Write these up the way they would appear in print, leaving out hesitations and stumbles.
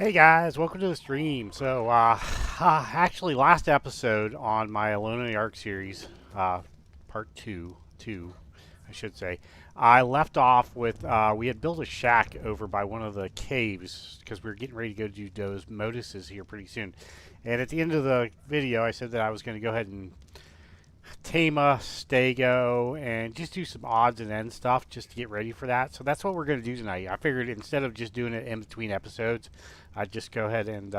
Hey guys, welcome to the stream. Actually, last episode on my Alone in the Ark series, part two, I should say, I left off with we had built a shack over by one of the caves because we were getting ready to go do Desmodus here pretty soon. And at the end of the video, I said that I was going to go ahead and tame a stego and just do some odds and ends stuff just to get ready for that. So that's what we're going to do tonight. I figured instead of just doing it in between episodes, I'd just go ahead and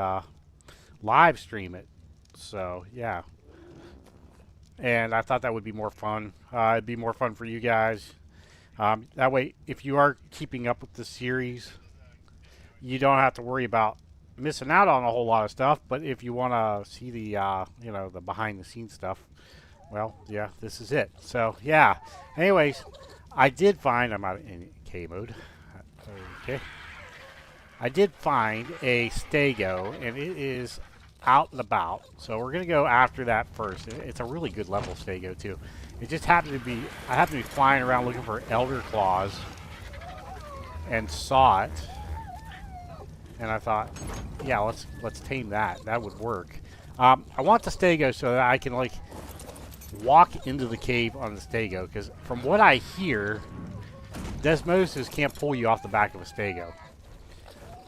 live stream it. So yeah, and I thought that would be more fun. It'd be more fun for you guys. That way, if you are keeping up with the series, you don't have to worry about missing out on a whole lot of stuff. But if you want to see the the behind the scenes stuff, well, yeah, this is it. So, yeah. Anyways, I did find, I'm out in K mode. Okay. I did find a stego, and it is out and about. So we're going to go after that first. It's a really good level stego, too. It just happened to be, I happened to be flying around looking for elder claws and saw it. And I thought, yeah, let's tame that. That would work. I want the stego so that I can, like, walk into the cave on the stego, because from what I hear, Desmodus can't pull you off the back of a stego.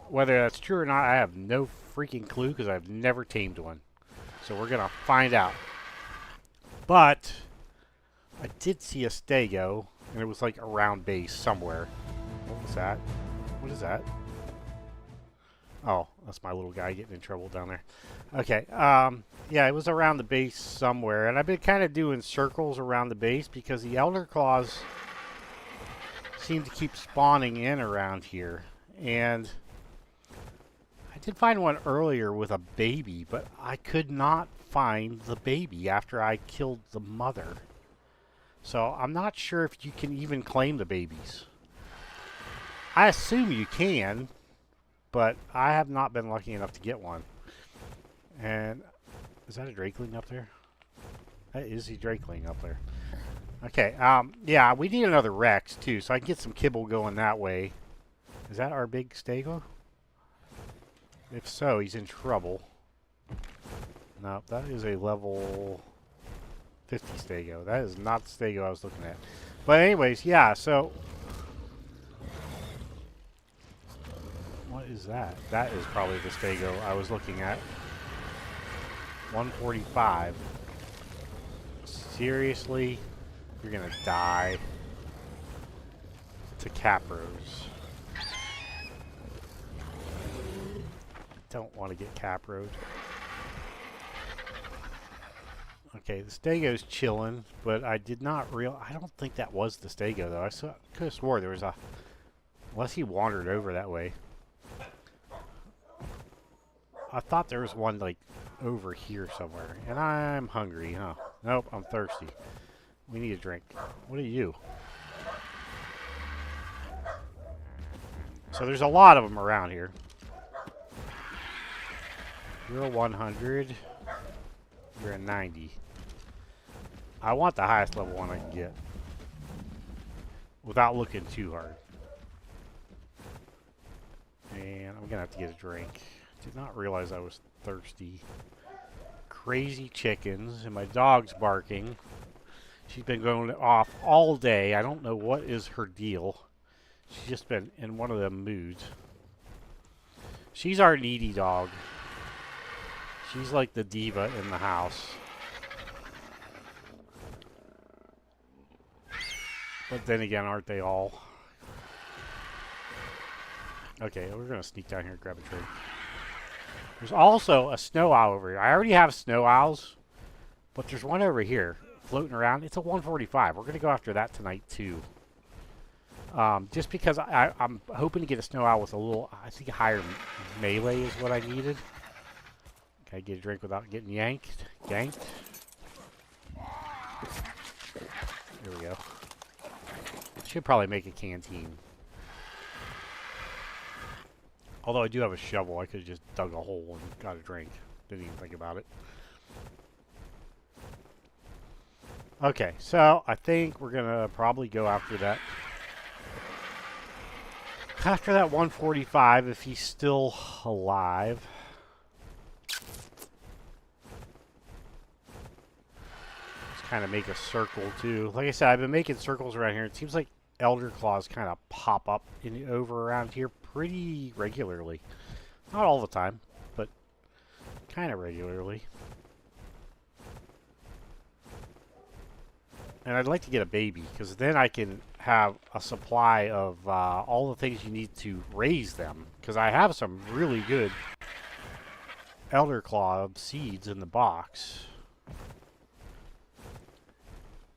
Whether that's true or not, I have no freaking clue because I've never tamed one. So we're gonna find out. But I did see a stego, and it was like around base somewhere. What was that? What is that? Oh, that's my little guy getting in trouble down there. Okay, yeah, it was around the base somewhere, and I've been kind of doing circles around the base because the elder claws seem to keep spawning in around here. And I did find one earlier with a baby, but I could not find the baby after I killed the mother. So I'm not sure if you can even claim the babies. I assume you can, but I have not been lucky enough to get one. And is that a drakeling up there? That is a drakeling up there. Okay, yeah, we need another Rex too, so I can get some kibble going that way. Is that our big stego? If so, he's in trouble. No, that is a level 50 stego. That is not the stego I was looking at. But anyways, yeah, so what is that? That is probably the stego I was looking at. 145. Seriously? You're gonna die to Capros. Don't want to get Caproed. Okay, the stego's chilling, but I did not I don't think that was the stego though. I could have swore there was a, unless he wandered over that way. I thought there was one like over here somewhere, and I'm hungry, huh? Nope, I'm thirsty. We need a drink. What are you? So there's a lot of them around here. You're a 100. You're a 90. I want the highest level one I can get without looking too hard. And I'm gonna have to get a drink. Did not realize I was thirsty. Crazy chickens, and my dog's barking. She's been going off all day. I don't know what is her deal. She's just been in one of them moods. She's our needy dog. She's like the diva in the house. But then again, aren't they all? Okay, we're gonna sneak down here and grab a drink. There's also a snow owl over here. I already have snow owls, but there's one over here floating around. It's a 145. We're going to go after that tonight, too. Just because I'm hoping to get a snow owl with a little, I think, higher melee is what I needed. Can I get a drink without getting yanked? Ganked? There we go. Should probably make a canteen. Although I do have a shovel, I could have just dug a hole and got a drink. Didn't even think about it. Okay, so I think we're going to probably go after that after that 145, if he's still alive. Let's kind of make a circle too. Like I said, I've been making circles around here. It seems like elder claws kind of pop up over around here pretty regularly. Not all the time, but kind of regularly. And I'd like to get a baby, because then I can have a supply of all the things you need to raise them. Because I have some really good elder claw seeds in the box.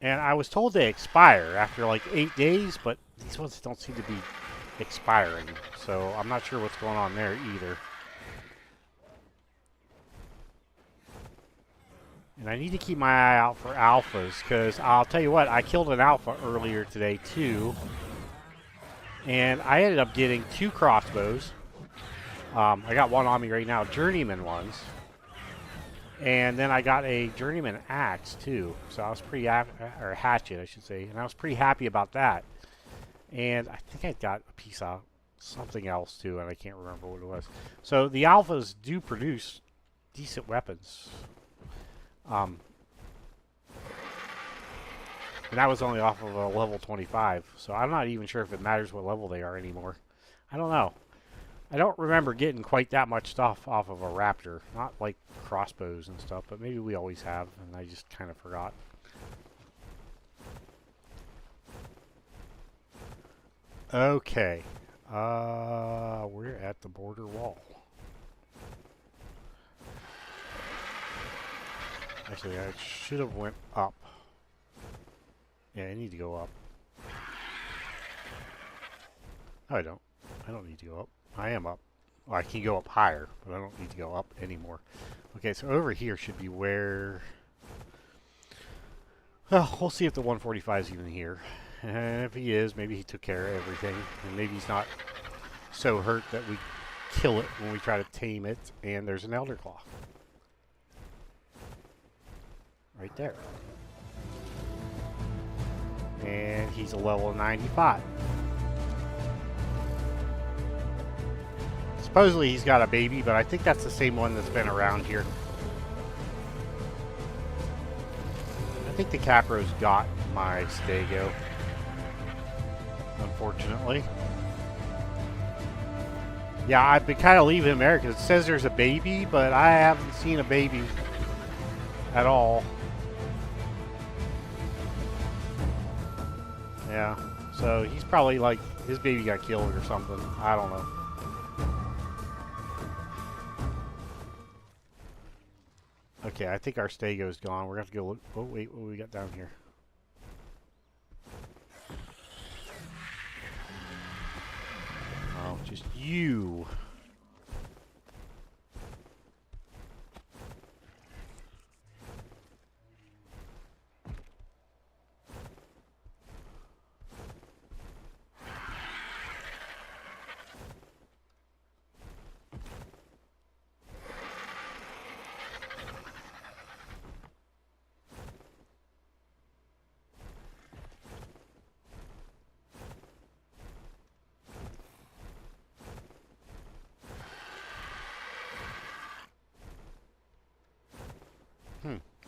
And I was told they expire after like 8 days, but these ones don't seem to be expiring. So I'm not sure what's going on there either. And I need to keep my eye out for alphas, because I'll tell you what, I killed an alpha earlier today too. And I ended up getting 2 crossbows. I got one on me right now, journeyman ones. And then I got a journeyman axe too. So I was pretty or hatchet, I should say. And I was pretty happy about that. And I think I got a piece of something else too, and I can't remember what it was. So the alphas do produce decent weapons. And that was only off of a level 25, so I'm not even sure if it matters what level they are anymore. I don't know. I don't remember getting quite that much stuff off of a raptor. Not like crossbows and stuff, but maybe we always have, and I just kind of forgot. Okay. We're at the border wall. Actually, I should have went up. Yeah, I need to go up. No, I don't. I don't need to go up. I am up. Well, I can go up higher, but I don't need to go up anymore. Okay, so over here should be where... Well, we'll see if the 145 is even here. And if he is, maybe he took care of everything. And maybe he's not so hurt that we kill it when we try to tame it. And there's an elder claw. Right there. And he's a level 95. Supposedly he's got a baby, but I think that's the same one that's been around here. I think the Capro's got my stego. Unfortunately. Yeah, I've been kind of leaving him there because it says there's a baby, but I haven't seen a baby at all. Yeah, so he's probably like, his baby got killed or something. I don't know. Okay, I think our stego's gone. We're going to have to go look. Oh, wait, what do we got down here? Oh, just you.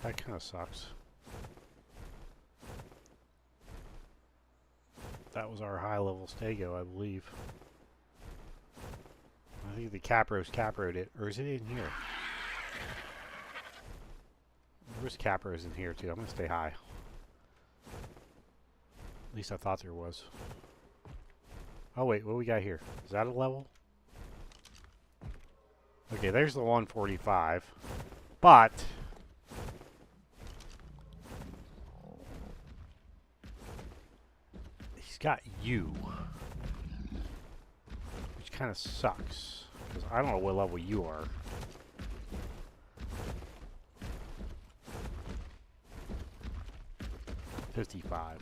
That kind of sucks. That was our high-level stego, I believe. I think the Capro's caproed it. Or is it in here? There's Capros in here, too. I'm going to stay high. At least I thought there was. Oh, wait. What do we got here? Is that a level? Okay, there's the 145. But... got you, which kind of sucks because I don't know what level you are. $55.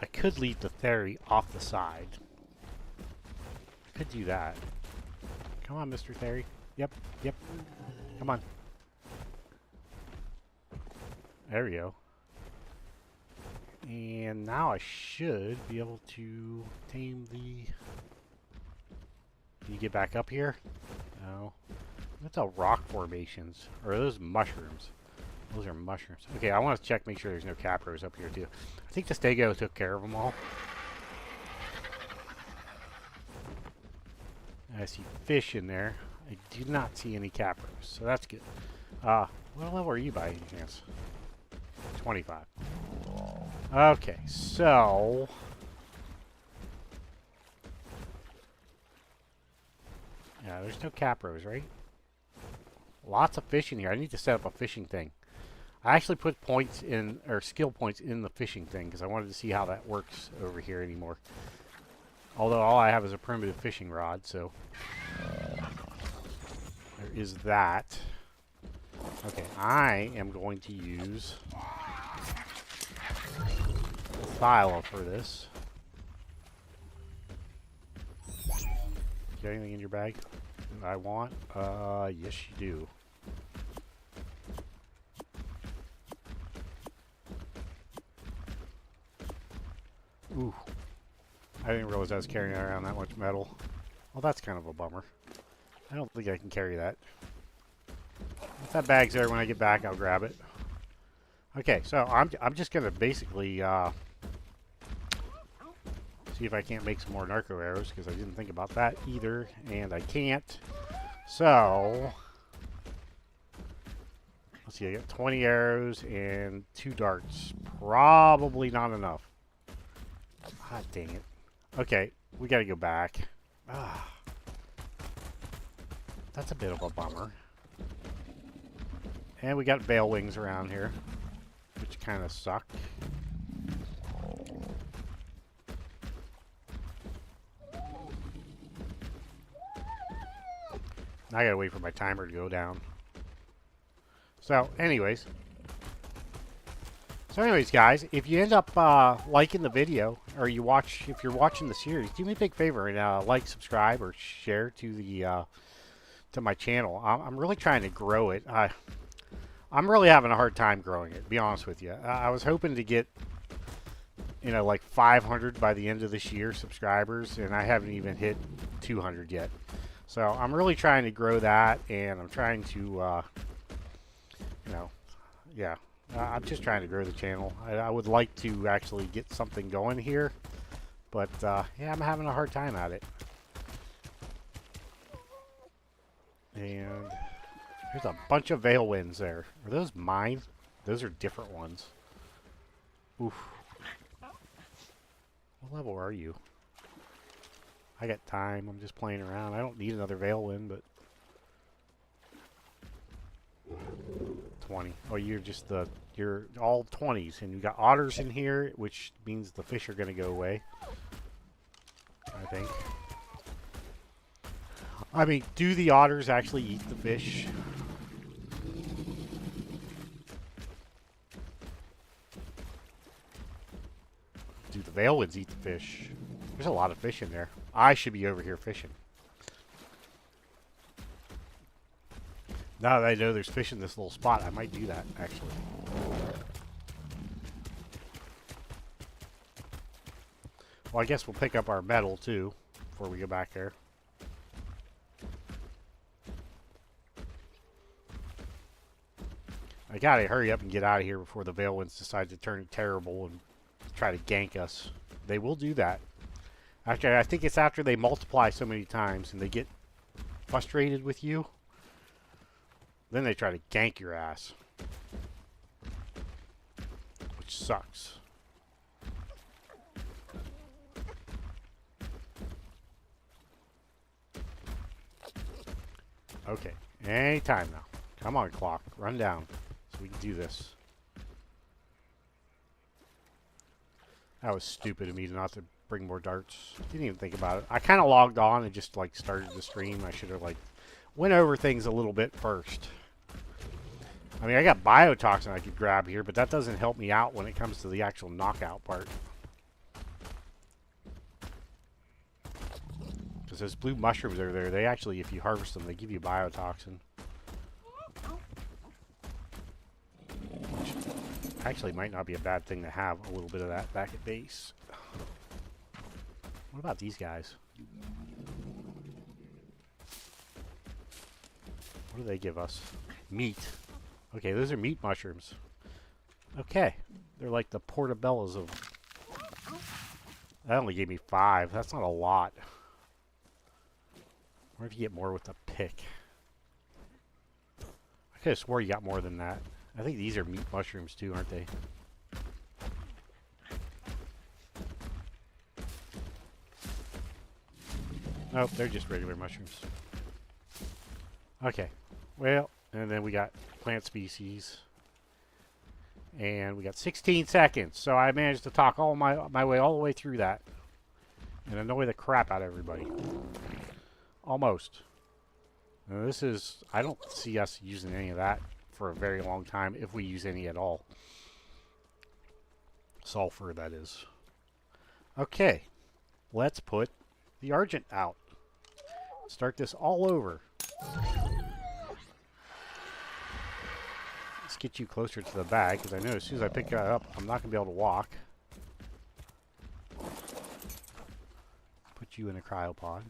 I could leave the Theory off the side. I could do that. Come on, Mr. Theory. Yep. Come on. There we go. And now I should be able to tame the... Can you get back up here? No. What's all rock formations? Or are those mushrooms? Those are mushrooms. Okay, I want to check, make sure there's no capros up here too. I think the stego took care of them all. I see fish in there. I do not see any capros, so that's good. What level are you by any chance? 25. Okay, so... Yeah, there's no capros, right? Lots of fish in here. I need to set up a fishing thing. I actually put points in, or skill points in the fishing thing, because I wanted to see how that works over here anymore. Although all I have is a primitive fishing rod, so... There is that. Okay, I am going to use Thyla for this. Got anything in your bag that I want? Yes you do. Ooh. I didn't realize I was carrying around that much metal. Well, that's kind of a bummer. I don't think I can carry that. If that bag's there when I get back, I'll grab it. Okay, so I'm just gonna basically see if I can't make some more narco arrows, because I didn't think about that either, and I can't. So let's see, I got 20 arrows and 2 darts. Probably not enough. Ah, dang it. Okay, we gotta go back. Ah, that's a bit of a bummer. And we got veil wings around here, which kind of suck. I gotta wait for my timer to go down. So, anyways, guys, if you end up liking the video, or if you're watching the series, do me a big favor and like, subscribe, or share to the to my channel. I'm really trying to grow it. I'm really having a hard time growing it, to be honest with you. I was hoping to get, like 500 by the end of this year subscribers, and I haven't even hit 200 yet. So I'm really trying to grow that, and I'm trying to, yeah. I'm just trying to grow the channel. I would like to actually get something going here, but yeah, I'm having a hard time at it. And there's a bunch of veil winds there. Are those mine? Those are different ones. Oof. What level are you? I got time. I'm just playing around. I don't need another veil wind, but 20. Oh, you're all 20s, and you got otters in here, which means the fish are going to go away, I think. I mean, do the otters actually eat the fish? Do the veil winds eat the fish? There's a lot of fish in there. I should be over here fishing. Now that I know there's fish in this little spot, I might do that, actually. Well, I guess we'll pick up our metal, too, before we go back there. I gotta hurry up and get out of here before the veil winds decide to turn terrible and try to gank us. They will do that. I think it's after they multiply so many times and they get frustrated with you. Then they try to gank your ass, which sucks. Okay, anytime now. Come on, clock. Run down so we can do this. That was stupid of me not to bring more darts. Didn't even think about it. I kind of logged on and just like started the stream. I should have like went over things a little bit first. I mean, I got biotoxin I could grab here, but that doesn't help me out when it comes to the actual knockout part. Because those blue mushrooms over there, they actually, if you harvest them, they give you biotoxin. Actually, might not be a bad thing to have a little bit of that back at base. What about these guys? What do they give us? Meat. Okay, those are meat mushrooms. Okay. They're like the portobellos of... That only gave me 5. That's not a lot. I wonder if you get more with the pick. I could have swore you got more than that. I think these are meat mushrooms too, aren't they? Nope, they're just regular mushrooms. Okay. Well, and then we got plant species. And we got 16 seconds. So I managed to talk all my way all the way through that. And annoy the crap out of everybody. Almost. Now this is... I don't see us using any of that for a very long time, if we use any at all. Sulfur, that is. Okay. Let's put the Argent out. Start this all over. Let's get you closer to the bag, because I know as soon as I pick that up, I'm not going to be able to walk. Put you in a cryopod.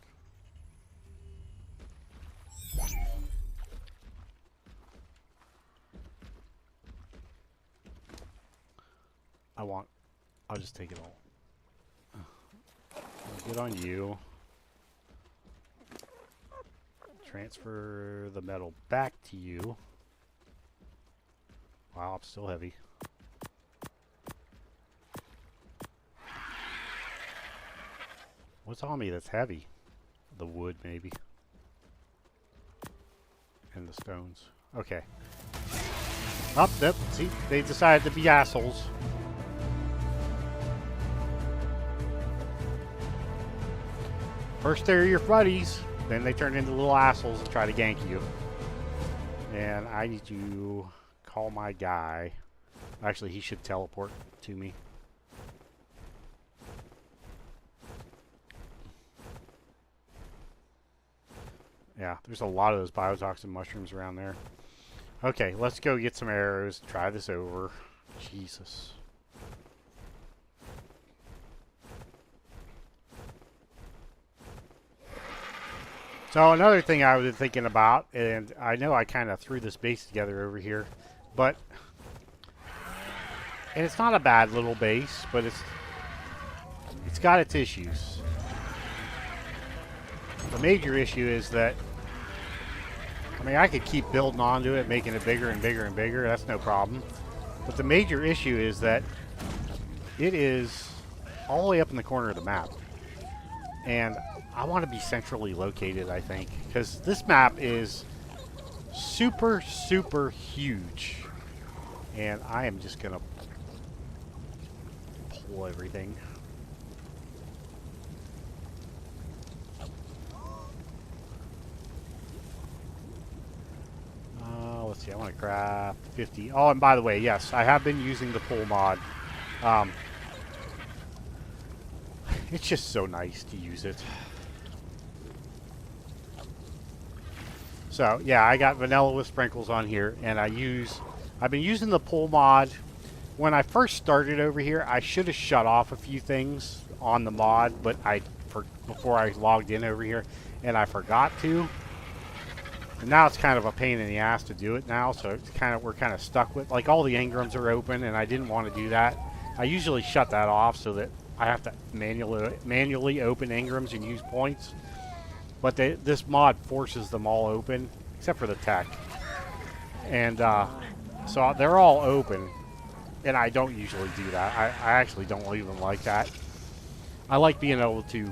I'll just take it all. Good on you. Transfer the metal back to you. Wow, I'm still heavy. What's on me that's heavy? The wood, maybe. And the stones. Okay. Up, yep. See, they decided to be assholes. First they're your buddies, then they turn into little assholes and try to gank you. And I need to call my guy. Actually, he should teleport to me. Yeah, there's a lot of those biotoxin mushrooms around there. Okay, let's go get some arrows. Try this over. Jesus. So another thing I was thinking about, and I know I kind of threw this base together over here, but... And it's not a bad little base, but it's got its issues. The major issue is that, I mean, I could keep building onto it, making it bigger and bigger and bigger. That's no problem. But the major issue is that it is all the way up in the corner of the map. And I want to be centrally located, I think. Because this map is super, super huge. And I am just going to pull everything. Let's see, I want to craft 50. Oh, and by the way, yes, I have been using the pull mod. It's just so nice to use it. So, yeah, I got vanilla with sprinkles on here, and I've been using the pull mod. When I first started over here, I should have shut off a few things on the mod, but before I logged in over here, and I forgot to. And now it's kind of a pain in the ass to do it now, so it's we're kind of stuck with, like, all the engrams are open, and I didn't want to do that. I usually shut that off so that I have to manually open engrams and use points. But this mod forces them all open, except for the tech. And so they're all open, and I don't usually do that. I actually don't even like that. I like being able to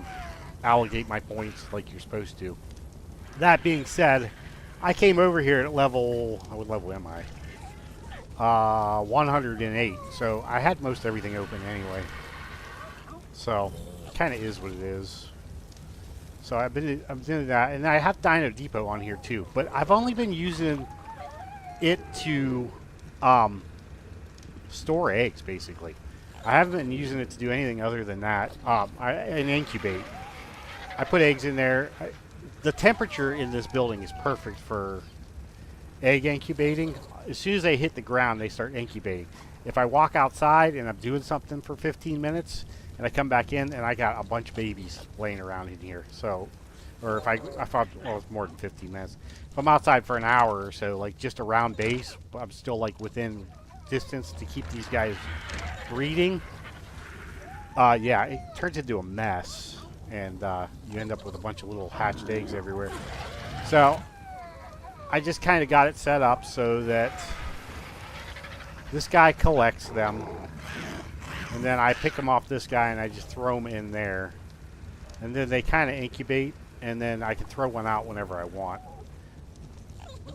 allocate my points like you're supposed to. That being said, I came over here at level... What level am I? 108. So I had most everything open anyway. So it kind of is what it is. So I'm doing that, and I have Dino Depot on here too. But I've only been using it to store eggs, basically. I haven't been using it to do anything other than that. And incubate. I put eggs in there. The temperature in this building is perfect for egg incubating. As soon as they hit the ground, they start incubating. If I walk outside and I'm doing something for 15 minutes and I come back in and I got a bunch of babies laying around in here. So, or if I thought, well, it's more than 15 minutes. If I'm outside for an hour or so, like just around base, I'm still like within distance to keep these guys breeding. Yeah, it turns into a mess, and you end up with a bunch of little hatched eggs everywhere. So I just kind of got it set up so that this guy collects them, and then I pick them off this guy and I just throw them in there, and then they kind of incubate, and then I can throw one out whenever I want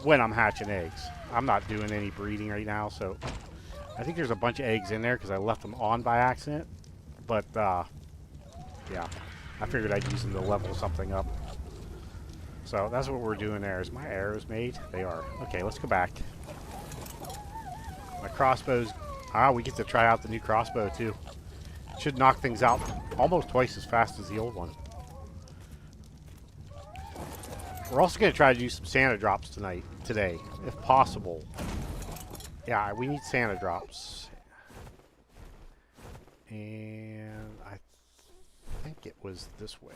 when I'm hatching eggs. I'm not doing any breeding right now, so I think there's a bunch of eggs in there because I left them on by accident. But, yeah, I figured I'd use them to level something up. So that's what we're doing there. Is my arrows made? They are. Okay, let's go back. My crossbows. We get to try out the new crossbow, too. Should knock things out almost twice as fast as the old one. We're also going to try to do some Santa drops today, if possible. Yeah, we need Santa drops. And I think it was this way.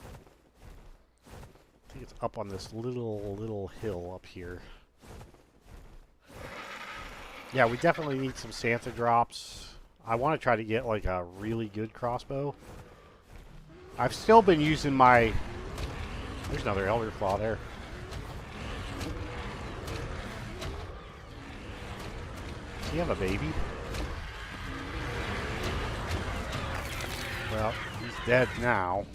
I think it's up on this little hill up here. Yeah, we definitely need some Santa drops. I want to try to get like a really good crossbow. I've still been using my... There's another elder claw there. Does he have a baby? Well, he's dead now.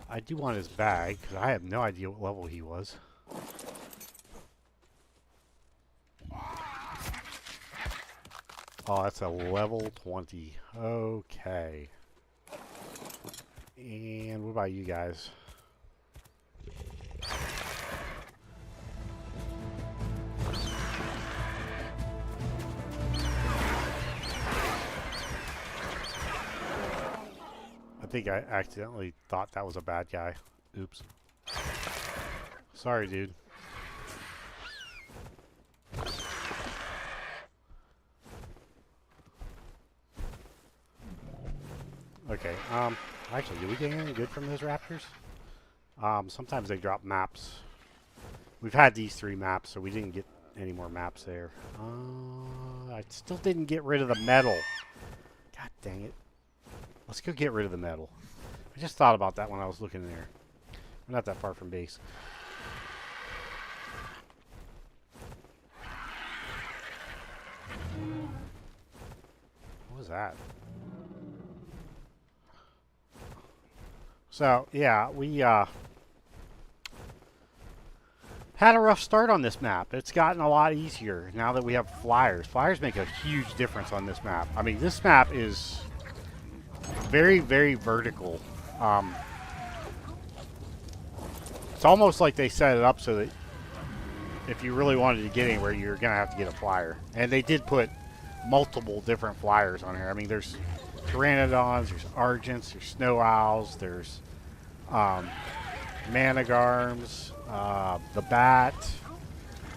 I do want his bag, because I have no idea what level he was. Oh, that's a level 20. Okay. And what about you guys? I think I accidentally thought that was a bad guy. Oops. Sorry, dude. Okay, actually, do we get anything good from those raptors? Sometimes they drop maps. We've had these 3 maps, so we didn't get any more maps there. I still didn't get rid of the metal. God dang it. Let's go get rid of the metal. I just thought about that when I was looking there. We're not that far from base. What was that? So, yeah, we had a rough start on this map. It's gotten a lot easier now that we have flyers. Flyers make a huge difference on this map. I mean, this map is very, very vertical. It's almost like they set it up so that if you really wanted to get anywhere, you're going to have to get a flyer. And they did put multiple different flyers on here. I mean, there's pteranodons, there's argents, there's snow owls, there's managarms, the bat.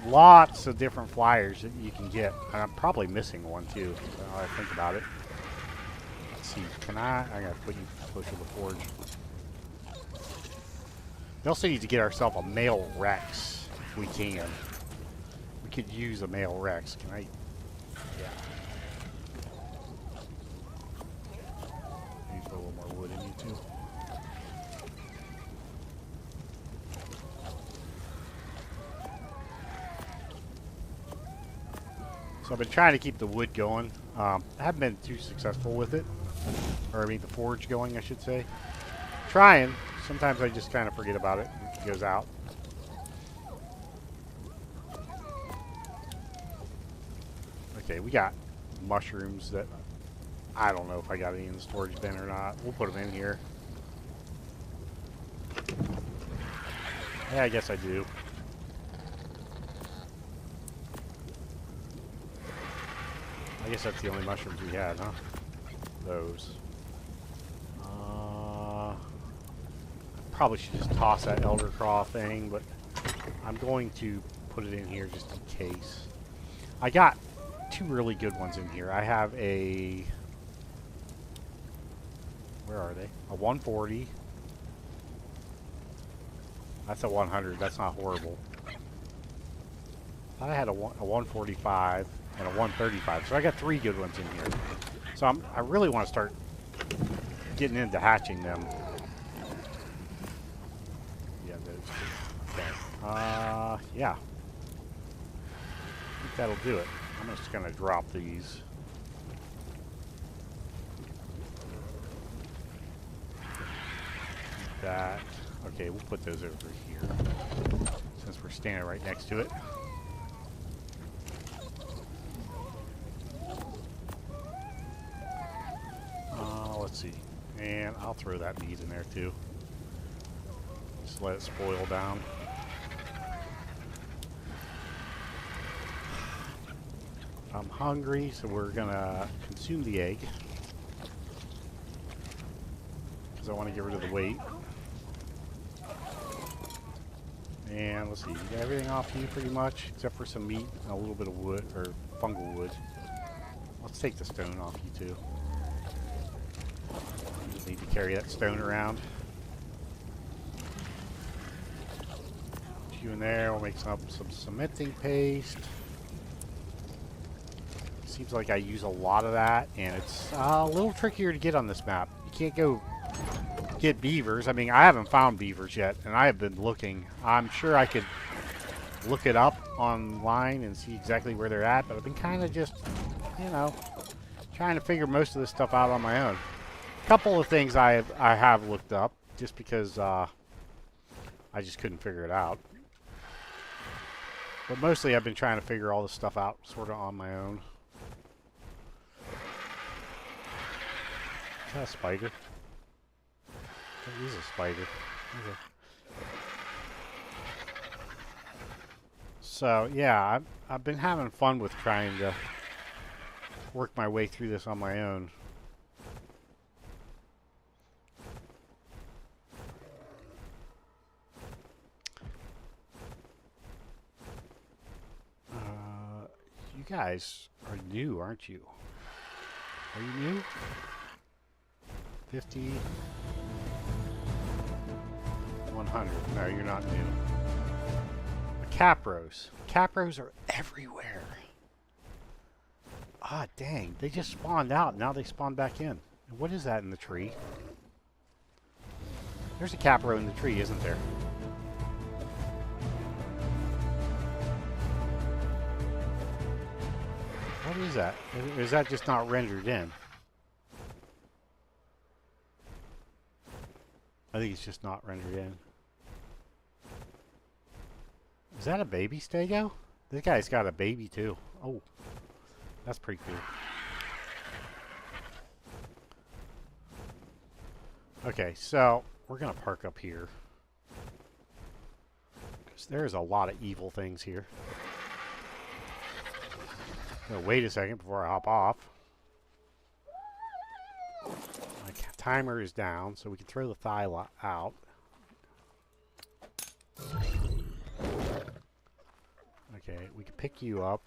Lots of different flyers that you can get. And I'm probably missing one too, now I think about it. Let's see, can I gotta put you closer to the forge. We also need to get ourselves a male Rex if we can. We could use a male Rex. Can I? Yeah. Maybe put a little more wood in you too. So I've been trying to keep the wood going. I haven't been too successful with it. Or I mean the forge going, I should say. Trying. Sometimes I just kind of forget about it. It goes out. Okay, we got mushrooms that I don't know if I got any in the storage bin or not. We'll put them in here. Yeah, I guess I do. I guess that's the only mushrooms we had, huh? Those. probably should just toss that elder claw thing, but I'm going to put it in here just in case. I got two really good ones in here. I have a... Where are they? A 140. That's a 100. That's not horrible. I had a 145 and a 135. So I got three good ones in here. So I really want to start getting into hatching them. Yeah, those two. Okay. Yeah. I think that'll do it. I'm just going to drop these. That. Okay, we'll put those over here since we're standing right next to it. Let's see. And I'll throw that meat in there too. Just let it spoil down. I'm hungry, so we're gonna consume the egg. Because I want to get rid of the weight. And let's see, you got everything off you pretty much, except for some meat and a little bit of wood, or fungal wood. Let's take the stone off you too. You need to carry that stone around. Put you in there, we'll make some cementing paste. Seems like I use a lot of that, and it's a little trickier to get on this map. You can't go get beavers. I mean, I haven't found beavers yet, and I have been looking. I'm sure I could look it up online and see exactly where they're at, but I've been kind of just, you know, trying to figure most of this stuff out on my own. A couple of things I have looked up just because I just couldn't figure it out. But mostly I've been trying to figure all this stuff out sort of on my own. Is that a spider? That is a spider. Okay. So yeah, I've been having fun with trying to work my way through this on my own. You guys are new, aren't you? Are you new? 50, 100. No, you're not new. The capros. Capros are everywhere. Ah, dang. They just spawned out. Now they spawn back in. What is that in the tree? There's a capro in the tree, isn't there? What is that? Is that just not rendered in? I think it's just not rendered in. Is that a baby stego? This guy's got a baby too. Oh, that's pretty cool. Okay, so we're gonna park up here because there's a lot of evil things here. Gonna wait a second before I hop off. My timer is down, so we can throw the thigh out. Okay, we can pick you up.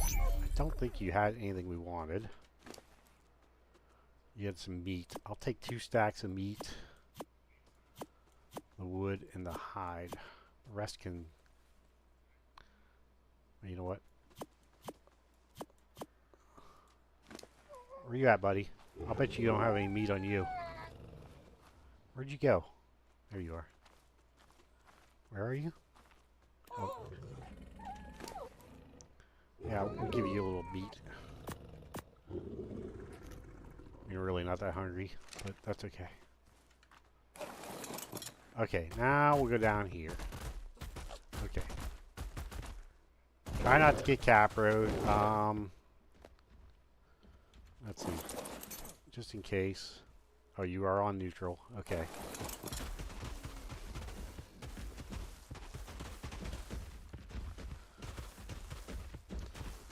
I don't think you had anything we wanted. You had some meat. I'll take 2 stacks of meat, the wood, and the hide. The rest can... You know what? Where you at, buddy? I'll bet you don't have any meat on you. Where'd you go? There you are. Where are you? Oh. Yeah, we'll give you a little meat. You're really not that hungry, but that's okay. Okay, now we'll go down here. Okay. Try not to get caproed. Let's see. Just in case. Oh, you are on neutral. Okay.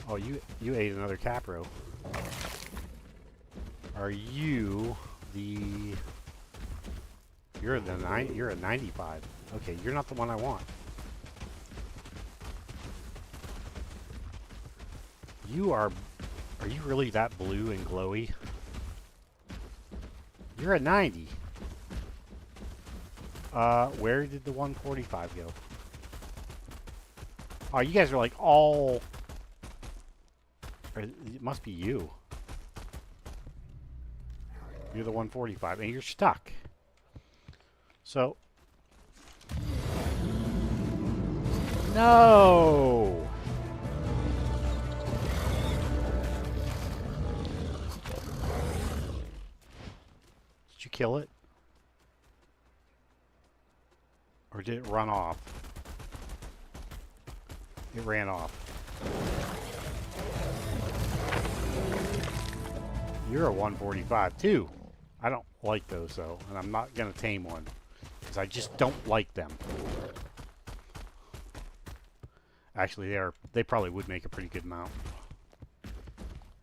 Oh, you ate another capro. Are you the... You're a 95. Okay, you're not the one I want. You are you really that blue and glowy? You're a 90. Where did the 145 go? Oh, you guys are like all... It must be you. You're the 145, and you're stuck. So... No! Did you kill it? Or did it run off? It ran off. You're a 145 too. I don't like those though, and I'm not gonna tame one because I just don't like them. Actually, they probably would make a pretty good mount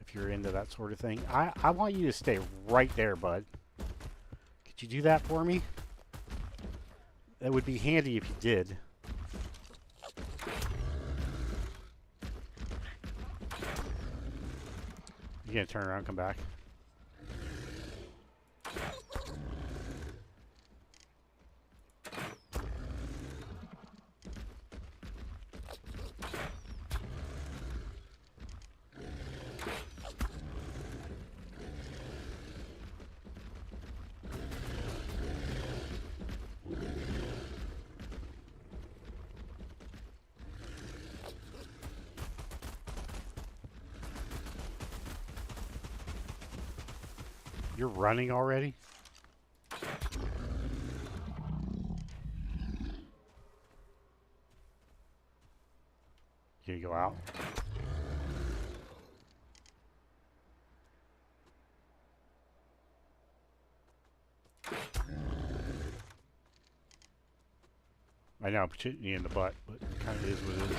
if you're into that sort of thing. I want you to stay right there, bud. Could you do that for me? That would be handy if you did. You gonna turn around and come back? You're running already? Can you go out? I know I'm shooting you in the butt, but it kind of is what it is.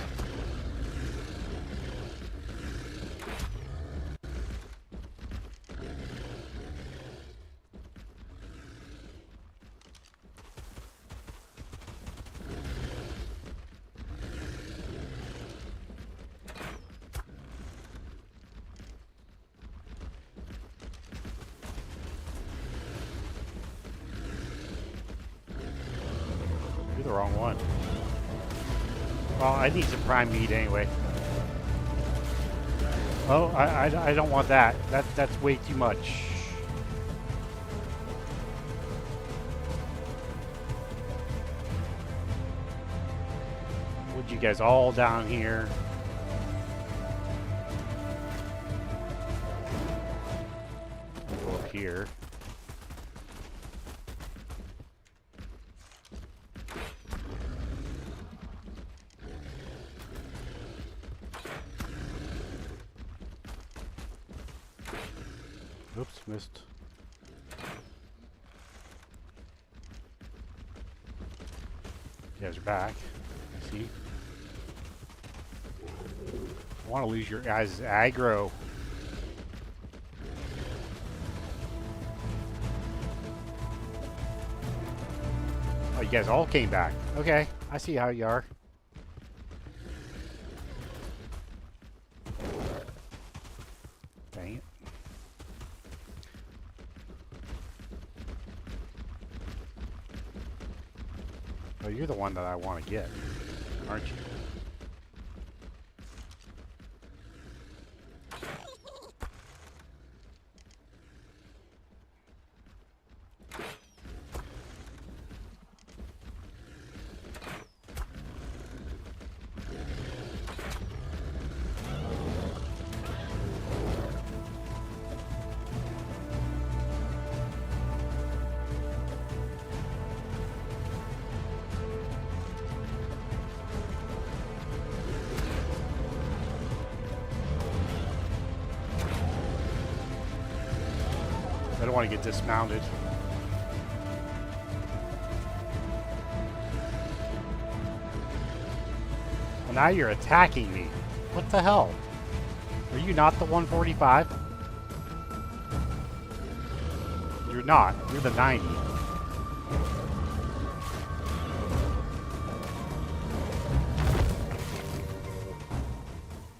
The wrong one. Well, I need some prime meat anyway. Oh, I don't want that. That's way too much. Would you guys all down here? Go up here. Oops, missed. You guys are back. See? I want to lose your guys' aggro. Oh, you guys all came back. Okay, I see how you are. Dang it. Oh, you're the one that I want to get, aren't you? I don't want to get dismounted. Well, now you're attacking me. What the hell? Are you not the 145? not. You're the 90.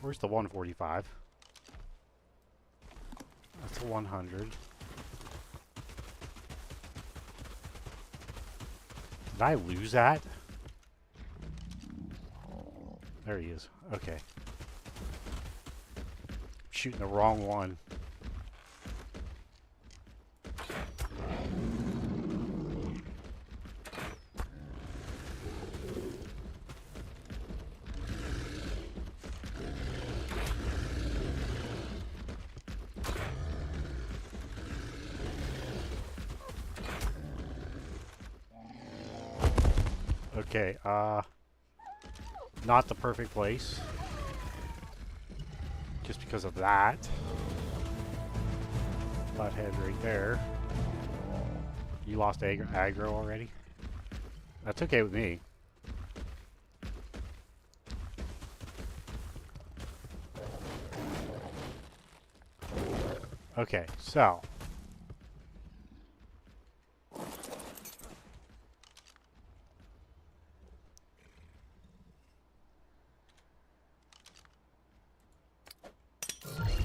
Where's the 145? That's a 100. Did I lose that? There he is. Okay. Shooting the wrong one. Okay, not the perfect place. Just because of that. Butthead right there. You lost aggro already? That's okay with me. Okay, so.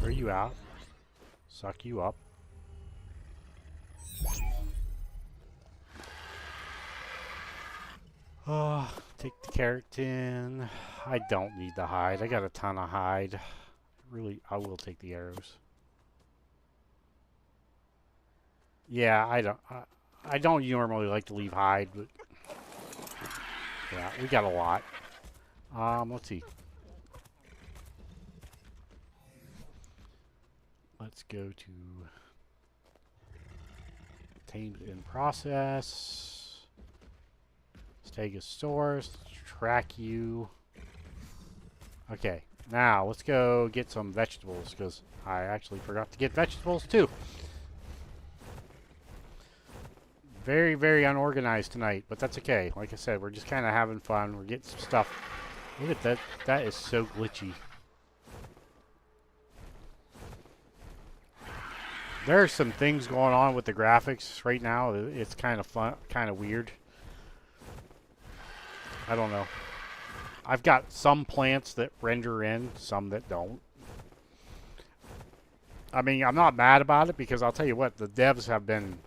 Where you out? Suck you up. Take the keratin. I don't need the hide. I got a ton of hide. Really, I will take the arrows. Yeah, I don't normally like to leave hide, but yeah, we got a lot. Let's see. Let's go to tames in process. Stegosaurus, track you. Okay, now let's go get some vegetables because I actually forgot to get vegetables too. Very, very unorganized tonight, but that's okay. Like I said, we're just kind of having fun. We're getting some stuff. Look at that. That is so glitchy. There are some things going on with the graphics right now. It's kind of fun, kind of weird. I don't know. I've got some plants that render in, some that don't. I mean, I'm not mad about it because I'll tell you what, the devs have been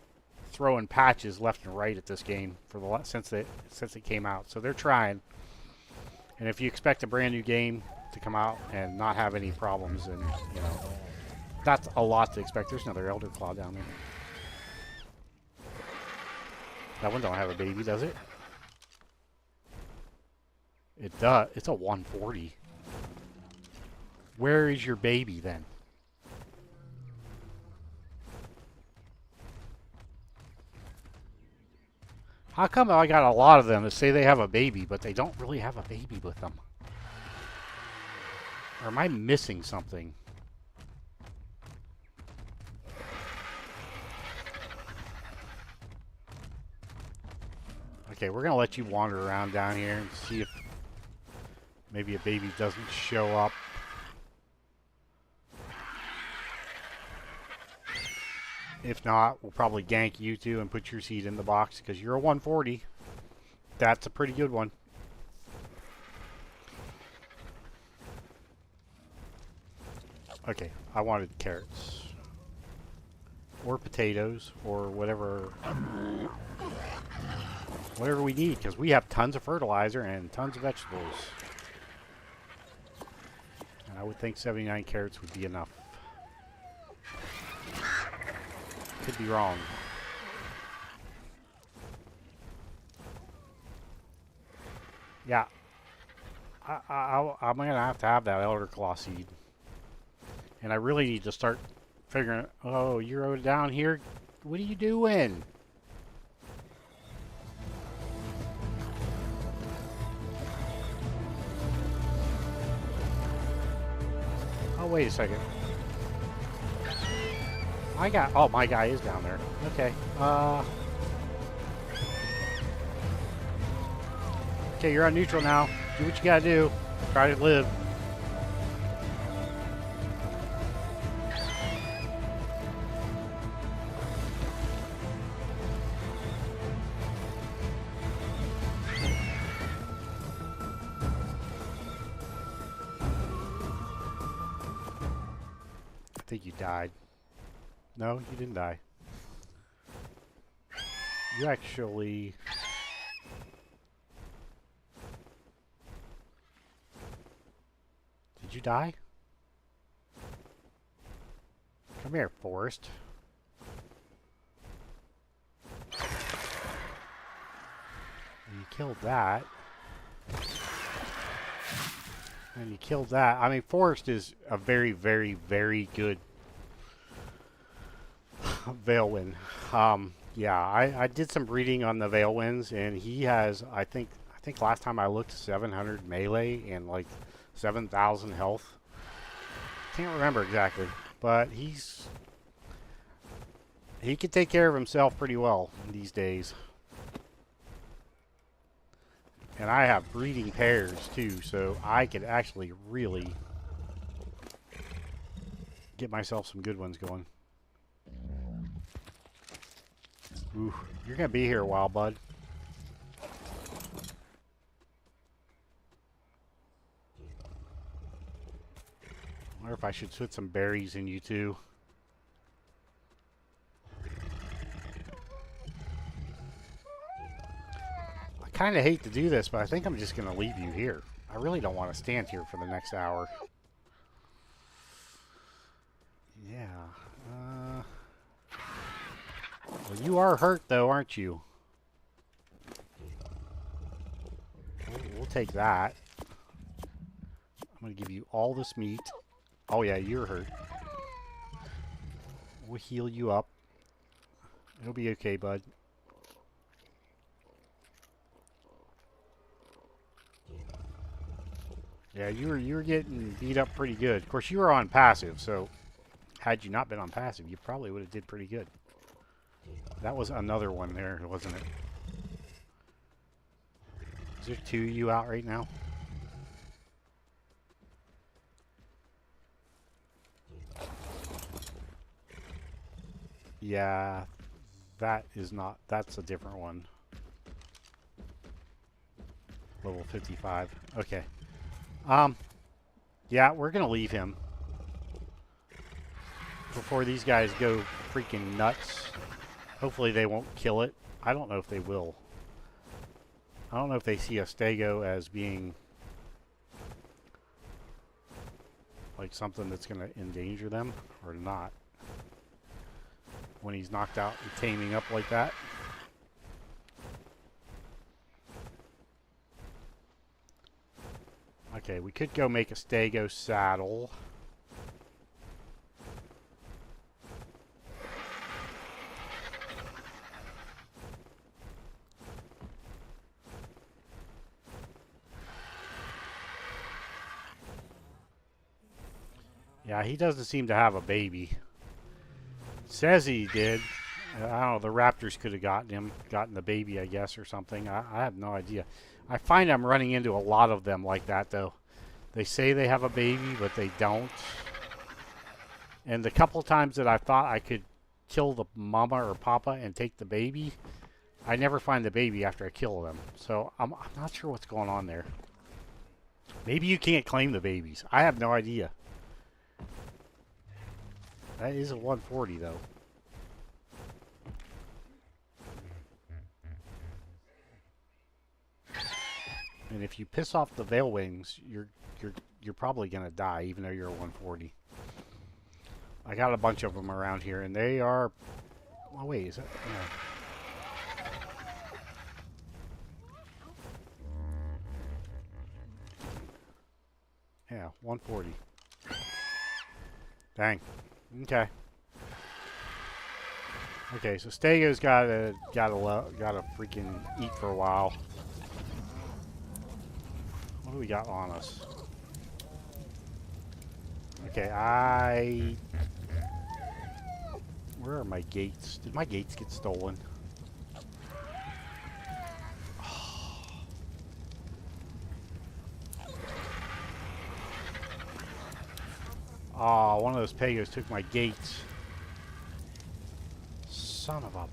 throwing patches left and right at this game for the since it came out. So they're trying. And if you expect a brand new game to come out and not have any problems, and you know, that's a lot to expect. There's another Elder Claw down there. That one don't have a baby, does it? It does. It's a 140. Where is your baby then? How come I got a lot of them that say they have a baby, but they don't really have a baby with them? Or am I missing something? Okay, we're going to let you wander around down here and see if maybe a baby doesn't show up. If not, we'll probably gank you two and put your seed in the box because you're a 140. That's a pretty good one. Okay, I wanted carrots. Or potatoes, or whatever we need, because we have tons of fertilizer and tons of vegetables. And I would think 79 carrots would be enough. Could be wrong. Yeah. I'm going to have that Elder Claw seed. And I really need to start figuring, oh, you're down here? What are you doing? Oh, wait a second. Oh, my guy is down there. Okay. Okay, you're on neutral now. Do what you gotta do. Try to live. think you died. No, you didn't die. You actually... Did you die? Come here, Forrest. You killed that. And you killed that. I mean, Forrest is a very, very, very good Veilwind. Yeah, I did some reading on the Veilwinds, and he has, I think last time I looked, 700 melee and like 7,000 health. Can't remember exactly, but he can take care of himself pretty well these days. And I have breeding pairs too, so I could actually really get myself some good ones going. Ooh, you're gonna be here a while, bud. I wonder if I should put some berries in you too. I kind of hate to do this, but I think I'm just gonna leave you here. I really don't want to stand here for the next hour. Yeah. Well, you are hurt, though, aren't you? We'll take that. I'm going to give you all this meat. Oh, yeah, you're hurt. We'll heal you up. It'll be okay, bud. Yeah, you were getting beat up pretty good. Of course, you were on passive, so had you not been on passive, you probably would have did pretty good. That was another one there, wasn't it? Is there two of you out right now? Yeah, that is not, that's a different one. Level 55. Okay. Yeah, we're gonna leave him before these guys go freaking nuts. Hopefully they won't kill it. I don't know if they will. I don't know if they see a stego as being like something that's going to endanger them or not when he's knocked out and taming up like that. Okay, we could go make a stego saddle. Yeah, he doesn't seem to have a baby. Says he did. I don't know, the raptors could have gotten the baby, I guess, or something. I have no idea. I find I'm running into a lot of them like that, though. They say they have a baby, but they don't. And the couple times that I thought I could kill the mama or papa and take the baby, I never find the baby after I kill them. So I'm not sure what's going on there. Maybe you can't claim the babies. I have no idea. That is a 140, though. And if you piss off the Veilwings, you're probably gonna die, even though you're a 140. I got a bunch of them around here, and they are. Oh wait, is that? Yeah, 140. Dang. Okay. Okay, so Stego's gotta freaking eat for a while. What do we got on us? Okay, where are my gates? Did my gates get stolen? Oh, one of those pagos took my gates. Son of a...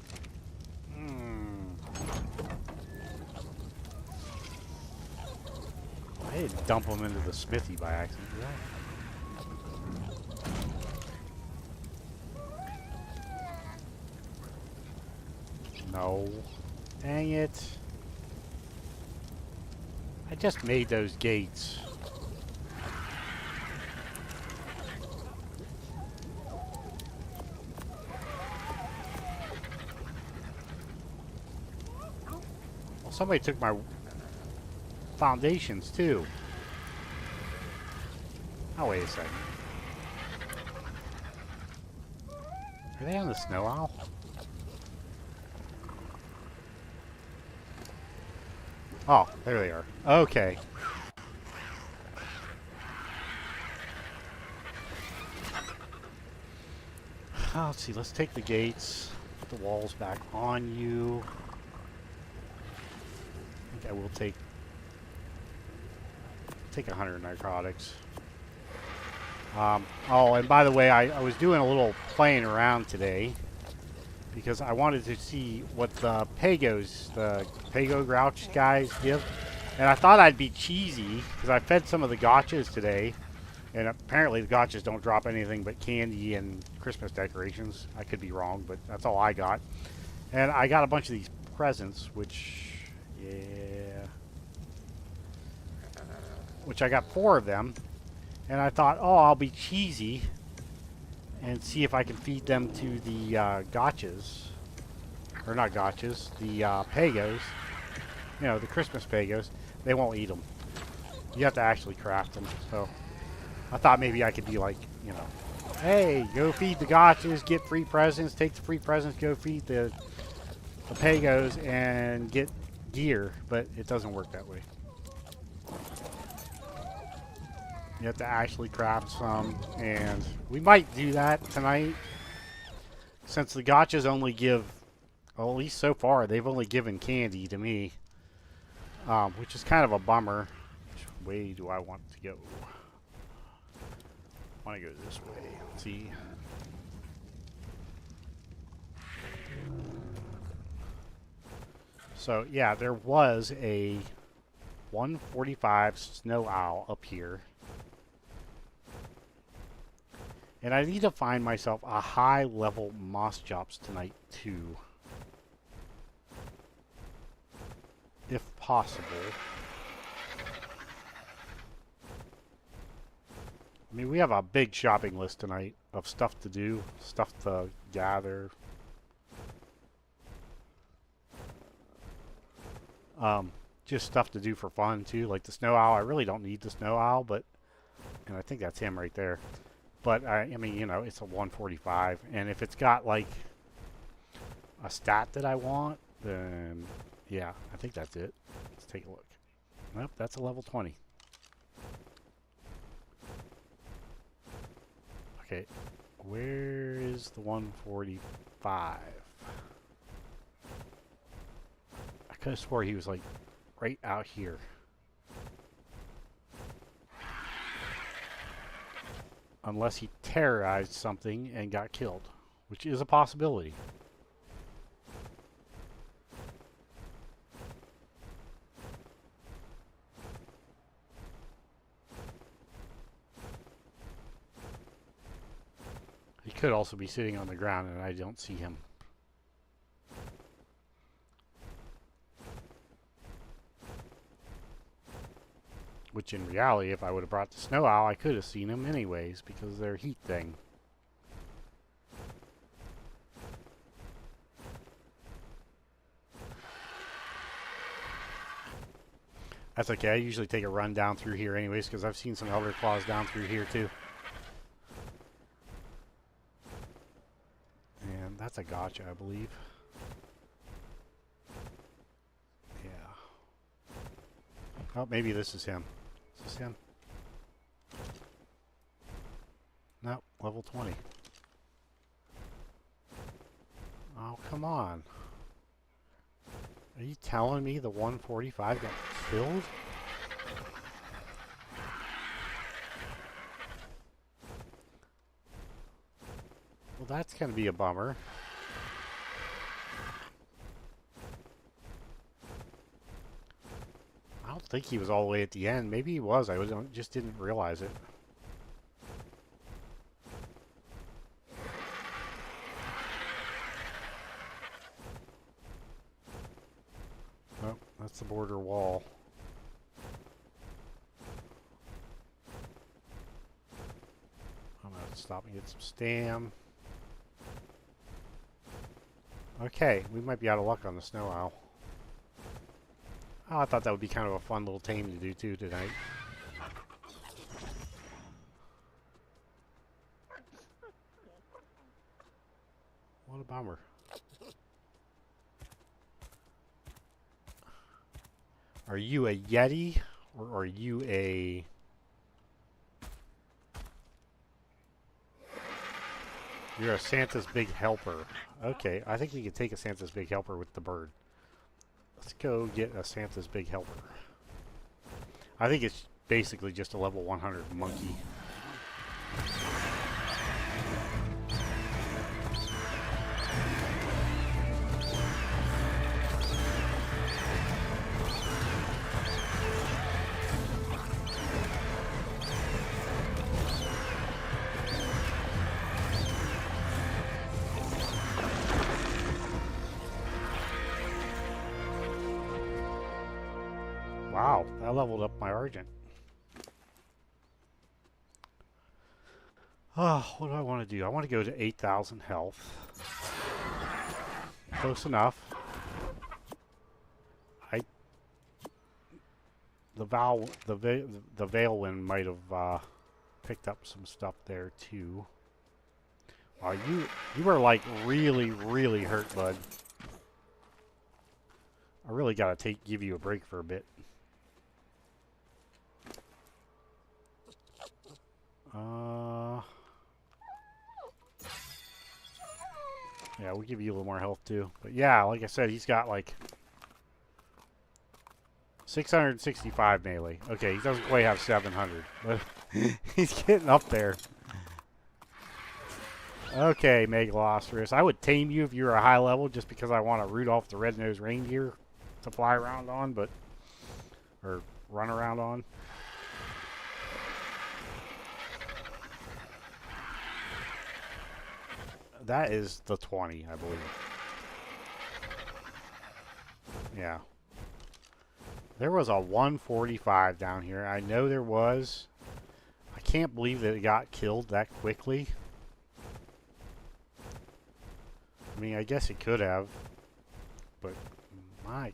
I didn't dump them into the smithy by accident, did I? No. Dang it. I just made those gates. Well, somebody took my foundations too. Oh, wait a second. Are they on the snow owl? Oh, there they are. Okay. Let's see, let's take the gates, put the walls back on you. I think I will take 100 narcotics. Oh, and by the way, I was doing a little playing around today because I wanted to see what the Pagos, the Pago Grouch guys give. And I thought I'd be cheesy because I fed some of the gotchas today. And apparently the gotchas don't drop anything but candy and Christmas decorations. I could be wrong, but that's all I got. And I got a bunch of these presents, which, yeah. Which I got 4 of them. And I thought, oh, I'll be cheesy and see if I can feed them to the gotchas. Or not gotchas, the Pagos. You know, the Christmas Pagos. They won't eat them. You have to actually craft them. So I thought maybe I could be like, you know, hey, go feed the gotchas, get free presents, take the free presents, go feed the Pagos and get gear. But it doesn't work that way. You have to actually craft some, and we might do that tonight. Since the gotchas only give, well, at least so far, they've only given candy to me. Which is kind of a bummer. Which way do I want to go? I want to go this way. Let's see. So, yeah, there was a 145 snow owl up here. And I need to find myself a high-level moss chops tonight, too. If possible. I mean, we have a big shopping list tonight of stuff to do, stuff to gather. Just stuff to do for fun, too. Like the snow owl. I really don't need the snow owl, but... And I think that's him right there. But, I mean, you know, it's a 145. And if it's got, like, a stat that I want, then, yeah, I think that's it. Let's take a look. Nope, that's a level 20. Okay, where is the 145? I could have swore he was, like, right out here. Unless he terrorized something and got killed, which is a possibility. He could also be sitting on the ground and I don't see him. Which in reality, if I would have brought the snow owl, I could have seen him anyways because of their heat thing. That's okay. I usually take a run down through here anyways because I've seen some elder claws down through here too. And that's a gotcha, I believe. Yeah. Oh, maybe this is him. Is this him? Nope, level 20. Oh, come on. Are you telling me the 145 got killed? Well, that's going to be a bummer. I don't think he was all the way at the end. Maybe he was. Just didn't realize it. That's the border wall. I'm going to stop and get some stam. Okay, we might be out of luck on the snow owl. Oh, I thought that would be kind of a fun little tame to do too tonight. What a bummer. Are you a Yeti or are you a... You're a Santa's Big Helper. Okay, I think we can take a Santa's Big Helper with the bird. Let's go get a Santa's Big Helper. I think it's basically just a level 100 monkey. Wow, that leveled up my Argent. Oh, what do I want to do? I want to go to 8,000 health. Close enough. The Veilwind might have picked up some stuff there too. You were like really hurt, bud. I really gotta give you a break for a bit. Yeah, we'll give you a little more health too. But yeah, like I said, he's got like 665 melee. Okay, he doesn't quite have 700, but he's getting up there. Okay, Megalosaurus. I would tame you if you were a high level just because I want to root off the red-nosed reindeer to fly around on, or run around on. That is the 20, I believe. Yeah. There was a 145 down here. I know there was. I can't believe that it got killed that quickly. I mean, I guess it could have. But, my...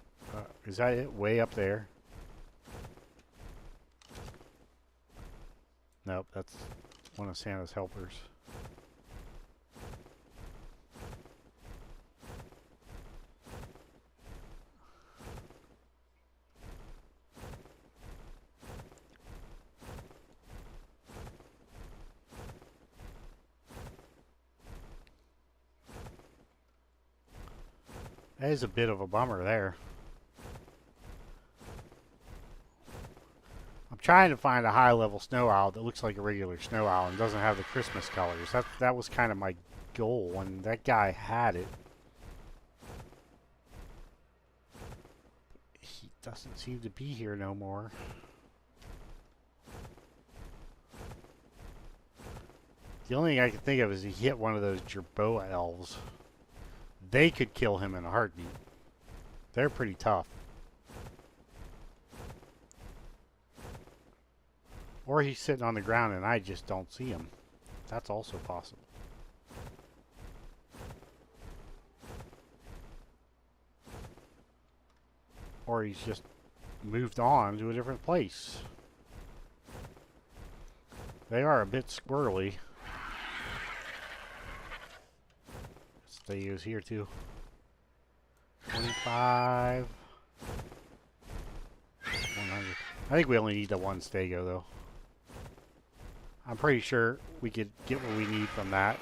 is that it? Way up there? Nope, that's one of Santa's helpers. That is a bit of a bummer there. I'm trying to find a high-level snow owl that looks like a regular snow owl and doesn't have the Christmas colors. That was kind of my goal when that guy had it. He doesn't seem to be here no more. The only thing I can think of is he hit one of those Jerboa elves. They could kill him in a heartbeat. They're pretty tough. Or he's sitting on the ground and I just don't see him. That's also possible. Or he's just moved on to a different place. They are a bit squirrely. Stego's here too. 25. 100. I think we only need the one Stego though. I'm pretty sure we could get what we need from that.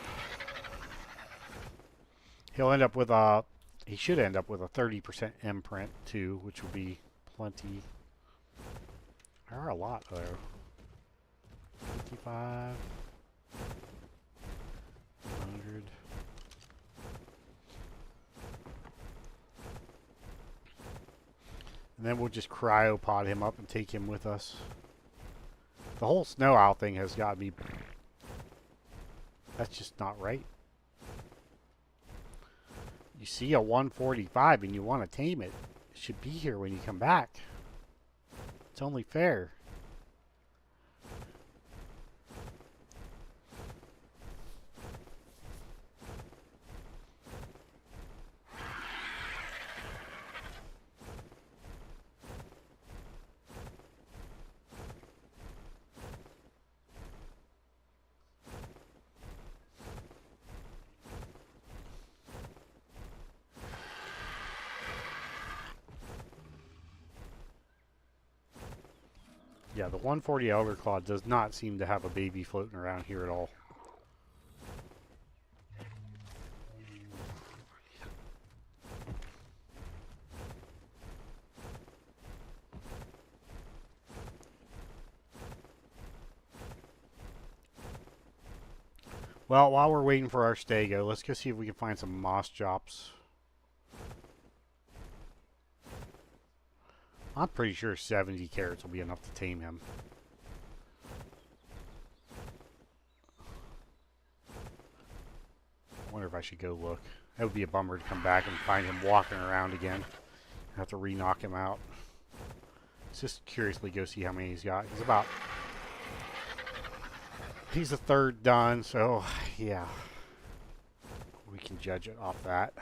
He'll end up with a... He should end up with a 30% imprint too, which would be plenty. There are a lot there. 55. 100. And then we'll just cryopod him up and take him with us. The whole snow owl thing has got to be... That's just not right. You see a 145 and you want to tame it. It should be here when you come back. It's only fair. Yeah, the 140 Elder Claw does not seem to have a baby floating around here at all. Well, while we're waiting for our stego, let's go see if we can find some moss chops. I'm pretty sure 70 carrots will be enough to tame him. I wonder if I should go look. That would be a bummer to come back and find him walking around again. I have to re-knock him out. Let's just curiously go see how many he's got. He's a third done, so yeah. We can judge it off that.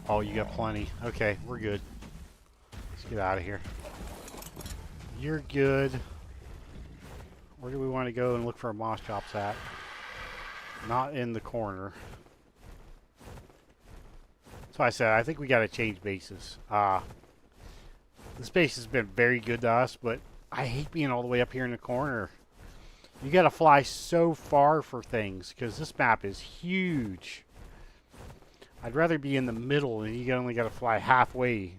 Oh, you got plenty. Okay, we're good. Let's get out of here. You're good. Where do we want to go and look for a moss chops at? Not in the corner. So I said, I think we got to change bases. This base has been very good to us, but I hate being all the way up here in the corner. You got to fly so far for things, because this map is huge. I'd rather be in the middle, and you only got to fly halfway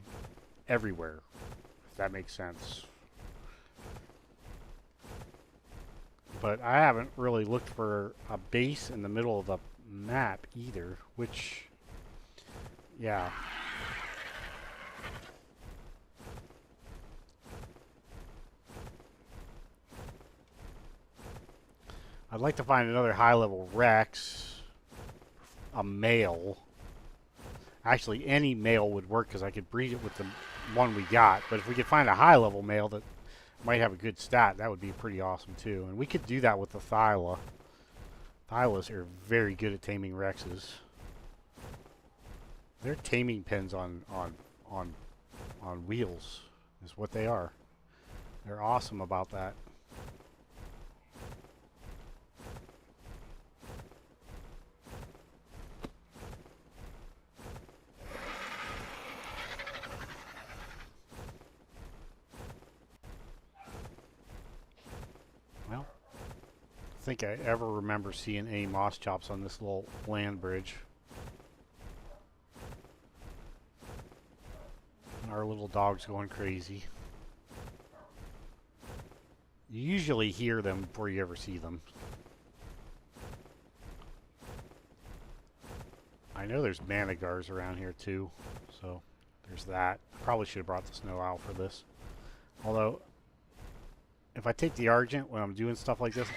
everywhere, if that makes sense. But I haven't really looked for a base in the middle of the map either, which, yeah. I'd like to find another high-level Rex, a male. Actually, any male would work because I could breed it with the one we got. But if we could find a high-level male that might have a good stat, that would be pretty awesome too. And we could do that with the Thyla. Thylas are very good at taming Rexes. They're taming pins on wheels, is what they are. They're awesome about that. I think I ever remember seeing any moss chops on this little land bridge. Our little dog's going crazy. You usually hear them before you ever see them. I know there's managars around here too, so there's that. I probably should have brought the snow owl for this. Although, if I take the Argent when I'm doing stuff like this,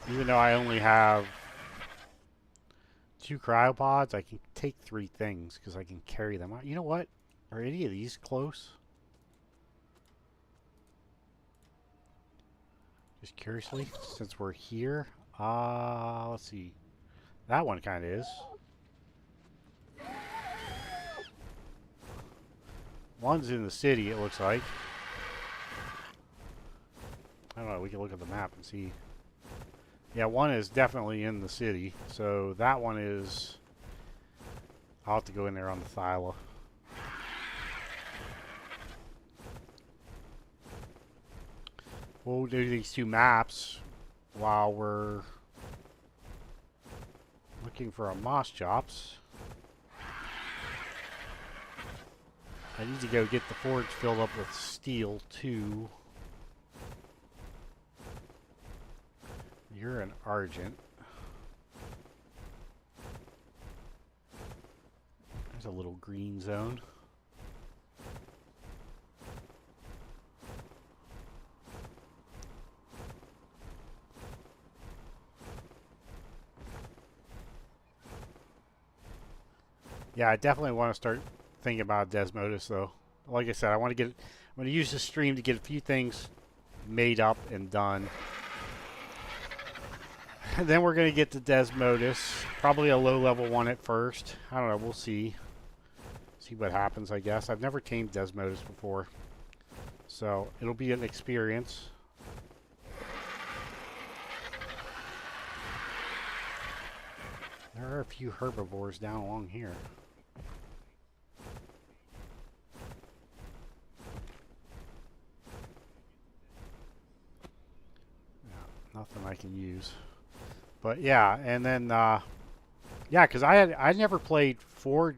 even though I only have 2 cryopods, I can take 3 things because I can carry them out. You know what? Are any of these close? Just curiously, since we're here. Let's see. That one kind of is. One's in the city, it looks like. I don't know, we can look at the map and see. Yeah, one is definitely in the city. So that one is... I'll have to go in there on the Thyla. We'll do these two maps while we're looking for a moss chops. I need to go get the forge filled up with steel too. You're an argent. There's a little green zone. Yeah, I definitely want to start thinking about Desmodus though. Like I said, I'm going to use this stream to get a few things made up and done. And then we're going to get to Desmodus. Probably a low level one at first. I don't know, we'll see. See what happens, I guess. I've never tamed Desmodus before. So, it'll be an experience. There are a few herbivores down along here. Yeah, nothing I can use. But yeah, and then yeah, because I never played the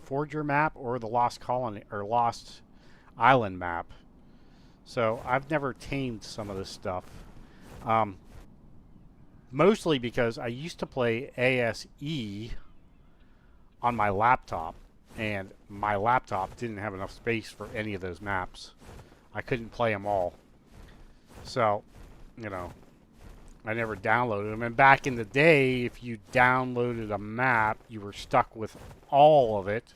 Forger map or the Lost Colony or Lost Island map, so I've never tamed some of this stuff. Mostly because I used to play ASE on my laptop, and my laptop didn't have enough space for any of those maps. I couldn't play them all, so you know. I never downloaded them. And back in the day, if you downloaded a map, you were stuck with all of it.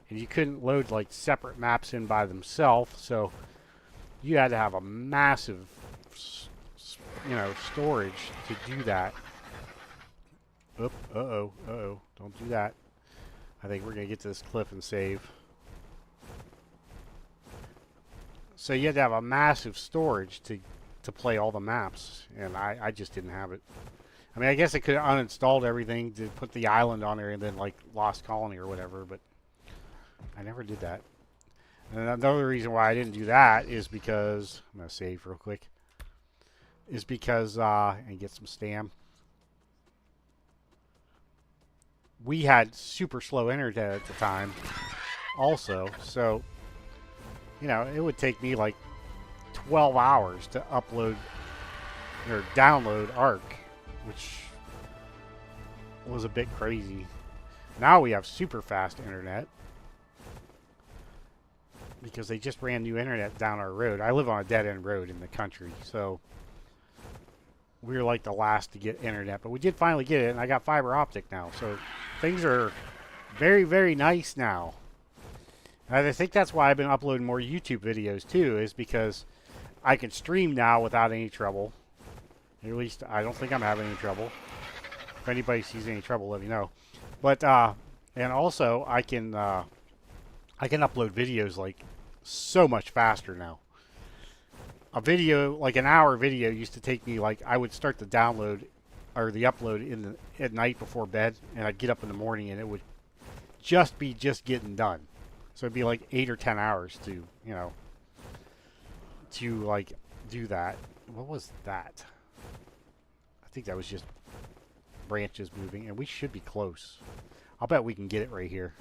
And you couldn't load like separate maps in by themselves. So you had to have a massive, storage to do that. Oop, uh-oh. Don't do that. I think we're going to get to this cliff and save. So you had to have a massive storage to play all the maps, and I just didn't have it. I mean, I guess I could have uninstalled everything to put the island on there and then like Lost Colony or whatever, but I never did that. And another reason why I didn't do that is because I'm gonna save real quick. Is because and get some stam. We had super slow internet at the time, also, so you know it would take me like 12 hours to upload or download Ark, which was a bit crazy. Now we have super fast internet because they just ran new internet down our road. I live on a dead-end road in the country, so we were like the last to get internet, but we did finally get it, and I got fiber optic now, so things are very, very nice now. And I think that's why I've been uploading more YouTube videos too, is because I can stream now without any trouble. At least I don't think I'm having any trouble. If anybody sees any trouble, let me know. But and also I can upload videos like so much faster now. A video, like an hour video, used to take me like I would start the download or the upload at night before bed, and I'd get up in the morning and it would just be getting done. So it'd be like 8 or 10 hours to like do that. What was that? I think that was just branches moving, and we should be close. I'll bet we can get it right here.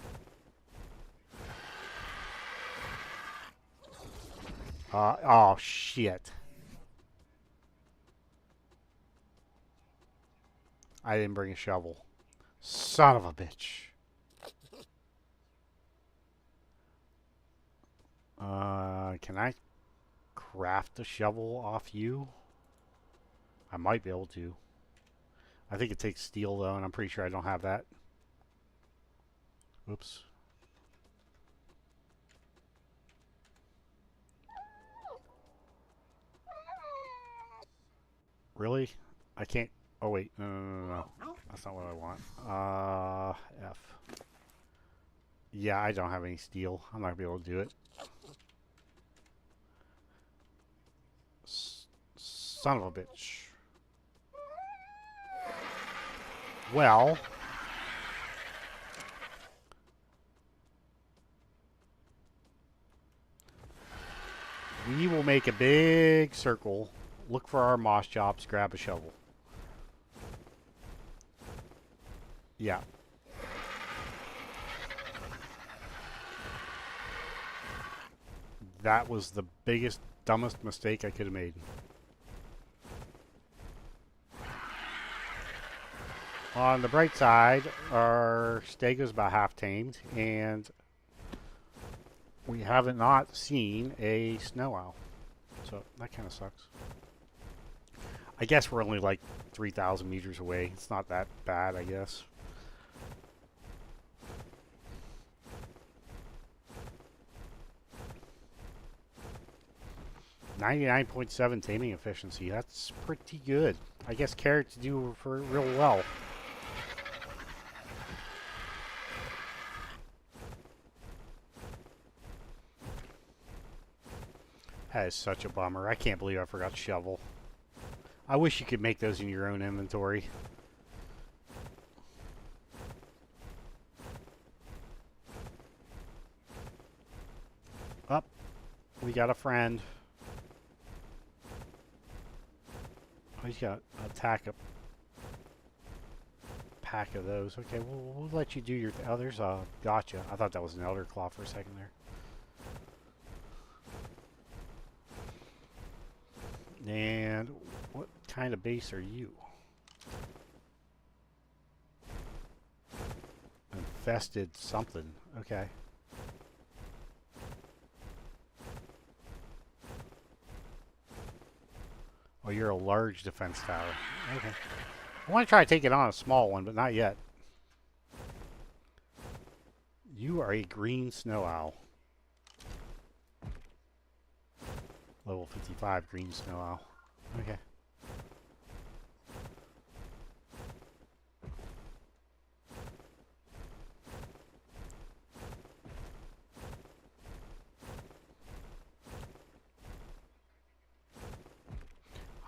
Oh shit. I didn't bring a shovel. Son of a bitch. Can I craft a shovel off you? I might be able to. I think it takes steel though, and I'm pretty sure I don't have that. Oops. Really? I can't. Oh wait, no. That's not what I want. F. Yeah, I don't have any steel. I'm not gonna be able to do it. Son of a bitch. Well, we will make a big circle, look for our moss chops, grab a shovel. Yeah. That was the biggest, dumbest mistake I could have made. On the bright side, our stego's about half tamed, and we haven't not seen a snow owl. So that kind of sucks. I guess we're only like 3,000 meters away. It's not that bad, I guess. .7 taming efficiency. That's pretty good. I guess carrots do for real well. That is such a bummer. I can't believe I forgot to shovel. I wish you could make those in your own inventory. Up. We got a friend. Oh, he's got a pack of those. Okay, we'll let you do your... Oh, there's a... Gotcha. I thought that was an elder claw for a second there. And what kind of base are you? Infested something. Okay. Oh, you're a large defense tower. Okay. I want to try to take it on a small one, but not yet. You are a green snow owl. Level 55 green snow owl. Okay.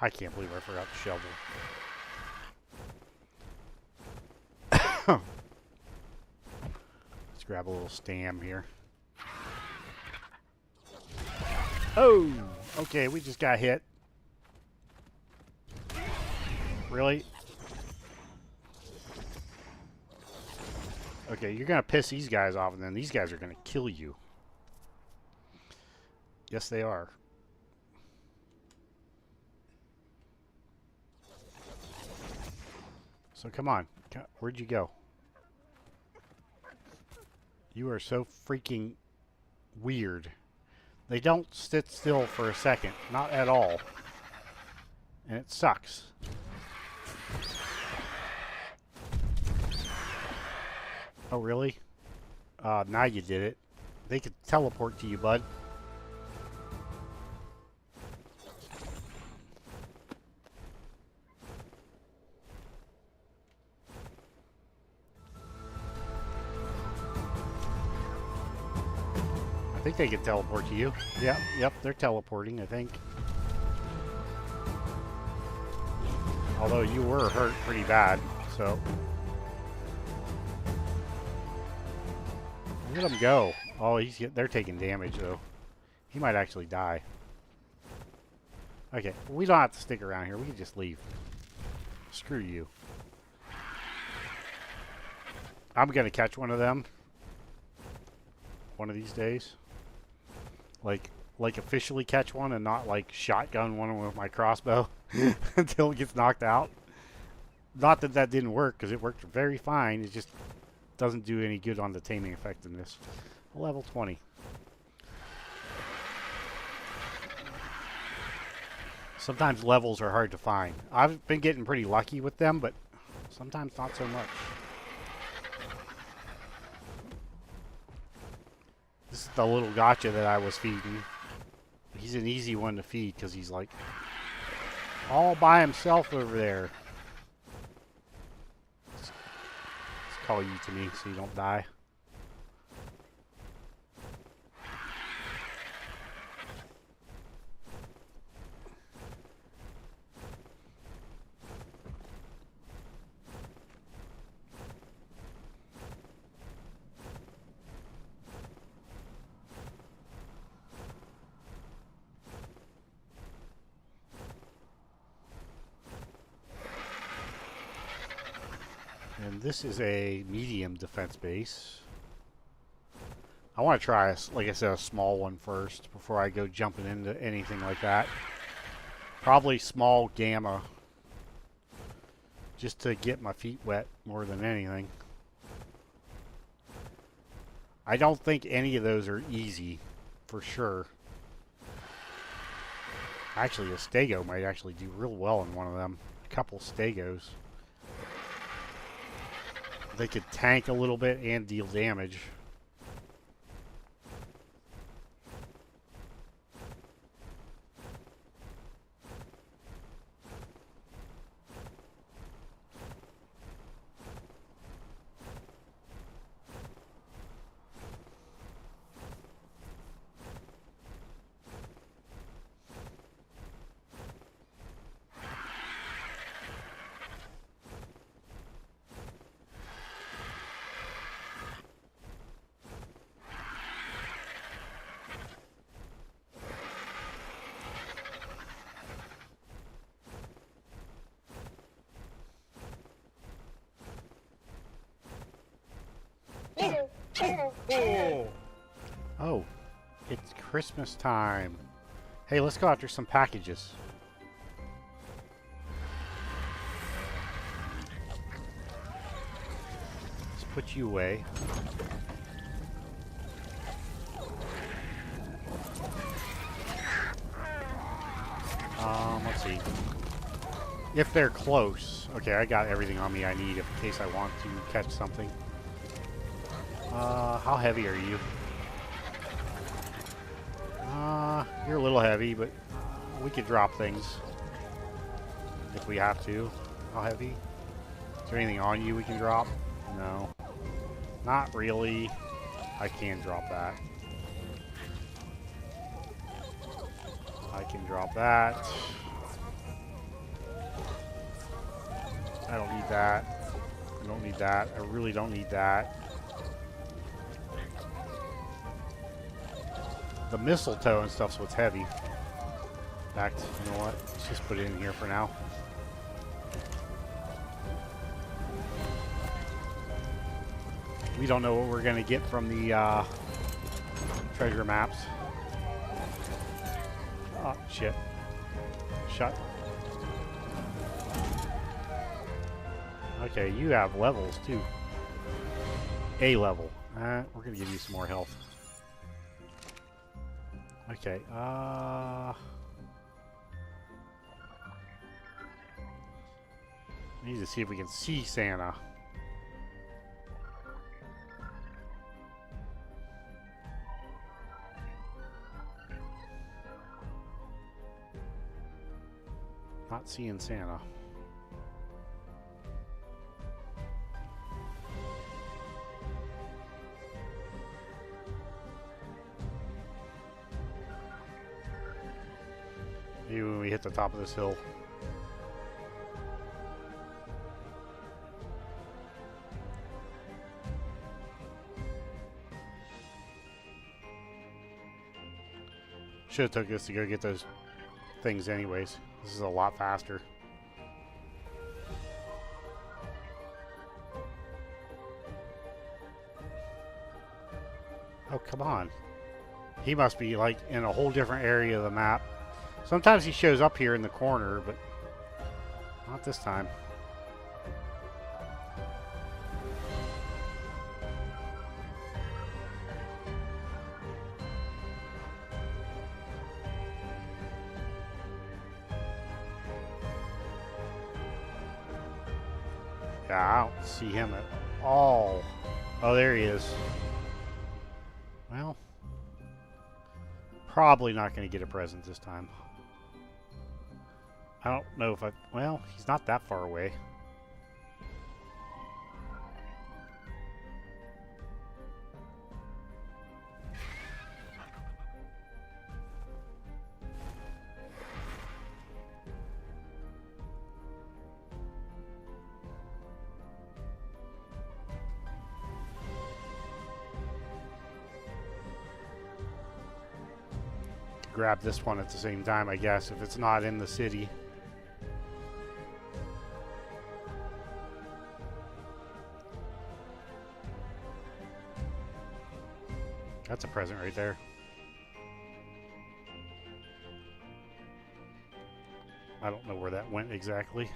I can't believe I forgot to shovel. Let's grab a little stam here. Oh! Okay, we just got hit. Really? Okay, you're gonna piss these guys off, and then these guys are gonna kill you. Yes, they are. So come on. Where'd you go? You are so freaking weird. They don't sit still for a second. Not at all. And it sucks. Oh, really? Now you did it. They could teleport to you, bud. I think they can teleport to you. Yep, they're teleporting, I think. Although you were hurt pretty bad, so... Look at him go. Oh, they're taking damage, though. He might actually die. Okay, we don't have to stick around here. We can just leave. Screw you. I'm going to catch one of them. One of these days. Like officially catch one and not like shotgun one with my crossbow until it gets knocked out. Not that that didn't work, because it worked very fine. It just doesn't do any good on the taming effectiveness. Level 20. Sometimes levels are hard to find. I've been getting pretty lucky with them, but sometimes not so much. This is the little gotcha that I was feeding. He's an easy one to feed because he's like all by himself over there. Let's call you to me so you don't die. This is a medium defense base. I want to try, like I said, a small one first before I go jumping into anything like that. Probably small gamma, just to get my feet wet more than anything. I don't think any of those are easy, for sure. Actually, a stego might actually do real well in one of them. A couple stegos. They could tank a little bit and deal damage. Oh, it's Christmas time. Hey, let's go after some packages. Let's put you away. Let's see. If they're close. Okay, I got everything on me I need in case I want to catch something. How heavy are you? You're a little heavy, but we could drop things if we have to. How heavy? Is there anything on you we can drop? No. Not really. I can drop that. I can drop that. I don't need that. I don't need that. I really don't need that. The mistletoe and stuff's what's heavy. In fact, you know what? Let's just put it in here for now. We don't know what we're going to get from the treasure maps. Oh, shit. Shut. Okay, you have levels, too. A level. We're going to give you some more health. Okay, we need to see if we can see Santa. Not seeing Santa. Maybe when we hit the top of this hill. Should have took this to go get those things anyways. This is a lot faster. Oh, come on. He must be like in a whole different area of the map. Sometimes he shows up here in the corner, but not this time. Yeah, I don't see him at all. Oh, there he is. Well, probably not going to get a present this time. I don't know if well, he's not that far away. Grab this one at the same time, I guess, if it's not in the city. That's a present right there. I don't know where that went exactly.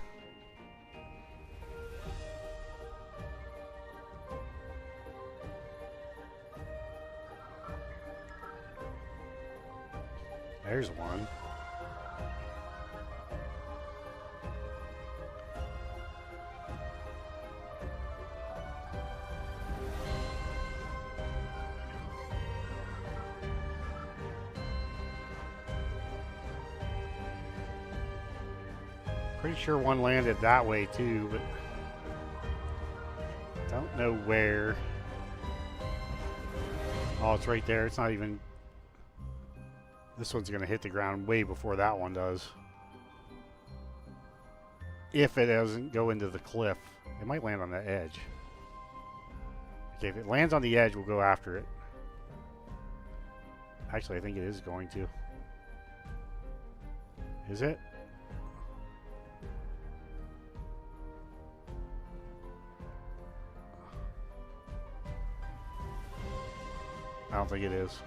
There's one. Pretty sure one landed that way too, but don't know where. Oh, it's right there. It's not even... This one's going to hit the ground way before that one does. If it doesn't go into the cliff. It might land on the edge. Okay, if it lands on the edge, we'll go after it. Actually, I think it is going to. Is it? I don't think it is.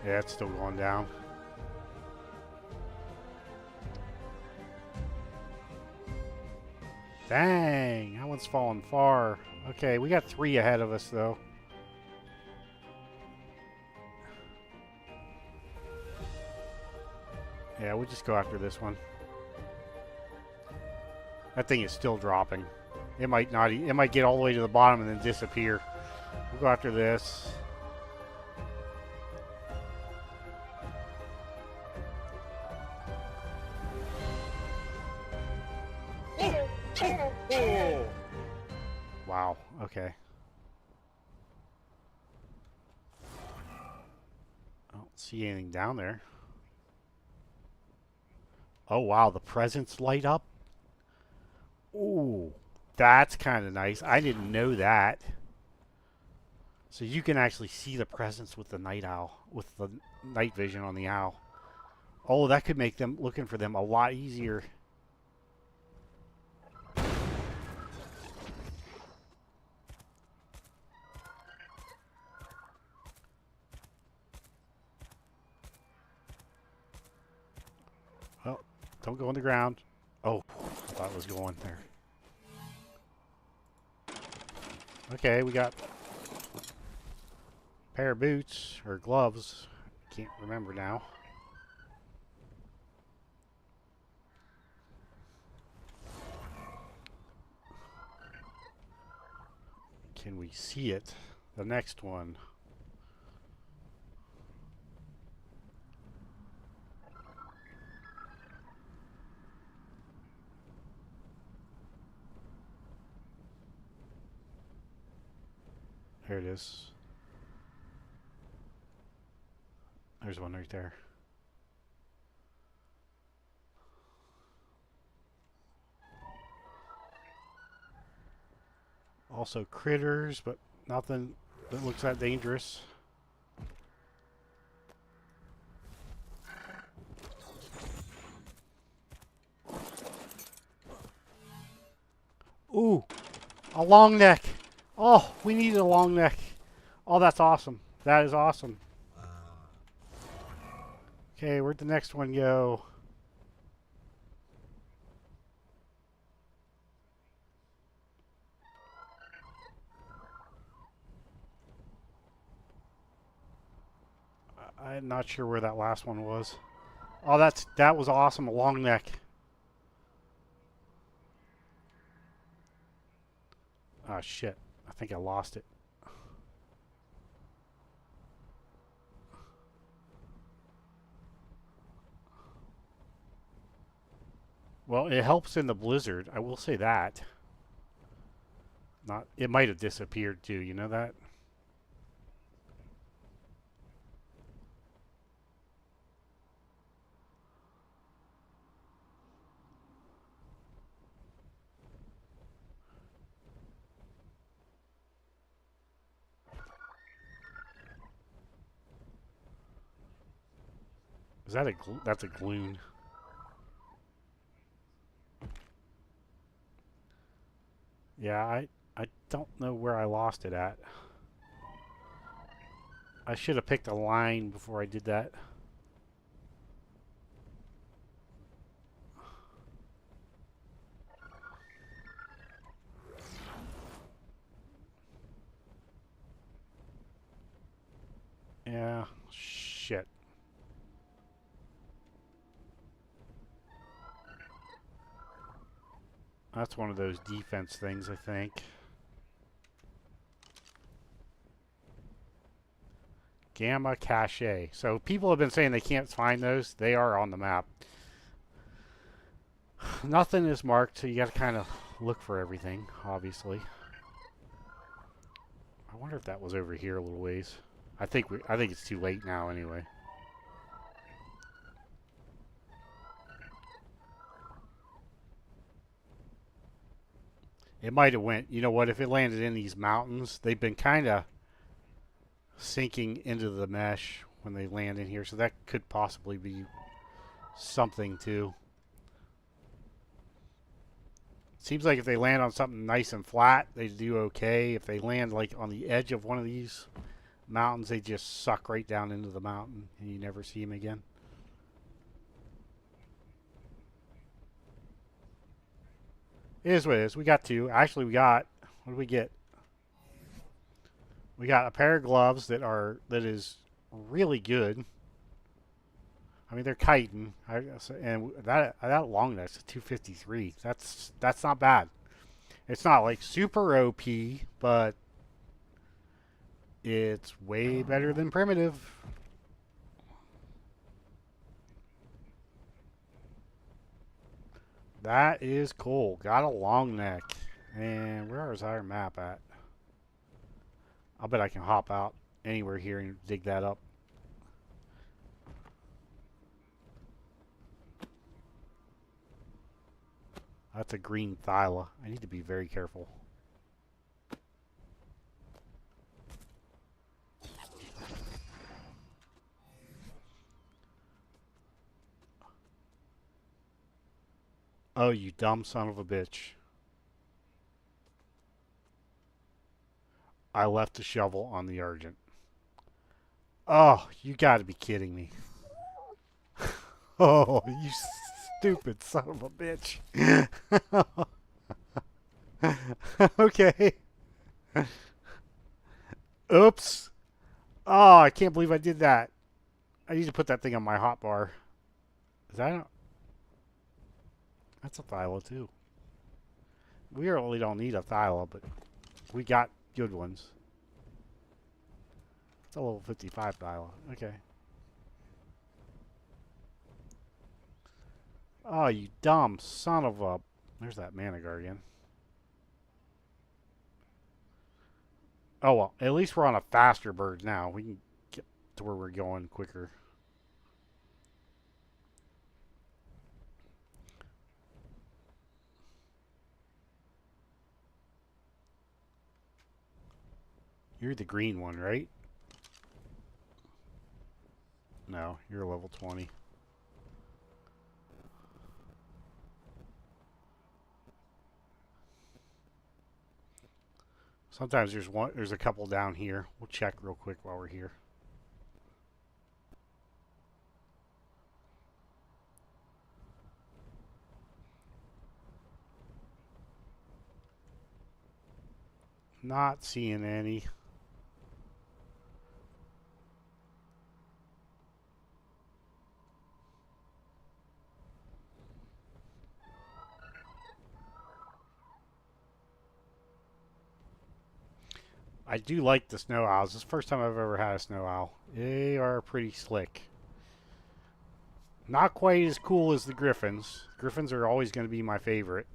Yeah, it's still going down. Dang, that one's falling far. Okay, we got 3 ahead of us, though. Yeah, we'll just go after this one. That thing is still dropping. It might not. It might get all the way to the bottom and then disappear. We'll go after this. Wow. Okay. I don't see anything down there. Oh wow, the presents light up. Ooh, that's kind of nice. I didn't know that. So you can actually see the presence with the night owl, with the night vision on the owl. Oh, that could make them looking for them a lot easier. Oh, don't go on the ground. Oh, I thought it was going there. Okay, we got a pair of boots or gloves. Can't remember now. Can we see it? The next one. There it is. There's one right there. Also critters, but nothing that looks that dangerous. Ooh, a long neck. Oh, we need a long neck. Oh, that's awesome. That is awesome. Okay, where'd the next one go? I'm not sure where that last one was. Oh, that was awesome. A long neck. Oh shit! I think I lost it. Well, it helps in the blizzard. I will say that. Not. It might have disappeared too. You know that. Is that a? That's a gloon. Yeah, I don't know where I lost it at. I should have picked a line before I did that. Yeah, shit. That's one of those defense things, I think. Gamma Cache. So people have been saying they can't find those. They are on the map. Nothing is marked, so you got to kind of look for everything, obviously. I wonder if that was over here a little ways. I think it's too late now anyway. It might have went, you know what, if it landed in these mountains, they've been kind of sinking into the mesh when they land in here, so that could possibly be something too. Seems like if they land on something nice and flat, they do okay. If they land like on the edge of one of these mountains, they just suck right down into the mountain and you never see them again. It is what it is. We got two. Actually, we got, what did we get? We got a pair of gloves that is really good. I mean, they're chitin, and that long neck's a 253. That's not bad. It's not like super OP, but it's way better than primitive. That is cool. Got a long neck. And where is our map at? I'll bet I can hop out anywhere here and dig that up. That's a green thyla. I need to be very careful. Oh, you dumb son of a bitch. I left the shovel on the Argent. Oh, you gotta be kidding me. Oh, you stupid son of a bitch. Okay. Oops. Oh, I can't believe I did that. I need to put that thing on my hotbar. Is that a, that's a thyla too. We really don't need a thyla, but we got good ones. It's a level 55 thyla. Okay. Oh, you dumb son of a... There's that mana guardian. Oh, well, at least we're on a faster bird now. We can get to where we're going quicker. You're the green one, right? No, you're level 20. Sometimes there's a couple down here. We'll check real quick while we're here. Not seeing any. I do like the snow owls. This is the first time I've ever had a snow owl. They are pretty slick. Not quite as cool as the griffins. Griffins are always going to be my favorite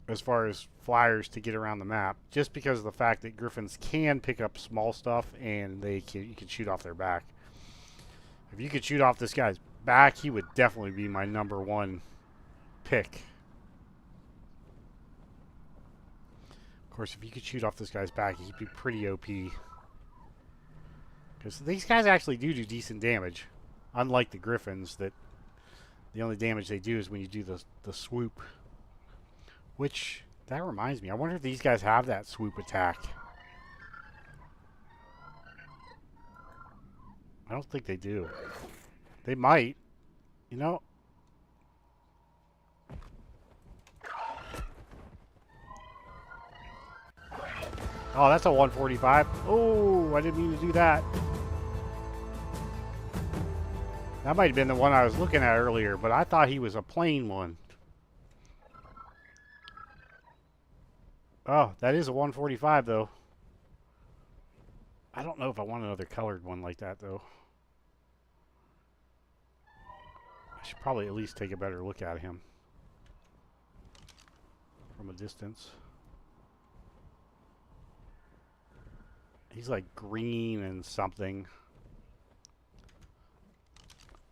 as far as flyers to get around the map, just because of the fact that griffins can pick up small stuff and you can shoot off their back. If you could shoot off this guy's back, he would definitely be my number one pick. Of course, if you could shoot off this guy's back, he'd be pretty OP. Because these guys actually do decent damage. Unlike the griffins, that the only damage they do is when you do the swoop. Which, that reminds me, I wonder if these guys have that swoop attack. I don't think they do. They might. You know? Oh, that's a 145. Oh, I didn't mean to do that. That might have been the one I was looking at earlier, but I thought he was a plain one. Oh, that is a 145, though. I don't know if I want another colored one like that, though. I should probably at least take a better look at him from a distance. He's like green and something.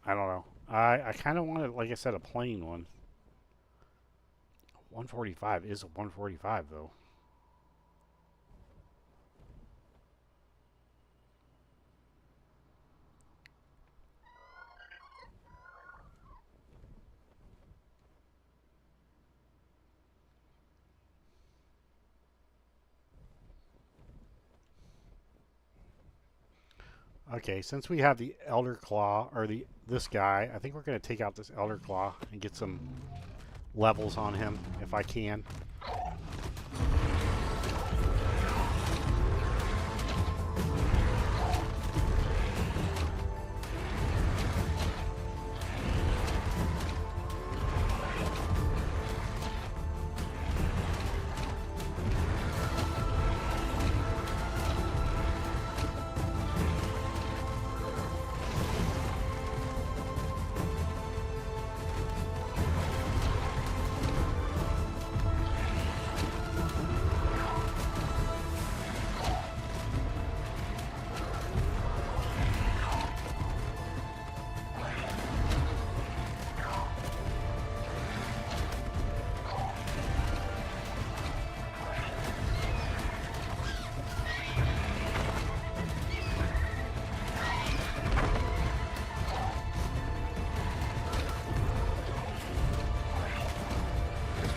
I don't know. I kind of wanted, like I said, a plain one. 145 is a 145, though. Okay, since we have the Elder Claw, or this guy, I think we're going to take out this Elder Claw and get some levels on him, if I can.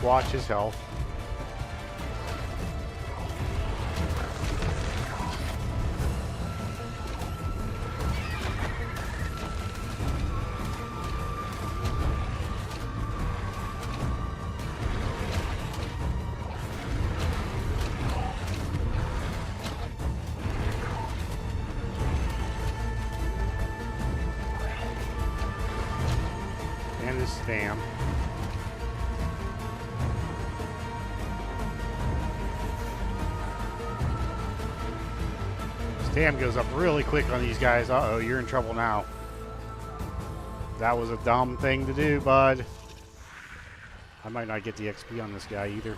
Watch his health. And his stam. Stam goes up really quick on these guys. Uh-oh, you're in trouble now. That was a dumb thing to do, bud. I might not get the XP on this guy either.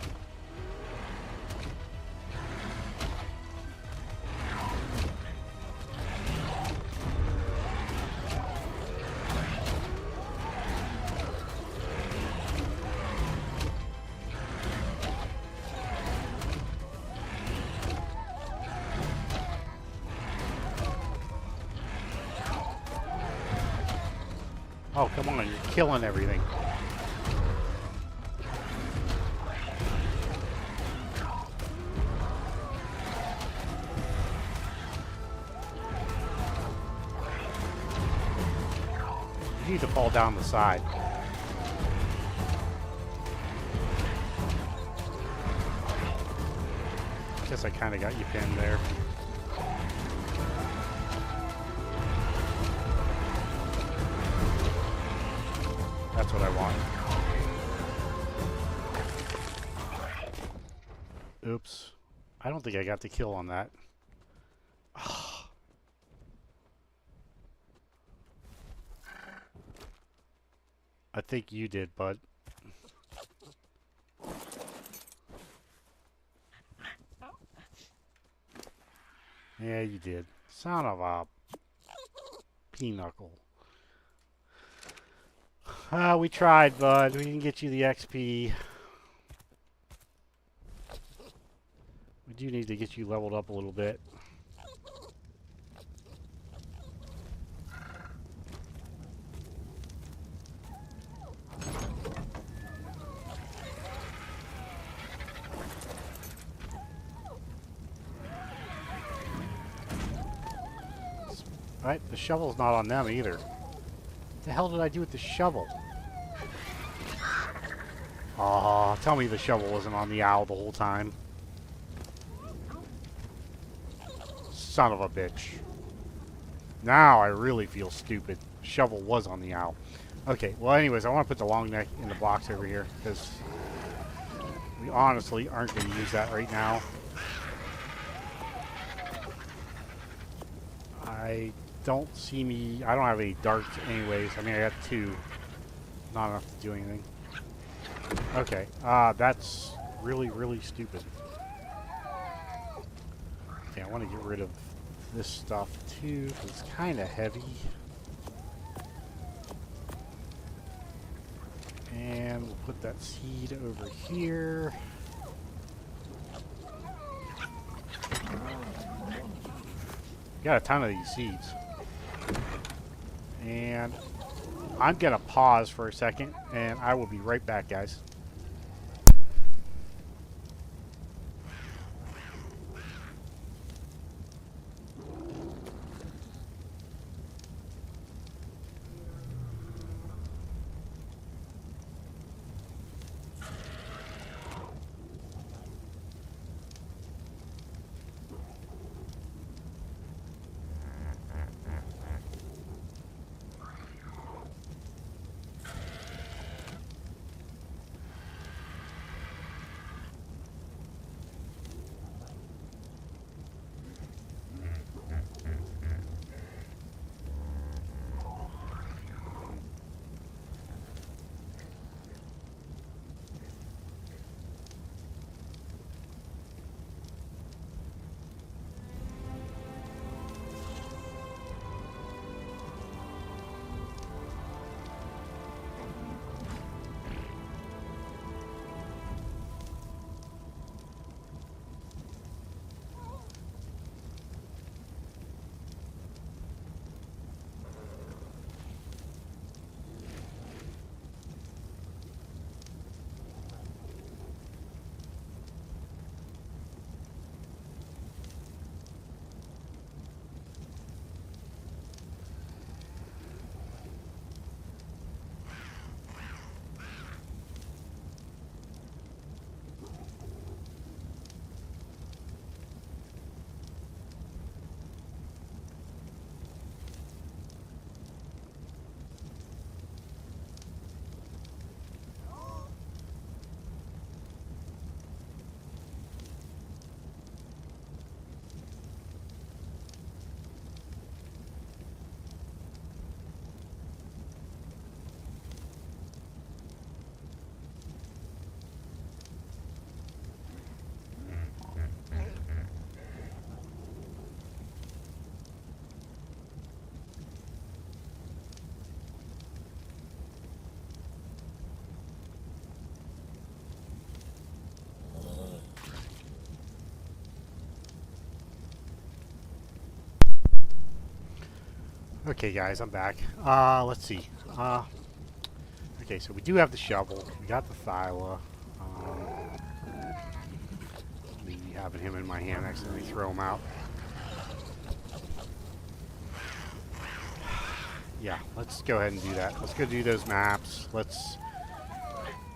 Oh, come on, you're killing everything. You need to fall down the side. Guess I kind of got you pinned there. That's what I want. Oops. I don't think I got the kill on that. I think you did, bud. Yeah, you did. Son of a pinochle. We tried, bud. We didn't get you the XP. We do need to get you leveled up a little bit. Right? The shovel's not on them either. What the hell did I do with the shovel? Aw, tell me the shovel wasn't on the owl the whole time. Son of a bitch. Now I really feel stupid. Shovel was on the owl. Okay, well anyways, I want to put the long neck in the box over here, because we honestly aren't going to use that right now. I don't have any darts anyways. I mean, I got 2. Not enough to do anything. Okay, that's really, really stupid. Okay, I want to get rid of this stuff too, 'cause it's kind of heavy. And we'll put that seed over here. Got a ton of these seeds. And I'm going to pause for a second, and I will be right back, guys. Okay, guys, I'm back. Let's see. Okay, so we do have the shovel. We got the thyla. Me having him in my hand, accidentally throw him out. Yeah, let's go ahead and do that. Let's go do those maps. Let's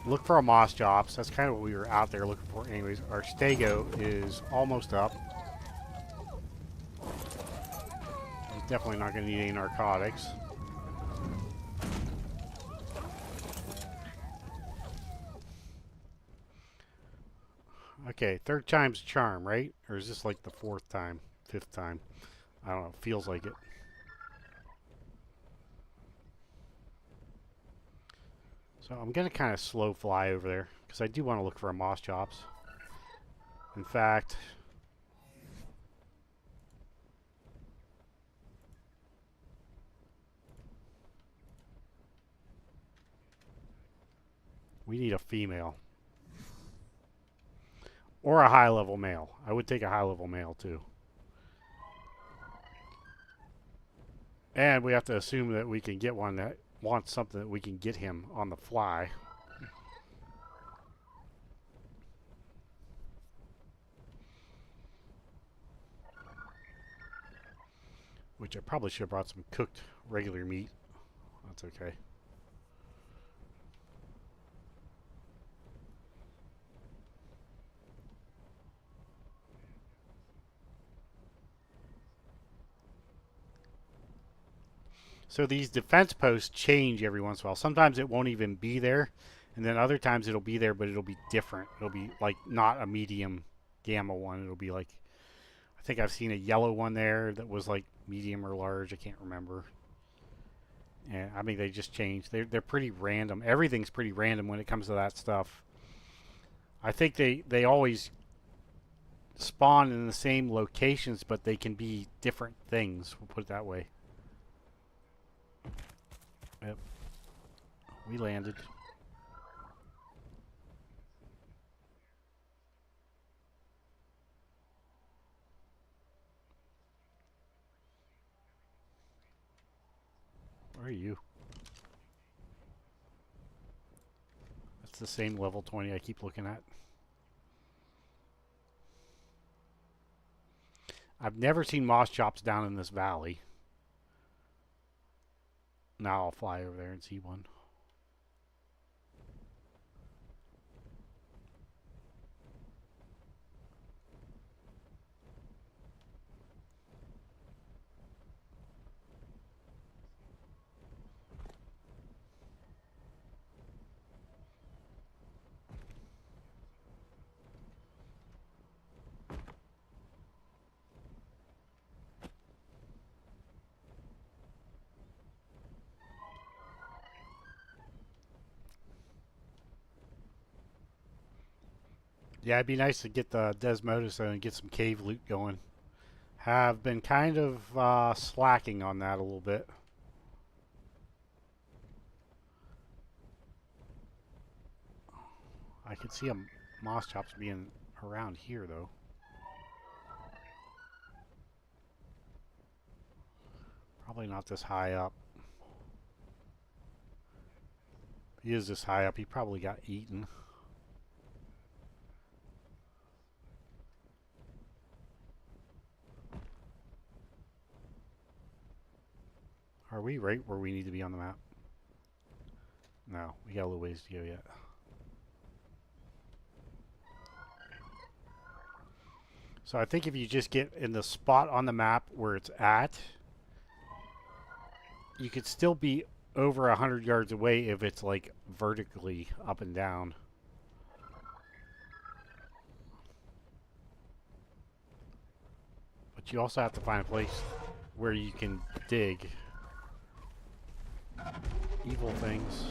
look for our moss chops. That's kind of what we were out there looking for. Anyways, our stego is almost up. He's definitely not going to need any narcotics. Okay, 3rd time's a charm, right? Or is this like the 4th time, 5th time? I don't know. Feels like it. So I'm going to kind of slow fly over there because I do want to look for our moss chops. In fact, we need a female. Or a high-level male. I would take a high-level male, too. And we have to assume that we can get one that wants something that we can get him on the fly. Which I probably should have brought some cooked regular meat. That's okay. So these defense posts change every once in a while. Sometimes it won't even be there, and then other times it'll be there, but it'll be different. It'll be like not a medium gamma one. It'll be like, I think I've seen a yellow one there that was like medium or large. I can't remember. Yeah, I mean they just change. They're pretty random. Everything's pretty random when it comes to that stuff. I think they always spawn in the same locations, but they can be different things. We'll put it that way. Yep. We landed. Where are you? That's the same level 20 I keep looking at. I've never seen moss chops down in this valley. Now I'll fly over there and see one. Yeah, it'd be nice to get the Desmodus and get some cave loot going. Have been kind of slacking on that a little bit. I could see a moss chops being around here though. Probably not this high up. If he is this high up, he probably got eaten. Are we right where we need to be on the map? No, we got a little ways to go yet. So I think if you just get in the spot on the map where it's at, you could still be over 100 yards away if it's like vertically up and down. But you also have to find a place where you can dig. Evil things.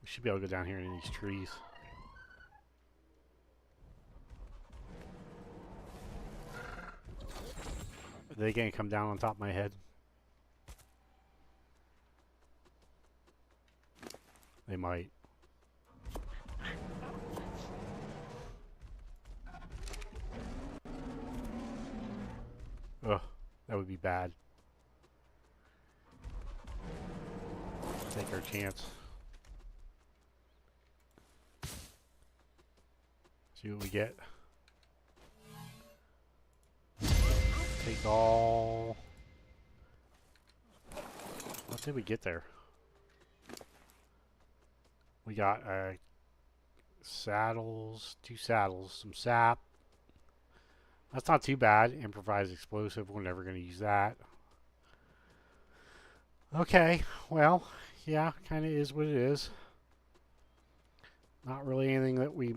We should be able to go down here in these trees. Are they gonna come down on top of my head? They might. Ugh, that would be bad. Take our chance. See what we get. Take all. What did we get there? We got saddles, 2 saddles, some sap. That's not too bad. Improvised explosive. We're never going to use that. Okay, well, yeah, kind of is what it is. Not really anything that we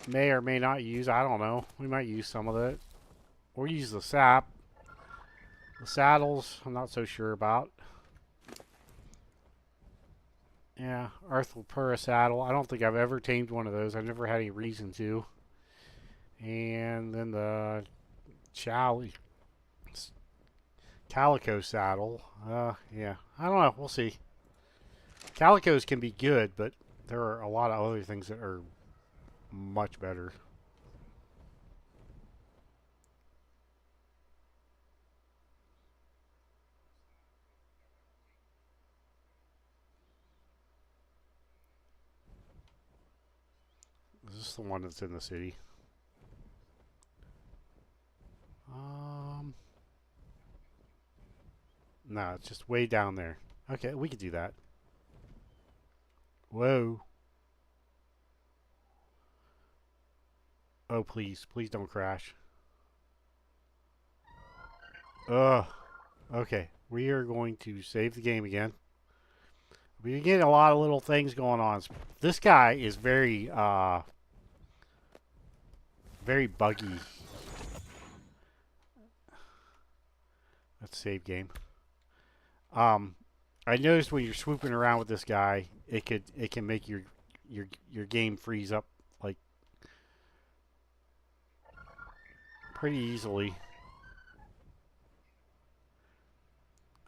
may or may not use. I don't know. We might use some of it. Or use the sap. The saddles, I'm not so sure about. Yeah, Arthropura saddle. I don't think I've ever tamed one of those. I've never had any reason to. And then the Calico saddle. Yeah, I don't know. We'll see. Calicos can be good, but there are a lot of other things that are much better. this the one that's in the city? No, it's just way down there. Okay, we could do that. Whoa. Oh, please. Please don't crash. Ugh. Okay, we are going to save the game again. We're getting a lot of little things going on. This guy is very buggy. Let's save game. I noticed when you're swooping around with this guy, it can make your game freeze up like pretty easily.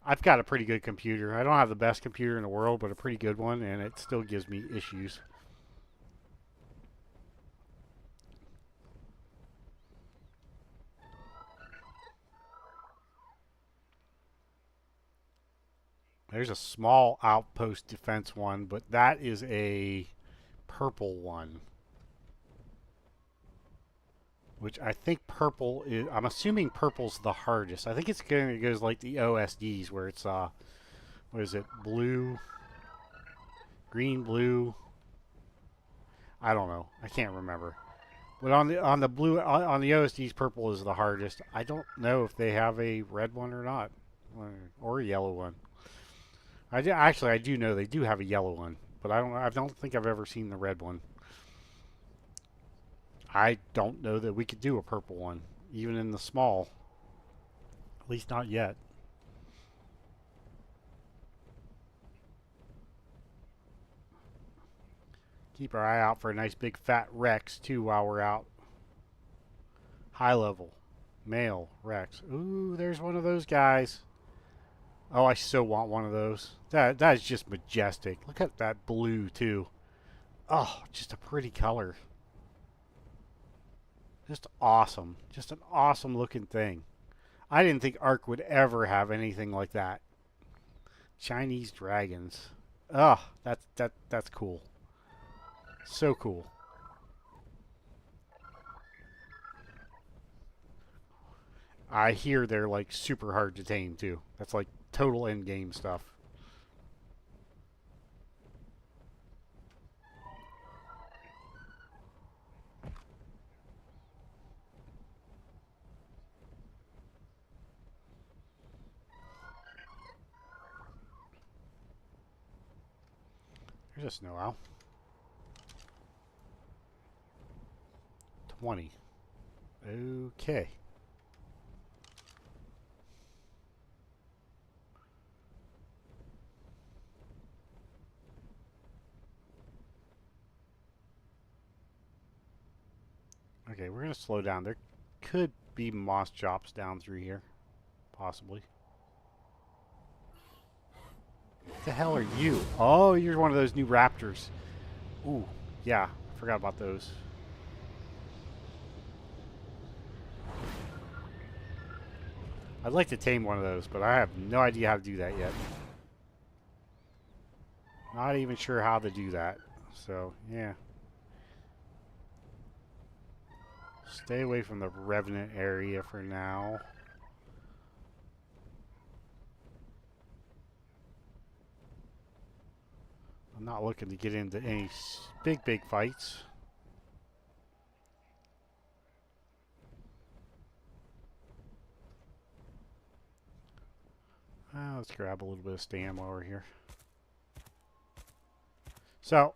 I've got a pretty good computer. I don't have the best computer in the world, but a pretty good one, and it still gives me issues. There's a small outpost defense one, but that is a purple one. Which I think purple is, I'm assuming purple's the hardest. I think it goes like the OSDs where it's, what is it, blue, green, blue. I don't know. I can't remember. But on the OSDs, purple is the hardest. I don't know if they have a red one or not, or a yellow one. Actually, I do know they do have a yellow one, but I don't think I've ever seen the red one. I don't know that we could do a purple one, even in the small. At least not yet. Keep our eye out for a nice big fat Rex, too, while we're out. High level. Male Rex. Ooh, there's one of those guys. Oh, I so want one of those. That is just majestic. Look at that blue, too. Oh, just a pretty color. Just awesome. Just an awesome looking thing. I didn't think Ark would ever have anything like that. Chinese dragons. Oh, that's cool. So cool. I hear they're like super hard to tame too. That's like total end game stuff. There's a snow owl. 20. Okay. Okay, we're going to slow down. There could be moss chops down through here. Possibly. What the hell are you? Oh, you're one of those new raptors. Ooh, yeah. I forgot about those. I'd like to tame one of those, but I have no idea how to do that yet. Not even sure how to do that. So, yeah. Stay away from the Revenant area for now. I'm not looking to get into any big fights. Let's grab a little bit of stamina over here. So,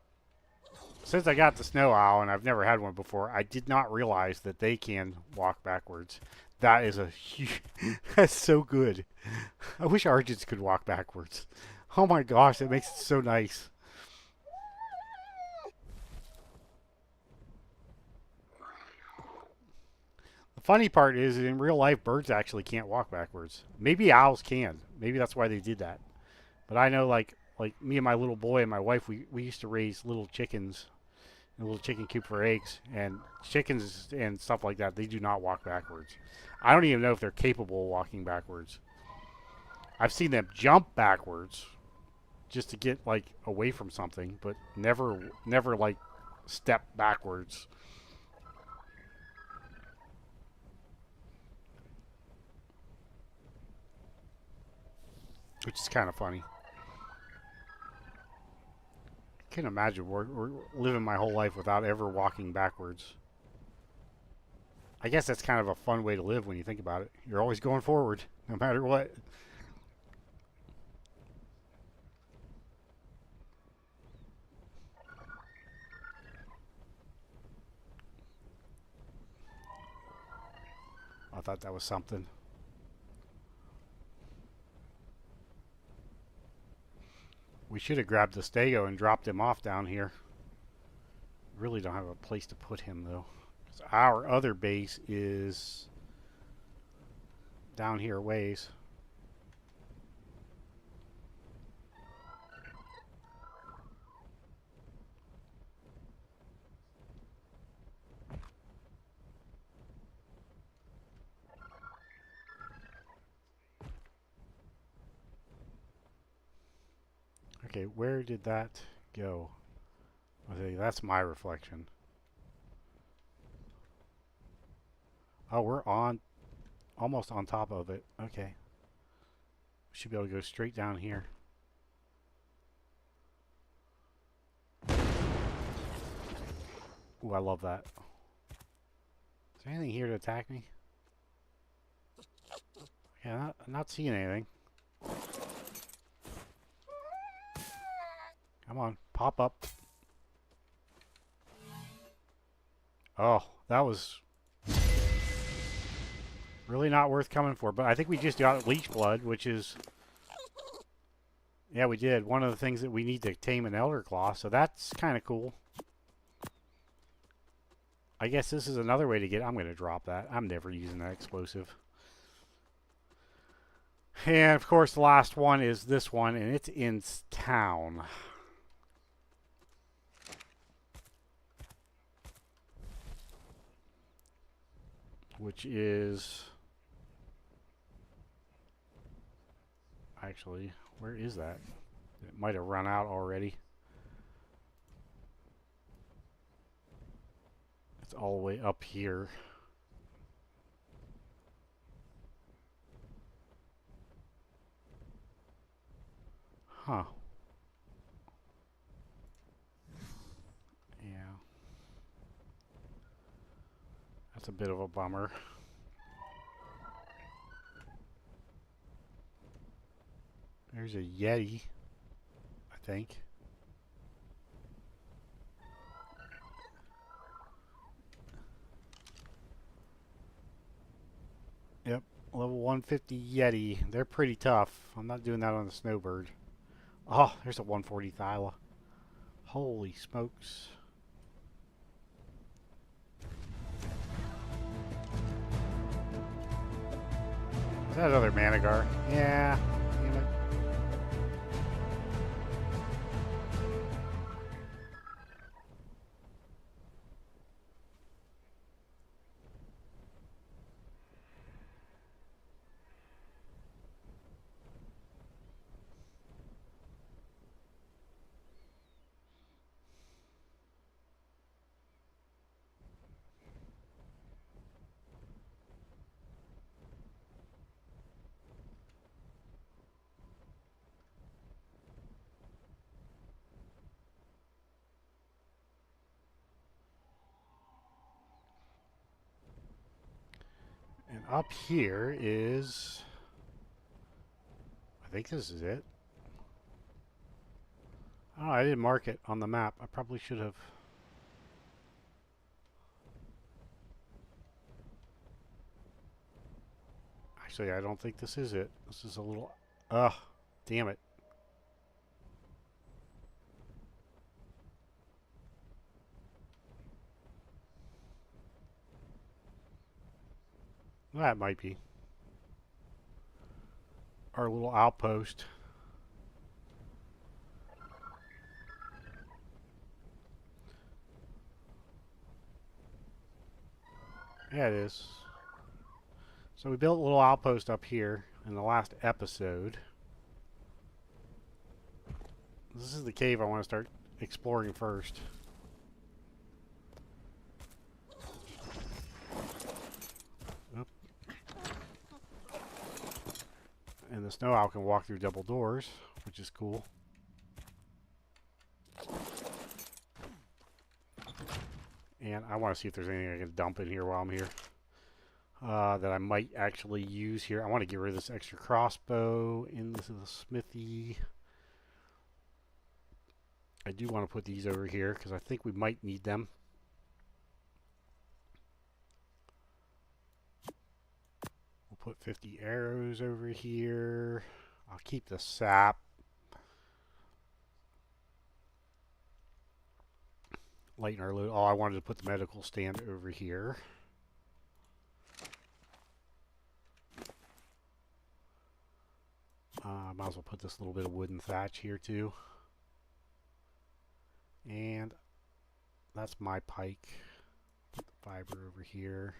since I got the snow owl, and I've never had one before, I did not realize that they can walk backwards. That is a huge... That's so good. I wish Argents could walk backwards. Oh my gosh, that makes it so nice. The funny part is that in real life, birds actually can't walk backwards. Maybe owls can. Maybe that's why they did that. But I know, like me and my little boy and my wife, we used to raise little chickens, in a little chicken coop for eggs, and chickens and stuff like that, they do not walk backwards. I don't even know if they're capable of walking backwards. I've seen them jump backwards just to get like away from something, but never like step backwards. Which is kind of funny. I can't imagine we're living my whole life without ever walking backwards. I guess that's kind of a fun way to live when you think about it. You're always going forward, no matter what. I thought that was something. We should have grabbed the stego and dropped him off down here. Really don't have a place to put him, though. Our other base is down here a ways. Okay, where did that go? Okay, that's my reflection. Oh, we're on, almost on top of it. Okay. Should be able to go straight down here. Ooh, I love that. Is there anything here to attack me? Yeah, not seeing anything. Come on, pop up. Oh, that was really not worth coming for. But I think we just got leech blood, which is... Yeah, we did. One of the things that we need to tame an elder claw, so that's kind of cool. I guess this is another way to get... I'm going to drop that. I'm never using that explosive. And, of course, the last one is this one, and it's in town. Which is... Actually, where is that? It might have run out already. It's all the way up here. Huh. Yeah. That's a bit of a bummer. There's a Yeti, I think. Yep, level 150 Yeti. They're pretty tough. I'm not doing that on the Snowbird. Oh, there's a 140 Thyla. Holy smokes. Is that another Managar? Yeah. Damn it. And up here is... I think this is it. Oh, I didn't mark it on the map. I probably should have. Actually, I don't think this is it. This is a little... Ugh, damn it. That might be. Our little outpost. Yeah, it is. So we built a little outpost up here in the last episode. This is the cave I want to start exploring first. the snow owl can walk through double doors, which is cool. And I want to see if there's anything I can dump in here while I'm here that I might actually use here. I want to get rid of this extra crossbow into the smithy. I do want to put these over here because I think we might need them. We'll put 50 arrows over here. I'll keep the sap. Lighten our load. Oh, I wanted to put the medical stand over here. Might as well put this little bit of wooden thatch here too. And that's my pike. Put the fiber over here.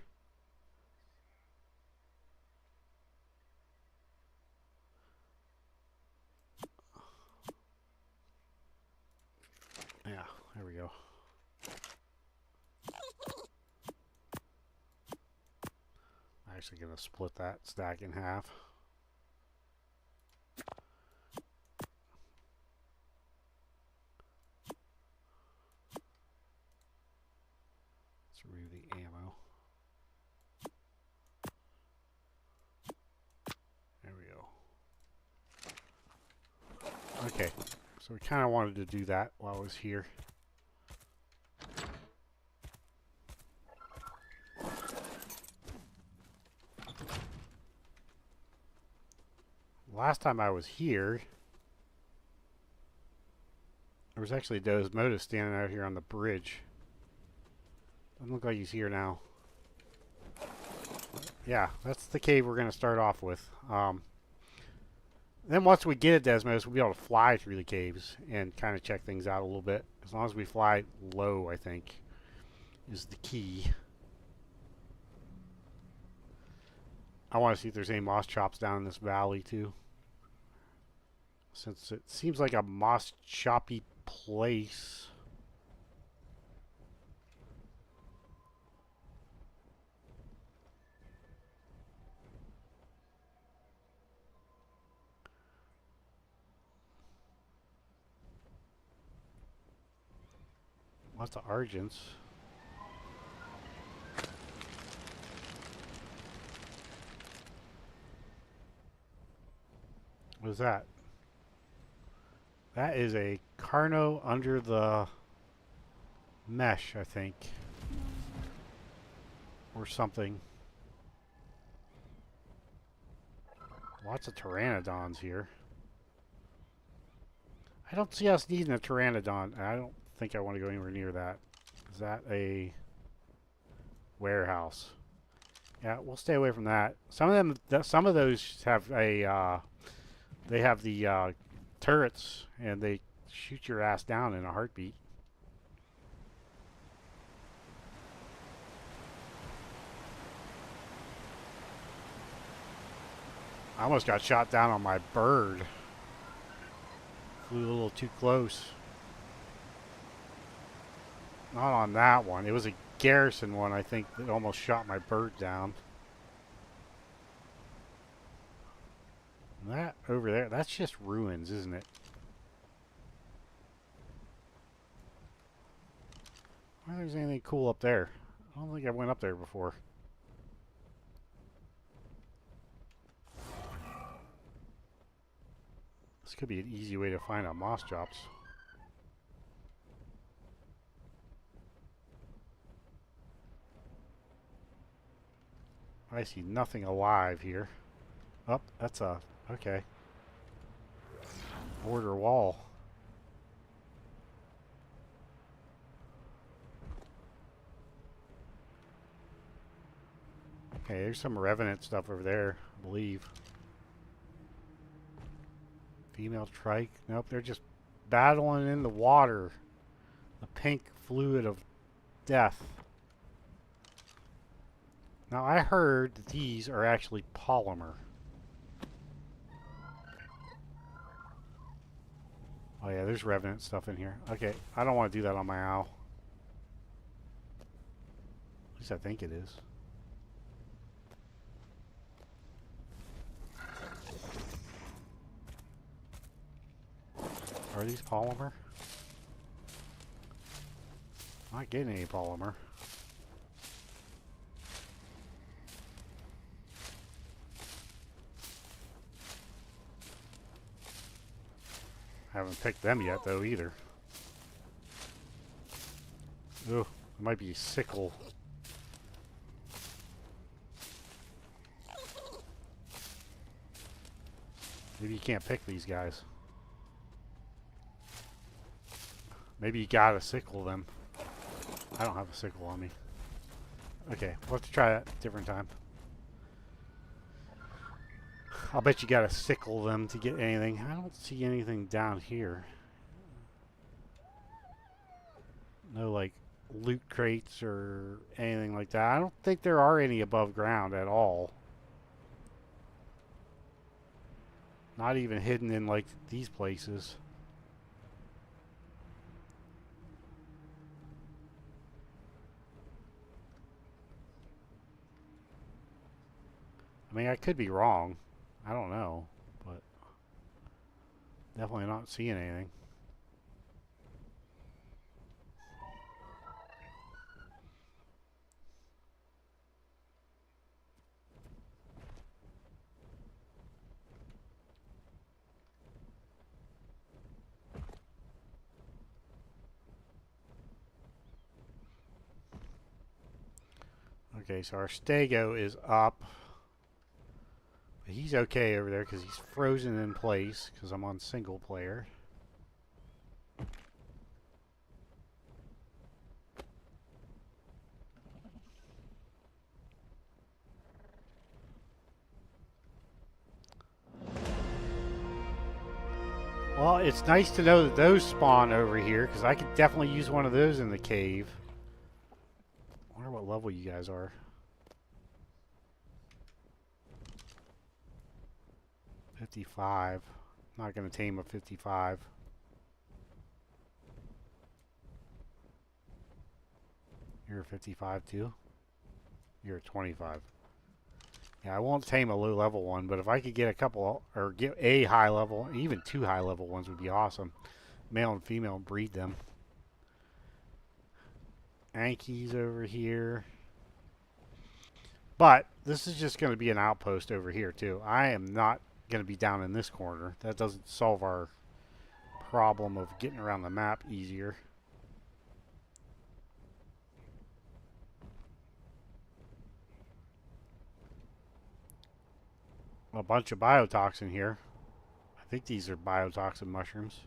Yeah, there we go. I'm actually going to split that stack in half. Let's remove the ammo. There we go. Okay, so we kind of wanted to do that while I was here. Last time I was here, there was actually Desmodus standing out here on the bridge. Doesn't look like he's here now. Yeah, that's the cave we're going to start off with. Then once we get at Desmodus, we'll be able to fly through the caves and kind of check things out a little bit. As long as we fly low, I think, is the key. I want to see if there's any moss chops down in this valley too, since it seems like a moss choppy place. Lots of argents. What is that? That is a Carno under the mesh, I think. Or something. Lots of pteranodons here. I don't see us needing a pteranodon. I don't think I want to go anywhere near that. Is that a warehouse? Yeah, we'll stay away from that. Some of them, some of those have a, they have the turrets, and they shoot your ass down in a heartbeat. I almost got shot down on my bird. Flew a little too close. Not on that one. It was a garrison one, I think, that almost shot my bird down. And that over there, that's just ruins, isn't it? I don't think there's anything cool up there. I don't think I went up there before. This could be an easy way to find out moss chops. I see nothing alive here. Oh, that's a... okay. Border wall. Okay, there's some revenant stuff over there, I believe. Female trike. Nope, they're just battling in the water. The pink fluid of death. Now, I heard that these are actually polymer. Oh yeah, there's revenant stuff in here. Okay, I don't want to do that on my owl. At least I think it is. Are these polymer? Not getting any polymer. Haven't picked them yet though either. Ooh, it might be sickle. Maybe you can't pick these guys. Maybe you gotta sickle them. I don't have a sickle on me. Okay, we'll have to try that a different time. I'll bet you gotta sickle them to get anything. I don't see anything down here. No, like, loot crates or anything like that. I don't think there are any above ground at all. Not even hidden in, like, these places. I mean, I could be wrong. I don't know, but definitely not seeing anything. Okay, so our Stego is up. But he's okay over there because he's frozen in place because I'm on single player. Well, it's nice to know that those spawn over here because I could definitely use one of those in the cave. I wonder what level you guys are. 55. Not going to tame a 55. You're a 55 too? You're a 25. Yeah, I won't tame a low level one, but if I could get a couple, or get a high level, even 2 high level ones would be awesome. Male and female, breed them. Ankies over here. But this is just going to be an outpost over here too. I am not going to be down in this corner. That doesn't solve our problem of getting around the map easier. A bunch of biotoxin here. I think these are biotoxin mushrooms.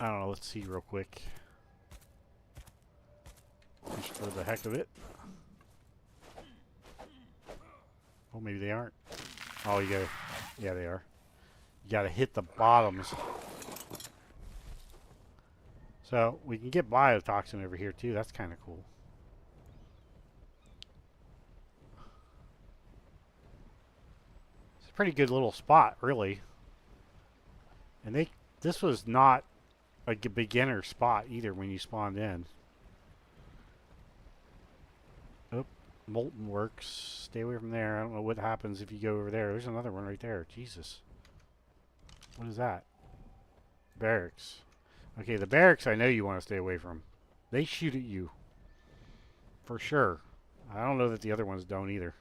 I don't know, let's see real quick. Just for the heck of it. Oh, maybe they aren't. Oh, you gotta, yeah, they are. You gotta hit the bottoms. So, we can get biotoxin over here too, that's kind of cool. It's a pretty good little spot, really. And this was not a beginner spot either when you spawned in. Oh, Molten Works. Stay away from there. I don't know what happens if you go over there. There's another one right there. Jesus. What is that? Barracks. Okay, the barracks I know you want to stay away from. They shoot at you. For sure. I don't know that the other ones don't either.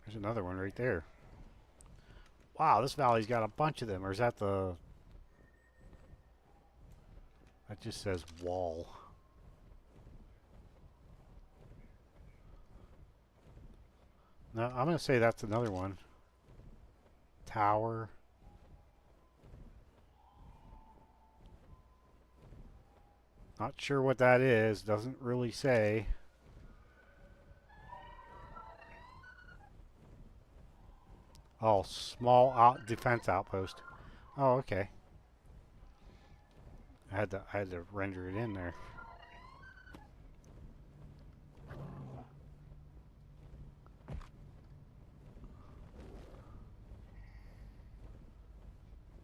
There's another one right there. Wow, this valley's got a bunch of them. Or is that the... That just says wall. No, I'm going to say that's another one. Tower. Not sure what that is. Doesn't really say. Oh, small defense outpost. Oh, okay. I had to render it in there.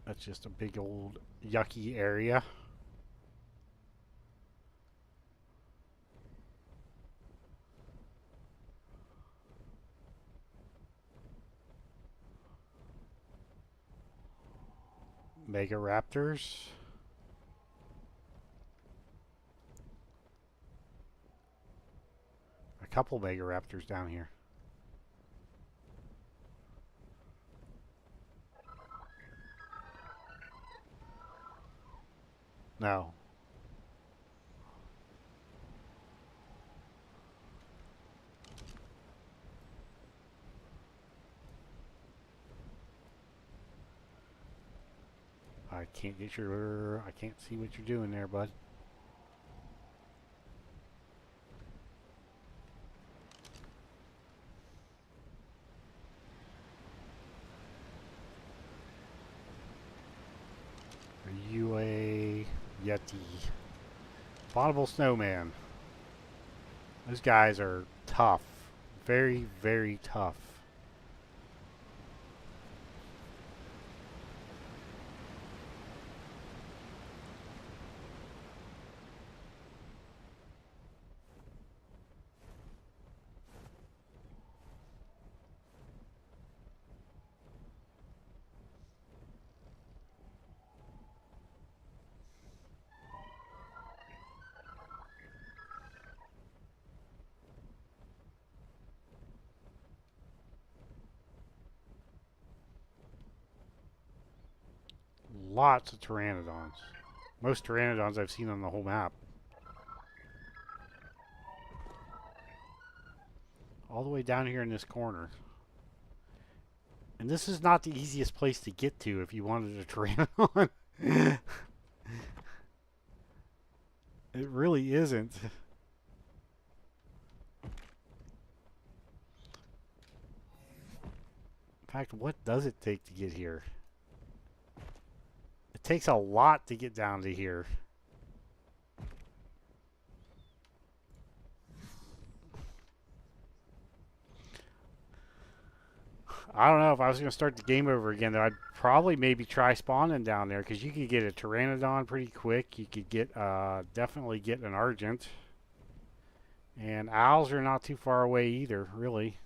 That's just a big old yucky area. Mega raptors. A couple mega raptors down here. No. I can't get your... I can't see what you're doing there, bud. Are you a Yeti? Abominable snowman. Those guys are tough. Very, very tough. Lots of pteranodons. Most pteranodons I've seen on the whole map. All the way down here in this corner. And this is not the easiest place to get to if you wanted a pteranodon. It really isn't. In fact, what does it take to get here? It takes a lot to get down to here. I don't know if I was going to start the game over again, though. I'd probably maybe try spawning down there, because you could get a pteranodon pretty quick. You could get definitely get an argent. And owls are not too far away either, really.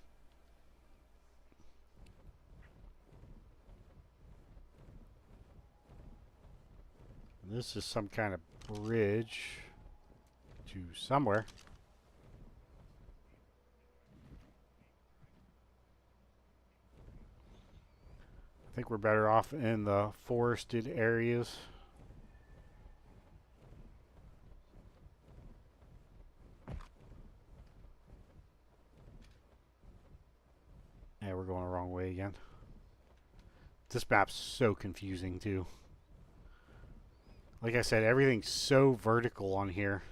This is some kind of bridge to somewhere. I think we're better off in the forested areas. Yeah, we're going the wrong way again. This map's so confusing too. Like I said, everything's so vertical on here.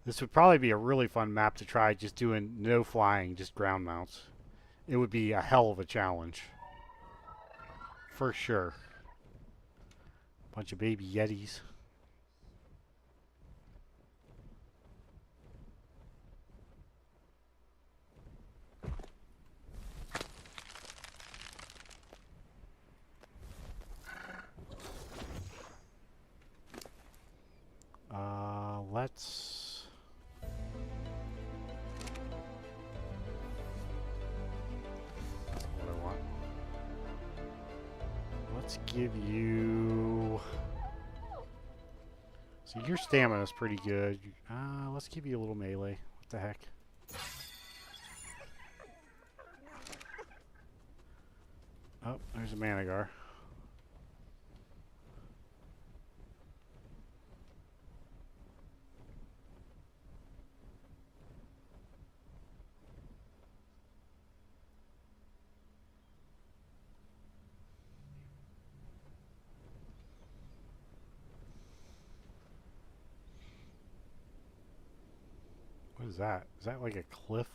This would probably be a really fun map to try just doing no flying, just ground mounts. It would be a hell of a challenge. For sure. Bunch of baby yetis. Let's... That's what I want. Let's give you... So your stamina is pretty good. Let's give you a little melee. What the heck? Oh, there's a Managar. What is that? Is that like a cliff?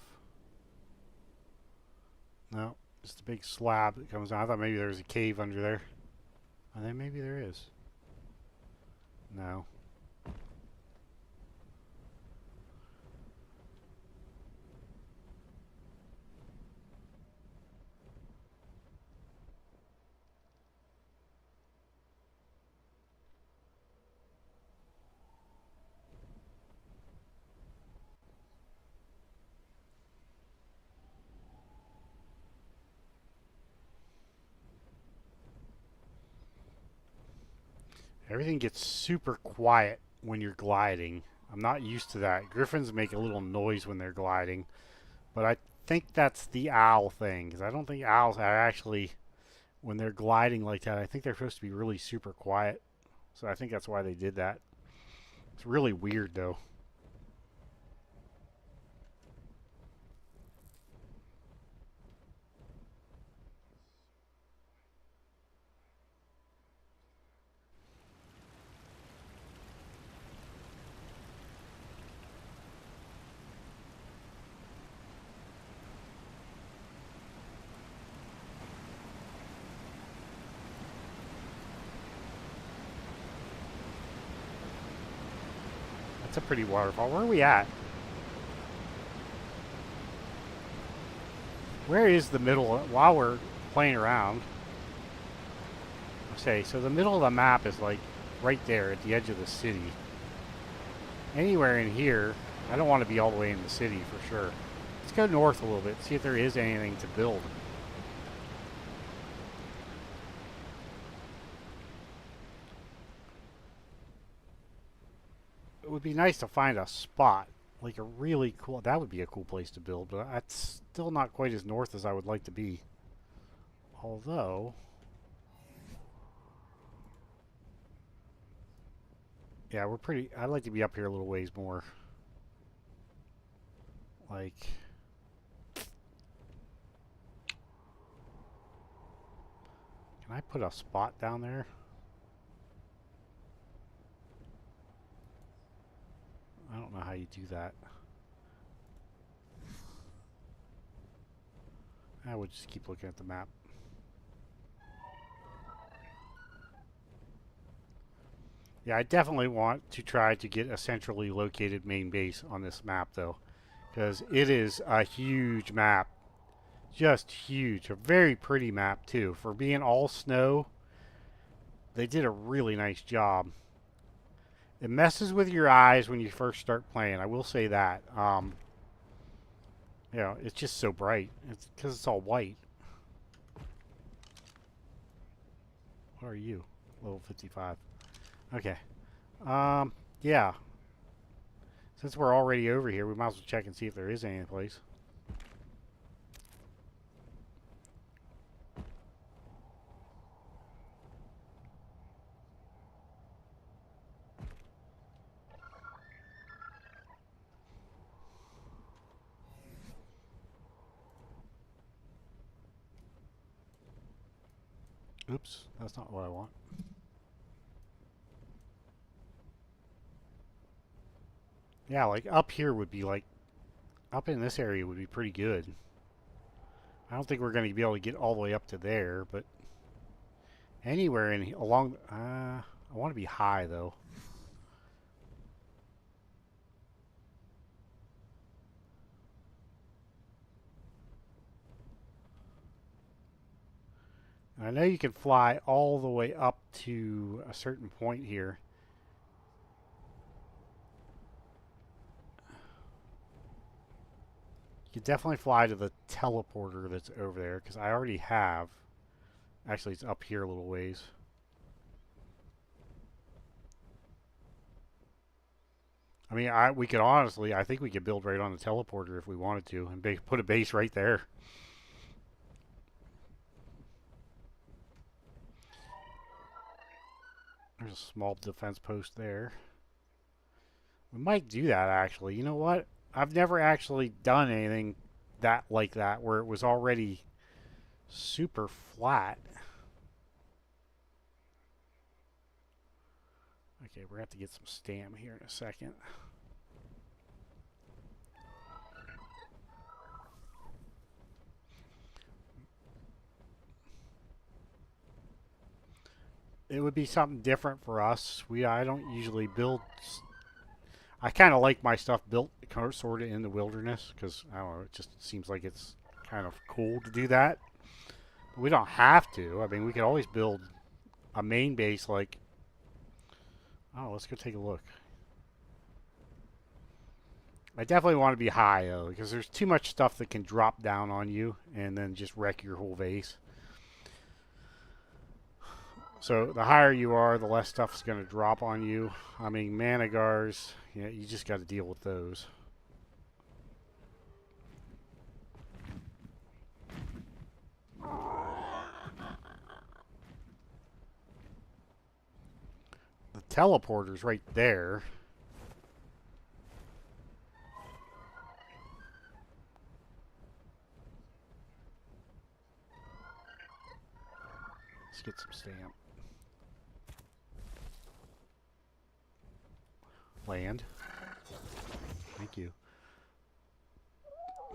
No, just a big slab that comes down. I thought maybe there was a cave under there. And then maybe there is. No. Everything gets super quiet when you're gliding. I'm not used to that. Griffins make a little noise when they're gliding, but I think that's the owl thing, because I don't think owls are actually, when they're gliding like that, I think they're supposed to be really super quiet. So I think that's why they did that. It's really weird though. That's a pretty waterfall. Where are we at? Where is the middle while we're playing around? Say, so the middle of the map is like right there at the edge of the city. Anywhere in here, I don't want to be all the way in the city for sure. Let's go north a little bit, see if there is anything to build. It would be nice to find a spot, like a really cool, that would be a cool place to build, but that's still not quite as north as I would like to be. Although, yeah, we're pretty, I'd like to be up here a little ways more. Like, can I put a spot down there? I don't know how you do that. I would just keep looking at the map. Yeah, I definitely want to try to get a centrally located main base on this map, though, because it is a huge map. Just huge. A very pretty map, too. For being all snow, they did a really nice job. It messes with your eyes when you first start playing, I will say that. You know, it's just so bright. It's because it's all white. What are you? Level 55. Okay. Yeah. Since we're already over here, we might as well check and see if there is any place. Oops, that's not what I want. Yeah, like up here would be like, up in this area would be pretty good. I don't think we're going to be able to get all the way up to there, but anywhere in along, I want to be high though. I know you can fly all the way up to a certain point here. You could definitely fly to the teleporter that's over there, because I already have. Actually, it's up here a little ways. I mean, we could honestly, I think we could build right on the teleporter if we wanted to, and put a base right there. There's a small defense post there. We might do that actually. You know what? I've never actually done anything that like that where it was already super flat. Okay, we're going to have to get some stam here in a second. It would be something different for us. I don't usually build. I kind of like my stuff built sort of in the wilderness because I don't know. It just seems like it's kind of cool to do that. But we don't have to. I mean, we could always build a main base like. Oh, let's go take a look. I definitely want to be high though because there's too much stuff that can drop down on you and then just wreck your whole base. So the higher you are, the less stuff is going to drop on you. I mean, managars, yeah, you just got to deal with those. The teleporter's right there. Let's get some stamp. Land. Thank you.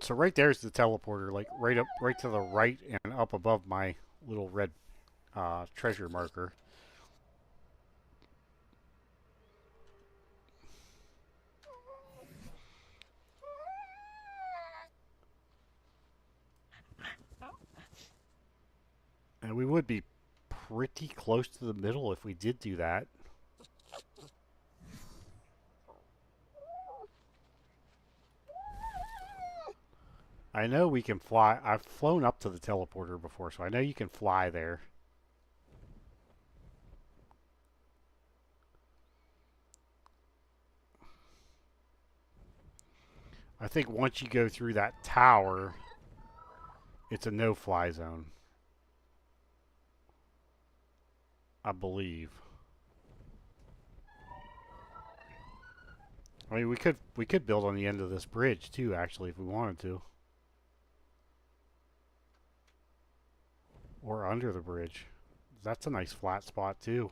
So right there's the teleporter, like right up, right to the right and up above my little red treasure marker. And we would be pretty close to the middle if we did do that. I know we can fly. I've flown up to the teleporter before, so I know you can fly there. I think once you go through that tower, it's a no-fly zone. I believe. I mean, we could build on the end of this bridge too, actually, if we wanted to. Or under the bridge. That's a nice flat spot too.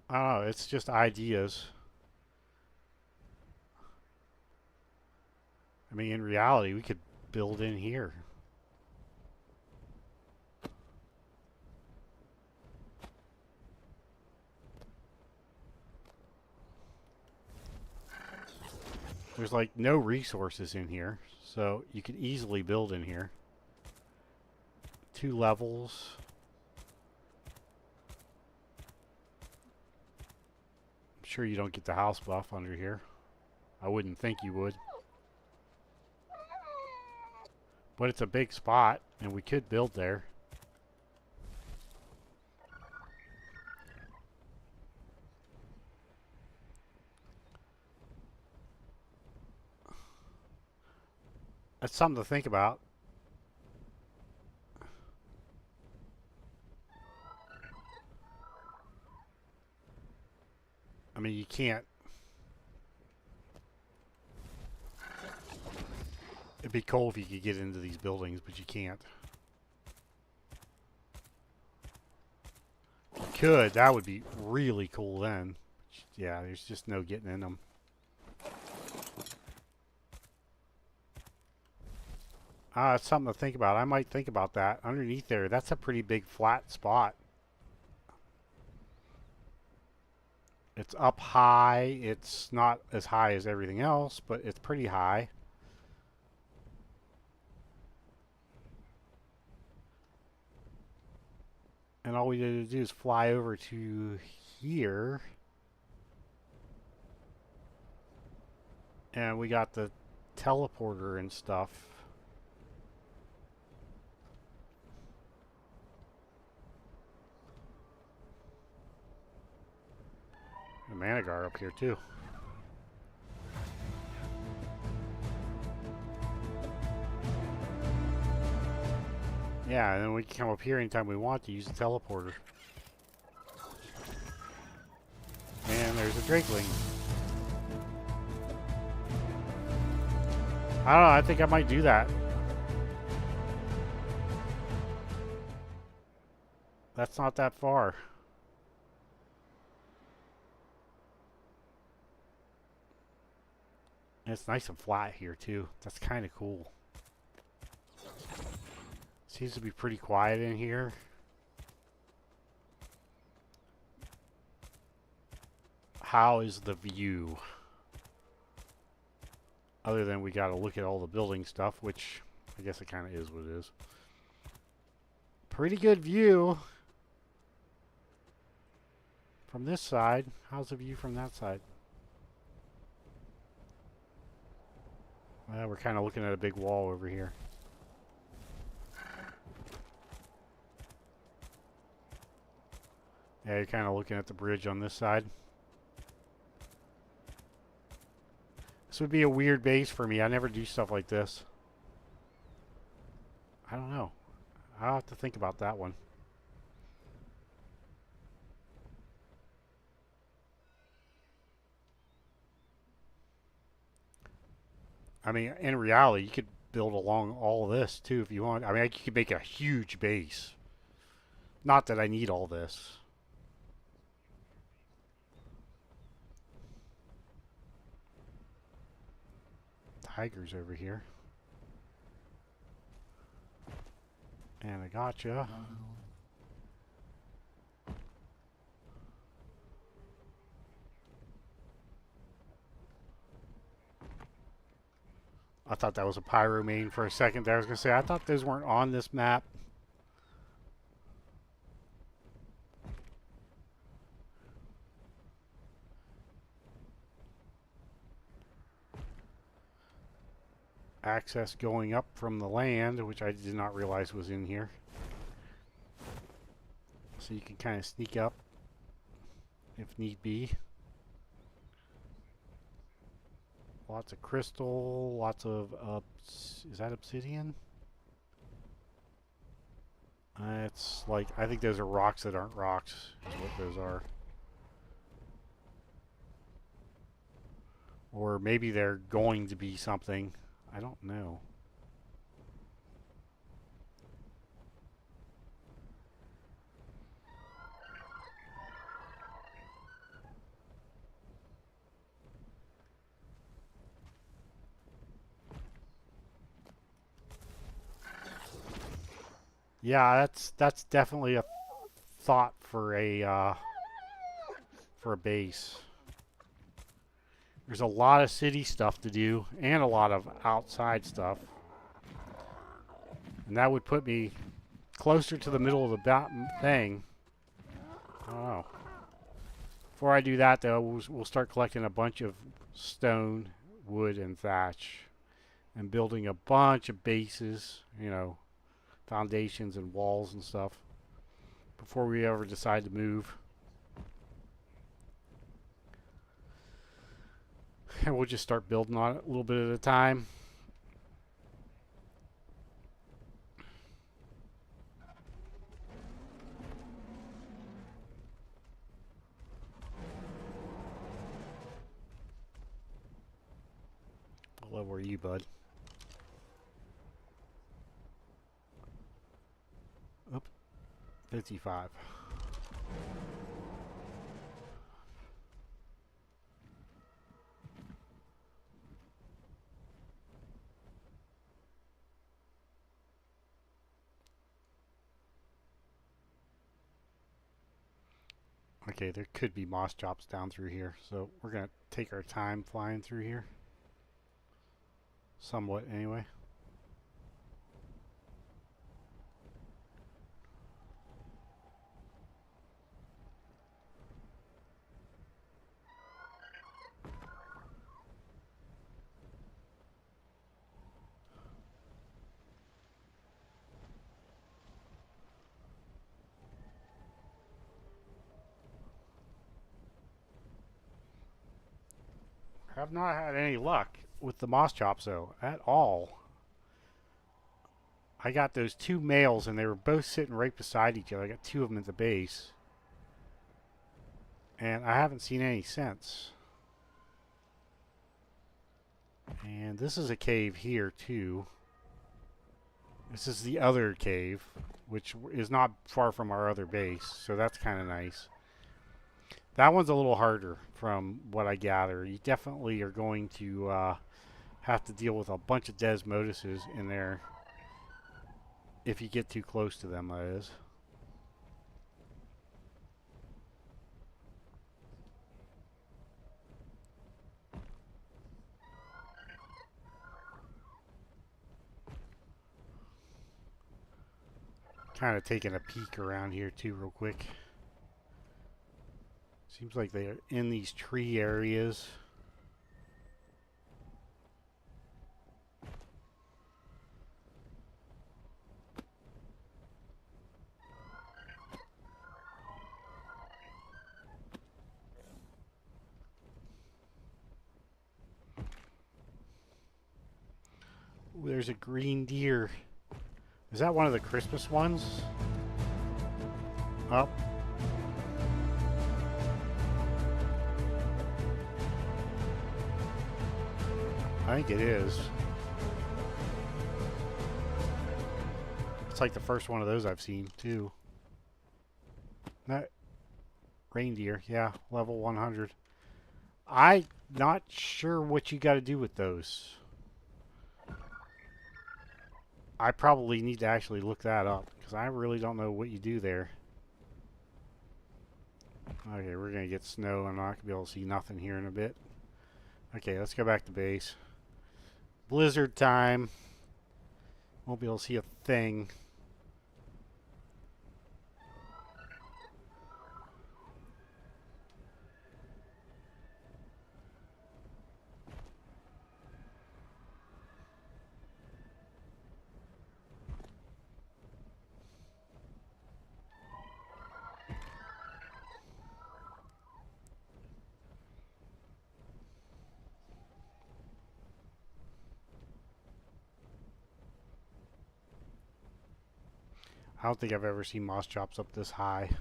I don't know, it's just ideas. I mean, in reality, we could build in here. There's like no resources in here, so you could easily build in here. 2 levels. I'm sure you don't get the house buff under here. I wouldn't think you would. But it's a big spot, and we could build there. That's something to think about. I mean, you can't. It'd be cool if you could get into these buildings, but you can't. If you could, that would be really cool then. Yeah, there's just no getting in them. It's something to think about. I might think about that. Underneath there, that's a pretty big flat spot. It's up high. It's not as high as everything else, but it's pretty high. And all we need to do is fly over to here. And we got the teleporter and stuff. A Managar up here too. Yeah, and then we can come up here anytime we want to use the teleporter. And there's a Drakeling. I don't know, I think I might do that. That's not that far. And it's nice and flat here too. That's kind of cool. Seems to be pretty quiet in here. How is the view? Other than we got to look at all the building stuff, which I guess it kind of is what it is. Pretty good view. From this side. How's the view from that side? We're kind of looking at a big wall over here. Yeah, you're kind of looking at the bridge on this side. This would be a weird base for me. I never do stuff like this. I don't know. I'll have to think about that one. I mean, in reality, you could build along all of this too if you want. I mean, you could make a huge base. Not that I need all this. Tigers over here. And I gotcha. I thought that was a pyro main for a second there. I was going to say, I thought those weren't on this map. Access going up from the land, which I did not realize was in here. So you can kind of sneak up if need be. Lots of crystal, lots of, is that obsidian? It's like, I think those are rocks that aren't rocks, is what those are. Or maybe they're going to be something. I don't know. Yeah, that's definitely a thought for a base. There's a lot of city stuff to do and a lot of outside stuff. And that would put me closer to the middle of the thing. I don't know. Before I do that, though, we'll start collecting a bunch of stone, wood, and thatch. And building a bunch of bases, you know, foundations and walls and stuff. Before we ever decide to move. And we'll just start building on it a little bit at a time. What level are you, bud? Oop. 55. Okay, there could be moss chops down through here, so we're going to take our time flying through here. Somewhat, anyway. Have not had any luck with the moss chops, though, at all. I got those two males, and they were both sitting right beside each other. I got two of them at the base. And I haven't seen any since. And this is a cave here, too. This is the other cave, which is not far from our other base, so that's kind of nice. That one's a little harder from what I gather. You definitely are going to have to deal with a bunch of Desmoduses in there if you get too close to them, that is. Kind of taking a peek around here too real quick. Seems like they are in these tree areas. Ooh, there's a green deer. Is that one of the Christmas ones? Oh. I think it is. It's like the first one of those I've seen, too. That reindeer, yeah, level 100. I'm not sure what you got to do with those. I probably need to actually look that up, because I really don't know what you do there. Okay, we're going to get snow. I'm not going to be able to see nothing here in a bit. Okay, let's go back to base. Blizzard time. Won't be able to see a thing. I don't think I've ever seen moss chops up this high.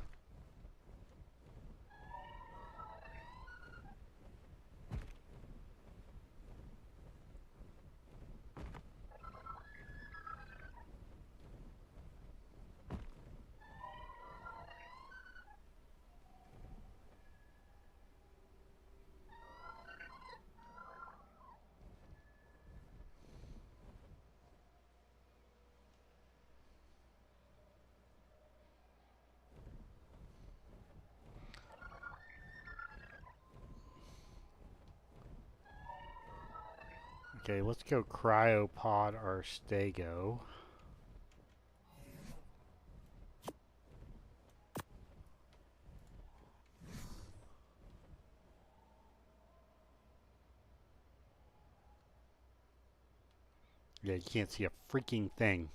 Okay, let's go cryopod our stego. Yeah, you can't see a freaking thing.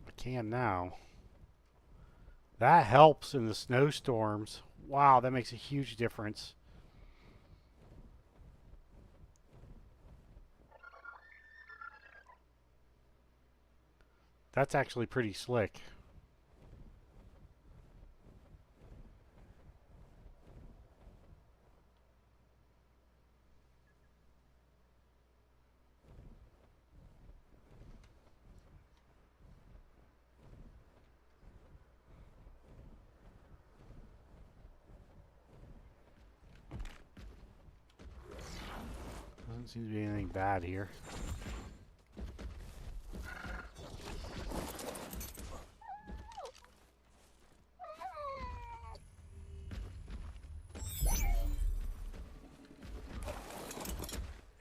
I can now. That helps in the snowstorms. Wow, that makes a huge difference. That's actually pretty slick. Doesn't seem to be anything bad here.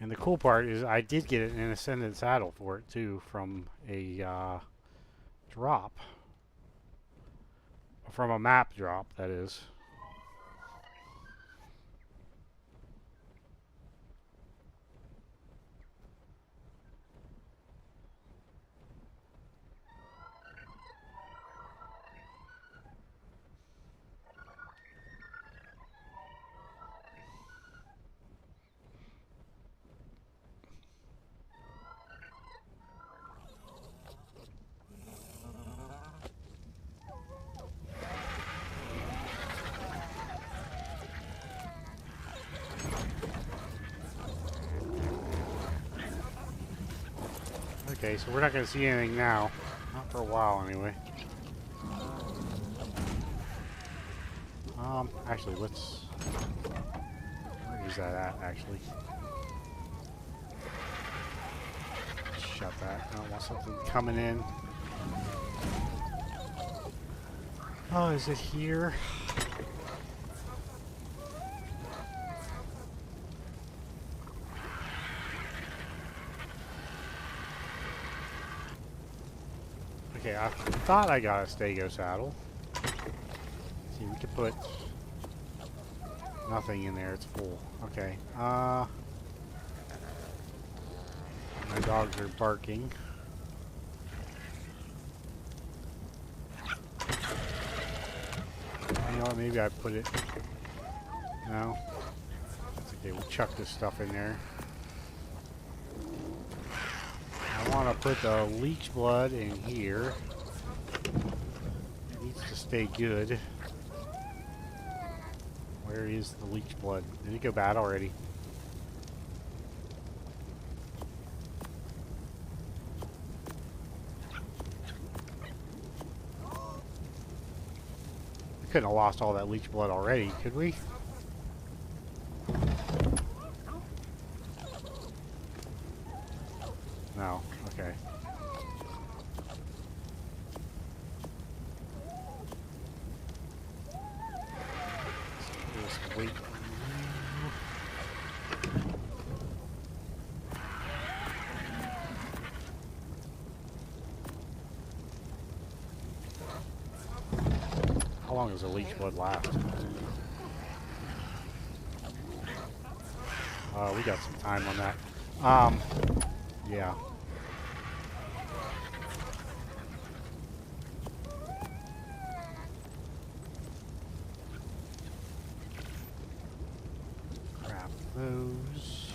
And the cool part is I did get an Ascended saddle for it too from a drop. From a map drop, that is. Okay, so we're not going to see anything now. Not for a while, anyway. Actually, let's... Where is that at, actually? Shut that. I don't want something coming in. Oh, is it here? Okay, I thought I got a stego saddle. See, we could put nothing in there. It's full. Okay. My dogs are barking. You know Maybe I put it... No. That's okay, we'll chuck this stuff in there. I want to put the leech blood in here. It needs to stay good. Where is the leech blood? Did it go bad already? We couldn't have lost all that leech blood already, could we? No. Okay. Just wait. How long does the leech blood last? We got some time on that. Yeah. Grab those.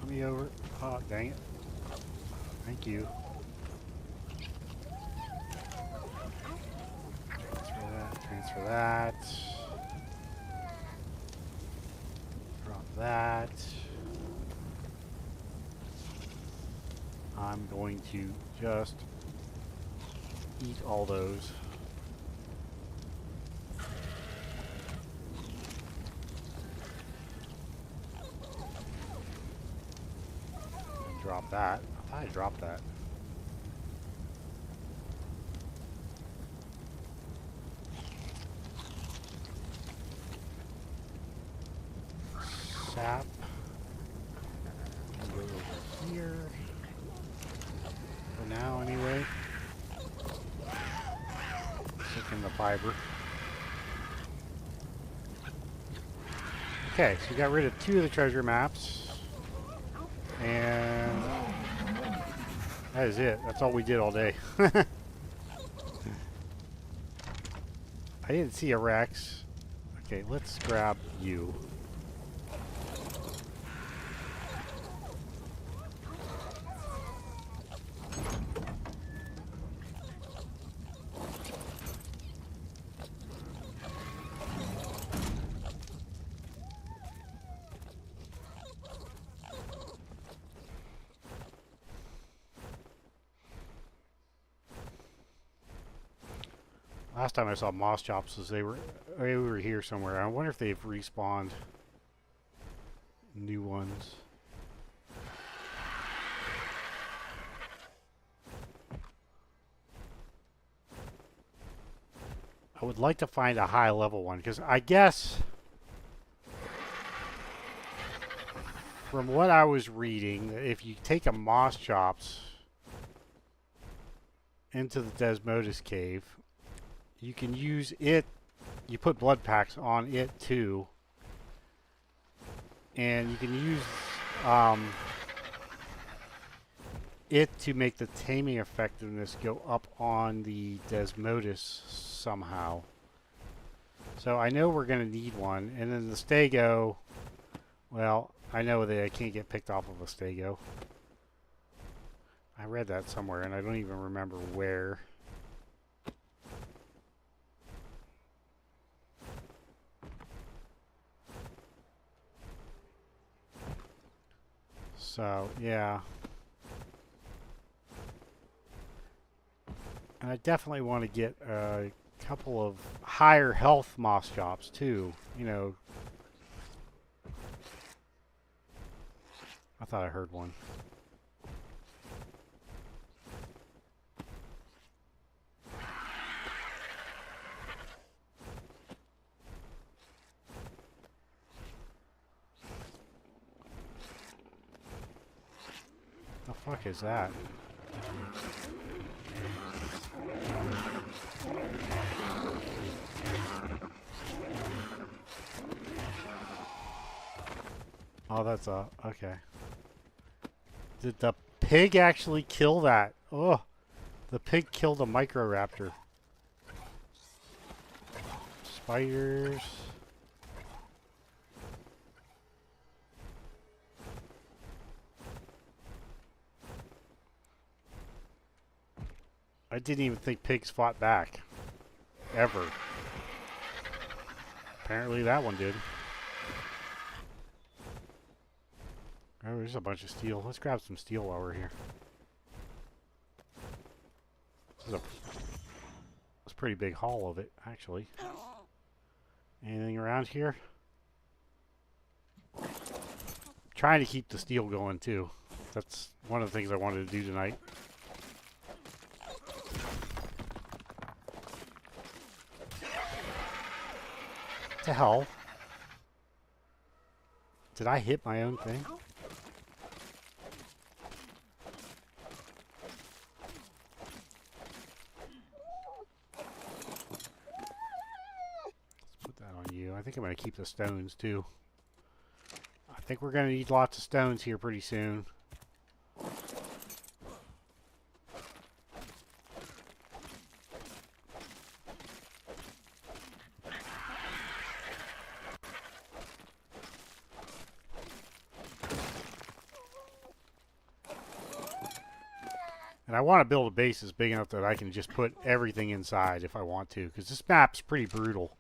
Let me over. Oh, dang it. Thank you. Transfer that. Drop that. I'm going to just eat all those. And drop that. I thought I dropped that. Sap. Go over here. For now, anyway. Stick in the fiber. Okay, so we got rid of 2 of the treasure maps. And that is it. That's all we did all day. I didn't see a Rex. Okay, let's grab you. Last time I saw moss chops was they were here somewhere. I wonder if they've respawned new ones. I would like to find a high level one because I guess from what I was reading, if you take a moss chops into the Desmodus cave, you can use it, you put blood packs on it too, and you can use it to make the taming effectiveness go up on the Desmodus somehow. So I know we're going to need one, and then the stego, well, I know that I can't get picked off of a stego. I read that somewhere, and I don't even remember where. So, yeah. And I definitely want to get a couple of higher health moss chops, too. You know. I thought I heard one. The fuck is that? Oh, that's a... okay. Did the pig actually kill that? Oh, the pig killed a microraptor. spiders. I didn't even think pigs fought back. Ever. Apparently that one did. Oh, there's a bunch of steel. Let's grab some steel while we're here. This is a pretty big haul of it, actually. Anything around here? Trying to keep the steel going, too. That's one of the things I wanted to do tonight. What the hell? Did I hit my own thing? I think I'm going to keep the stones too. I think we're going to need lots of stones here pretty soon. And I want to build a base that's big enough that I can just put everything inside if I want to, because this map's pretty brutal.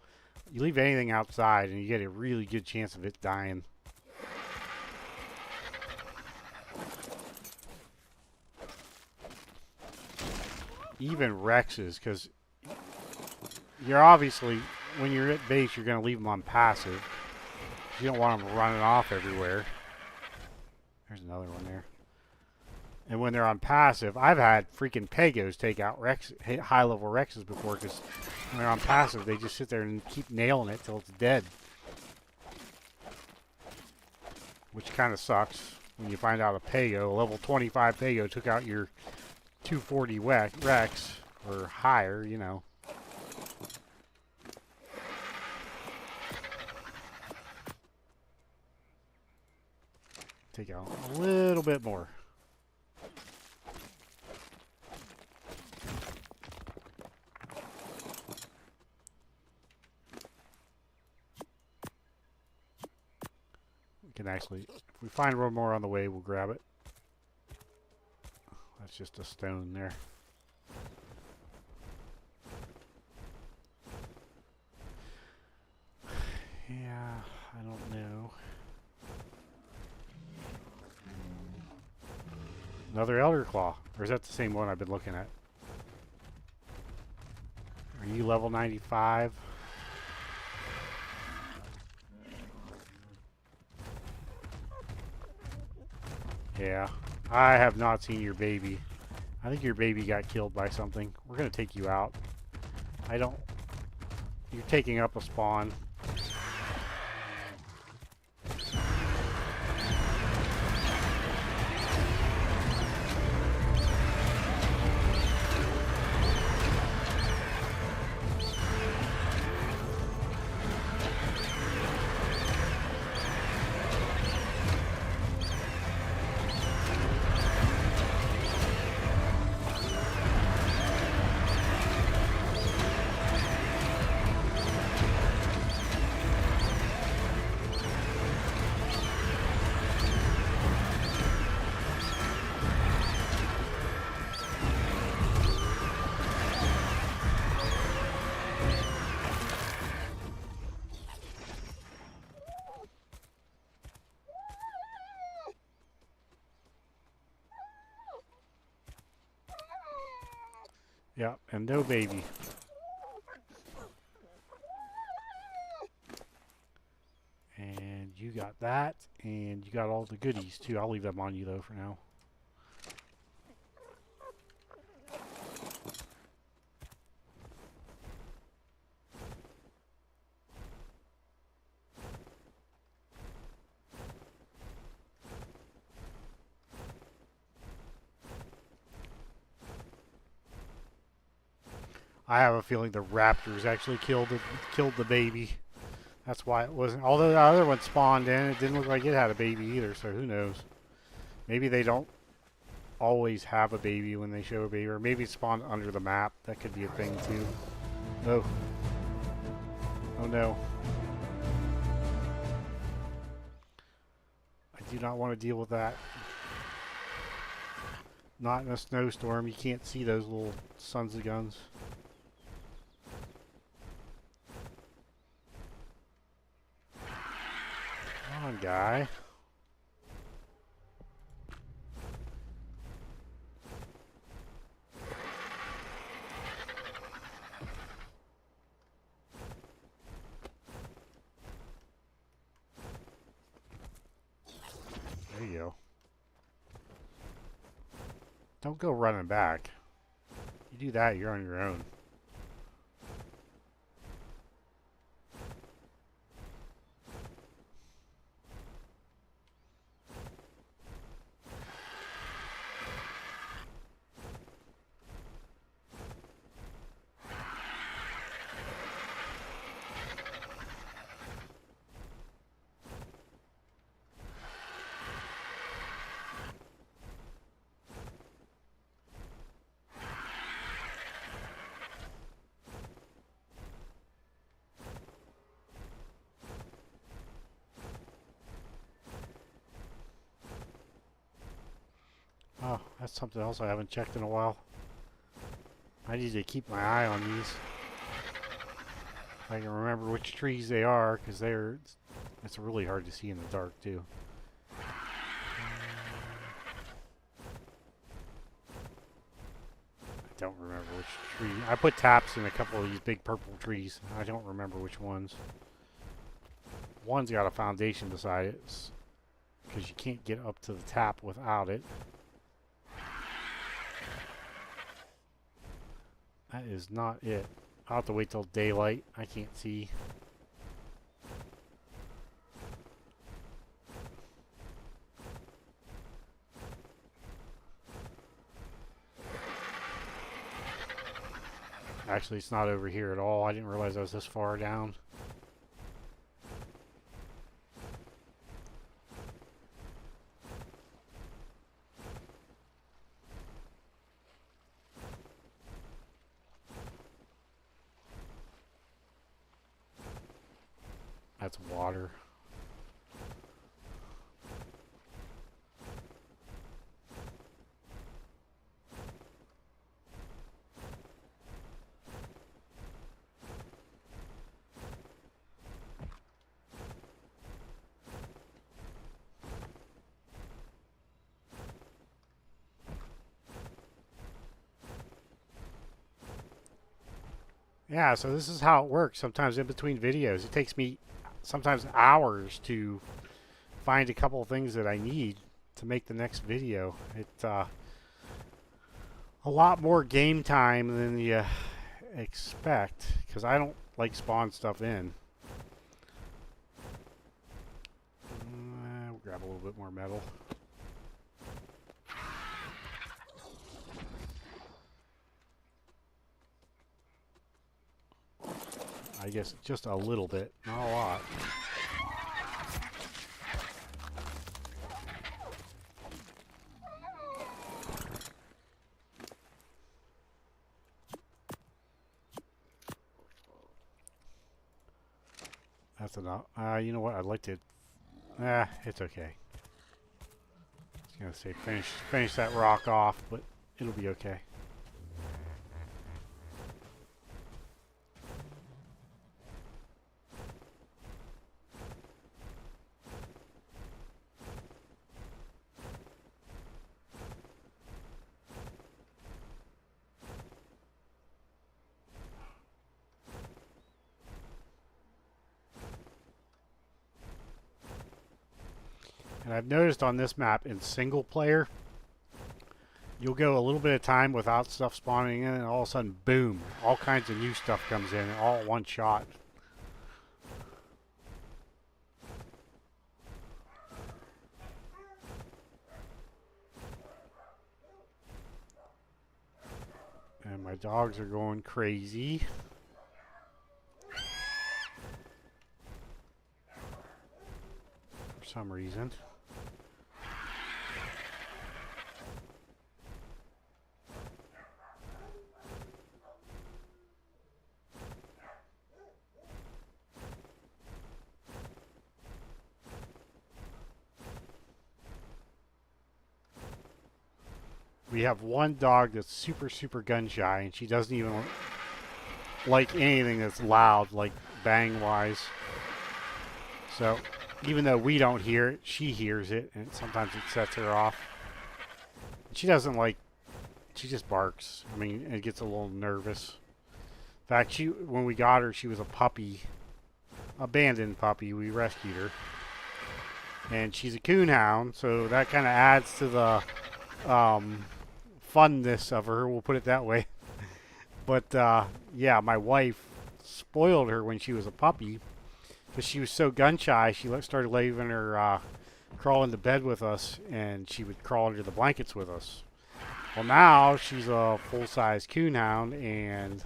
You leave anything outside and you get a really good chance of it dying. Even Rexes, because you're obviously, when you're at base, you're going to leave them on passive. You don't want them running off everywhere. There's another one there. And when they're on passive, I've had freaking Pagos take out high-level Rexes before, because when they're on passive, they just sit there and keep nailing it till it's dead. Which kind of sucks when you find out a Pago, a level 25 Pago, took out your 240 Rex, or higher, you know. Take out a little bit more. Can actually, if we find one more on the way, we'll grab it. That's just a stone there. Yeah, I don't know. Another Elder Claw. Or is that the same one I've been looking at? Are you level 95? Yeah, I have not seen your baby. I think your baby got killed by something. We're going to take you out. You're taking up a spawn. Yeah, and no baby. And you got that, and you got all the goodies too. I'll leave them on you though for now. I have a feeling the raptors actually killed the baby. That's why it wasn't. Although the other one spawned in, it didn't look like it had a baby either. So who knows? Maybe they don't always have a baby when they show a baby, or maybe it spawned under the map. That could be a thing too. Oh, Oh no. I do not want to deal with that. Not in a snowstorm. You can't see those little sons of guns. Come on, guy. There you go. Don't go running back. You do that, you're on your own. Oh, that's something else I haven't checked in a while. I need to keep my eye on these. I can remember which trees they are, because it's really hard to see in the dark too. I don't remember which tree. I put taps in a couple of these big purple trees. I don't remember which ones. One's got a foundation beside it, because you can't get up to the tap without it. That is not it. I'll have to wait till daylight. I can't see. Actually, it's not over here at all. I didn't realize I was this far down. That's water. Yeah, so this is how it works sometimes in between videos. It takes me sometimes hours to find a couple of things that I need to make the next video. It's a lot more game time than you expect, because I don't like spawn stuff in. We'll grab a little bit more metal. I guess just a little bit, not a lot. That's enough. You know what? I'd like to. It's okay. I was gonna say finish that rock off, but it'll be okay. And I've noticed on this map in single player, you'll go a little bit of time without stuff spawning in, and all of a sudden, boom, all kinds of new stuff comes in, all at one shot. And my dogs are going crazy. For some reason. We have one dog that's super gun shy, and she doesn't even like anything that's loud, like bang wise. So even though we don't hear it, she hears it, and sometimes it sets her off. She doesn't like, she just barks. I mean, it gets a little nervous. In fact, when we got her, she was a puppy, abandoned puppy. We rescued her. And she's a coonhound, so that kind of adds to the funness of her, we'll put it that way. But yeah, my wife spoiled her when she was a puppy because she was so gun shy. She started leaving her crawl into bed with us, and she would crawl under the blankets with us. Well, now she's a full-size coonhound, and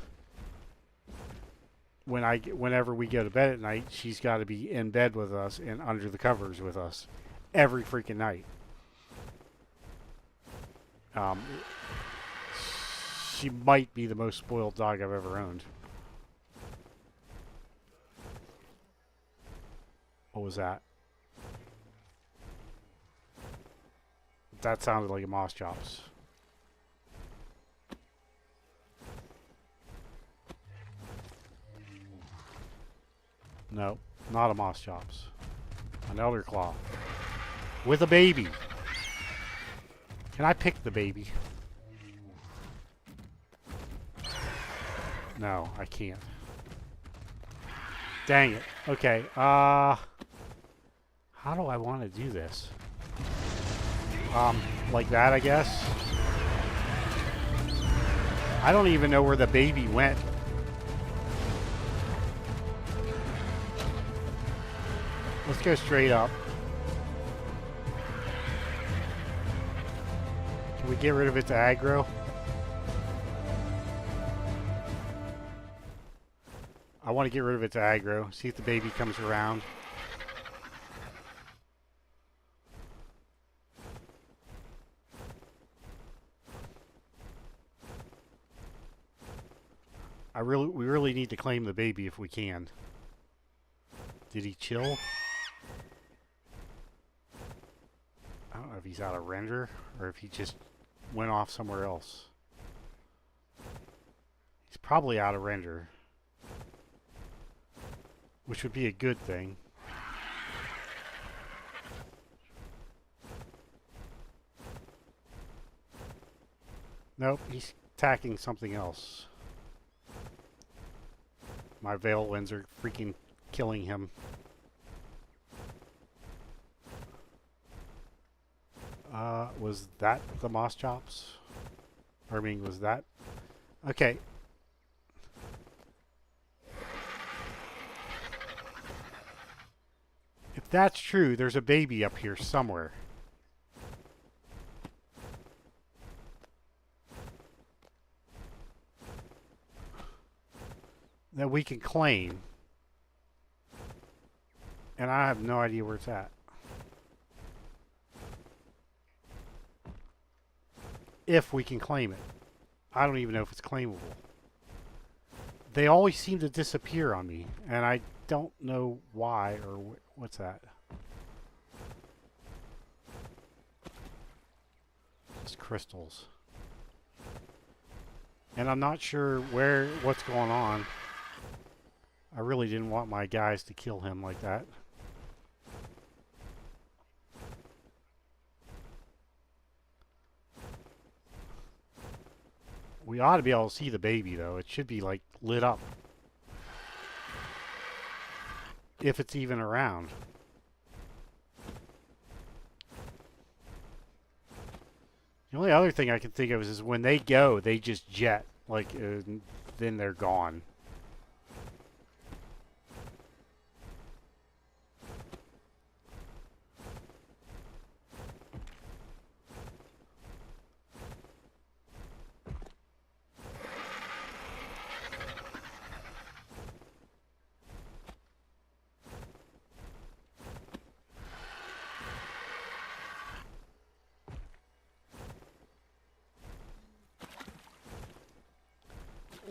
whenever we go to bed at night, she's got to be in bed with us and under the covers with us every freaking night. She might be the most spoiled dog I've ever owned. What was that? That sounded like a moss chops. No, not a moss chops. An elder claw. With a baby. Can I pick the baby? No, I can't. Dang it. Okay, how do I want to do this? Like that, I guess? I don't even know where the baby went. Let's go straight up. Can we get rid of its aggro? I want to get rid of its aggro. See if the baby comes around. We really need to claim the baby if we can. Did he chill? I don't know if he's out of render or if he just went off somewhere else. He's probably out of render, which would be a good thing. Nope, he's attacking something else. My veil winds are freaking killing him. Was that the moss chops? Or I mean, was that? Okay. If that's true, there's a baby up here somewhere. That we can claim. And I have no idea where it's at. If we can claim it. I don't even know if it's claimable. They always seem to disappear on me, and I don't know why or what's that. Just crystals. And I'm not sure what's going on. I really didn't want my guys to kill him like that. We ought to be able to see the baby, though. It should be, like, lit up. If it's even around. The only other thing I can think of is when they go, they just jet. Like, then they're gone.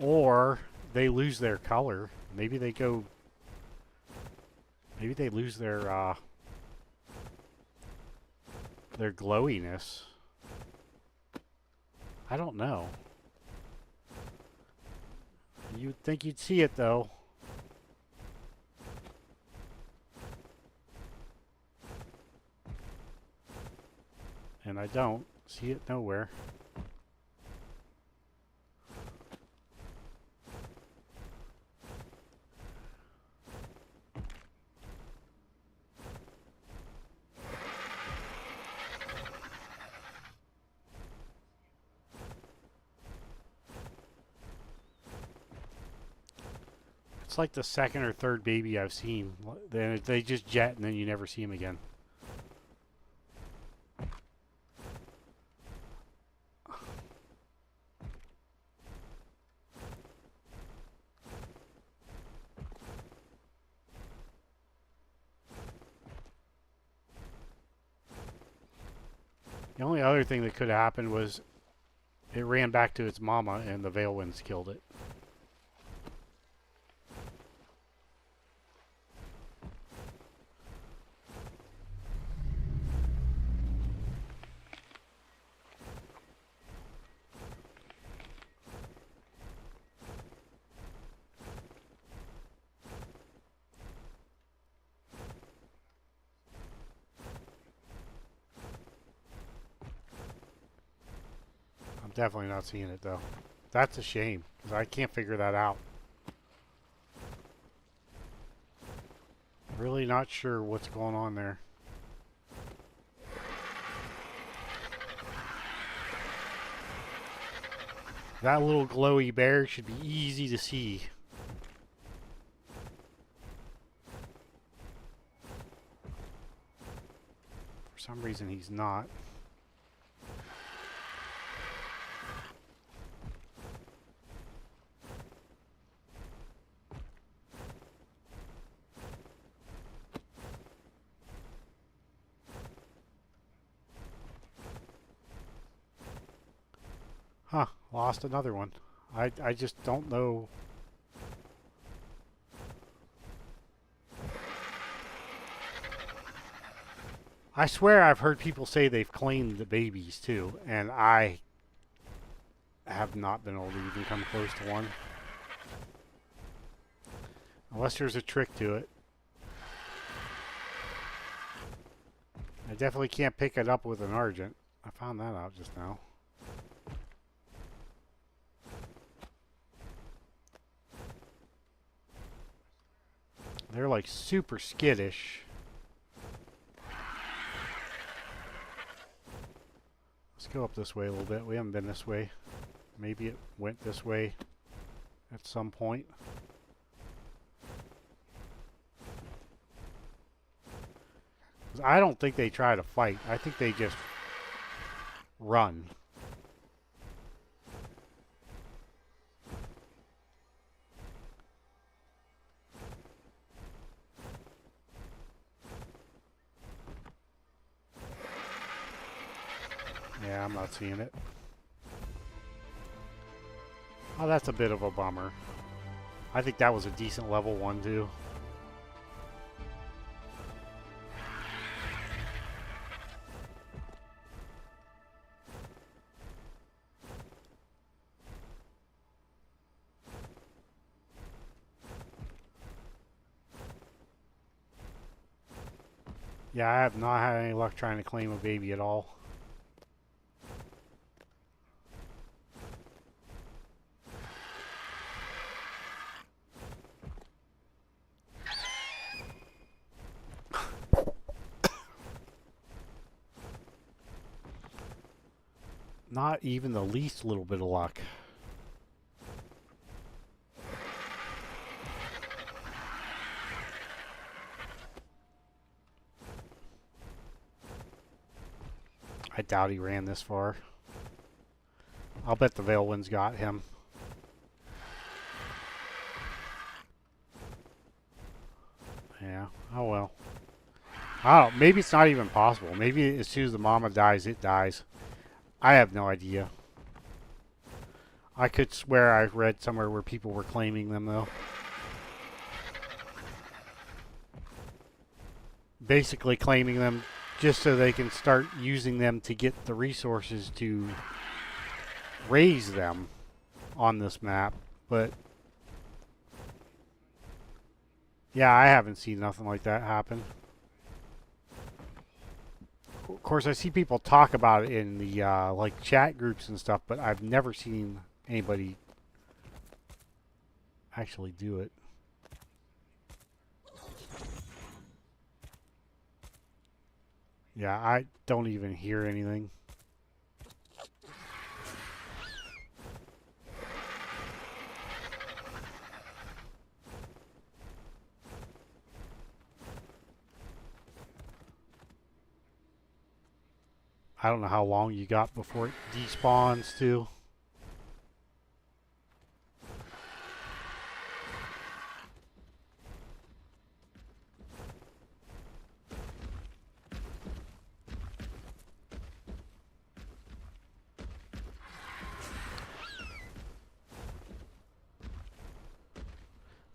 Or they lose their color. Maybe they go... Maybe they lose their glowiness. I don't know. You'd think you'd see it, though. And I don't see it nowhere. It's like the second or third baby I've seen. Then they just jet and then you never see them again. The only other thing that could have happened was it ran back to its mama and the Veil Winds killed it. Definitely not seeing it though. That's a shame because I can't figure that out. Really not sure what's going on there. That little glowy bear should be easy to see. For some reason he's not. Huh, lost another one. I just don't know. I swear I've heard people say they've claimed the babies too, and I have not been able to even come close to one. Unless there's a trick to it. I definitely can't pick it up with an Argent. I found that out just now. They're like super skittish. Let's go up this way a little bit. We haven't been this way. Maybe it went this way at some point. I don't think they try to fight. I think they just run. Yeah, I'm not seeing it. Oh, that's a bit of a bummer. I think that was a decent level one, too. Yeah, I have not had any luck trying to claim a baby at all. Not even the least little bit of luck. I doubt he ran this far. I'll bet the Veil Winds got him. Yeah, oh well. I don't know, maybe it's not even possible. Maybe as soon as the mama dies, it dies. I have no idea. I could swear I read somewhere where people were claiming them, though. Basically claiming them just so they can start using them to get the resources to raise them on this map, but yeah, I haven't seen nothing like that happen. Of course, I see people talk about it in the like chat groups and stuff, but I've never seen anybody actually do it. Yeah, I don't even hear anything. I don't know how long you got before it despawns too.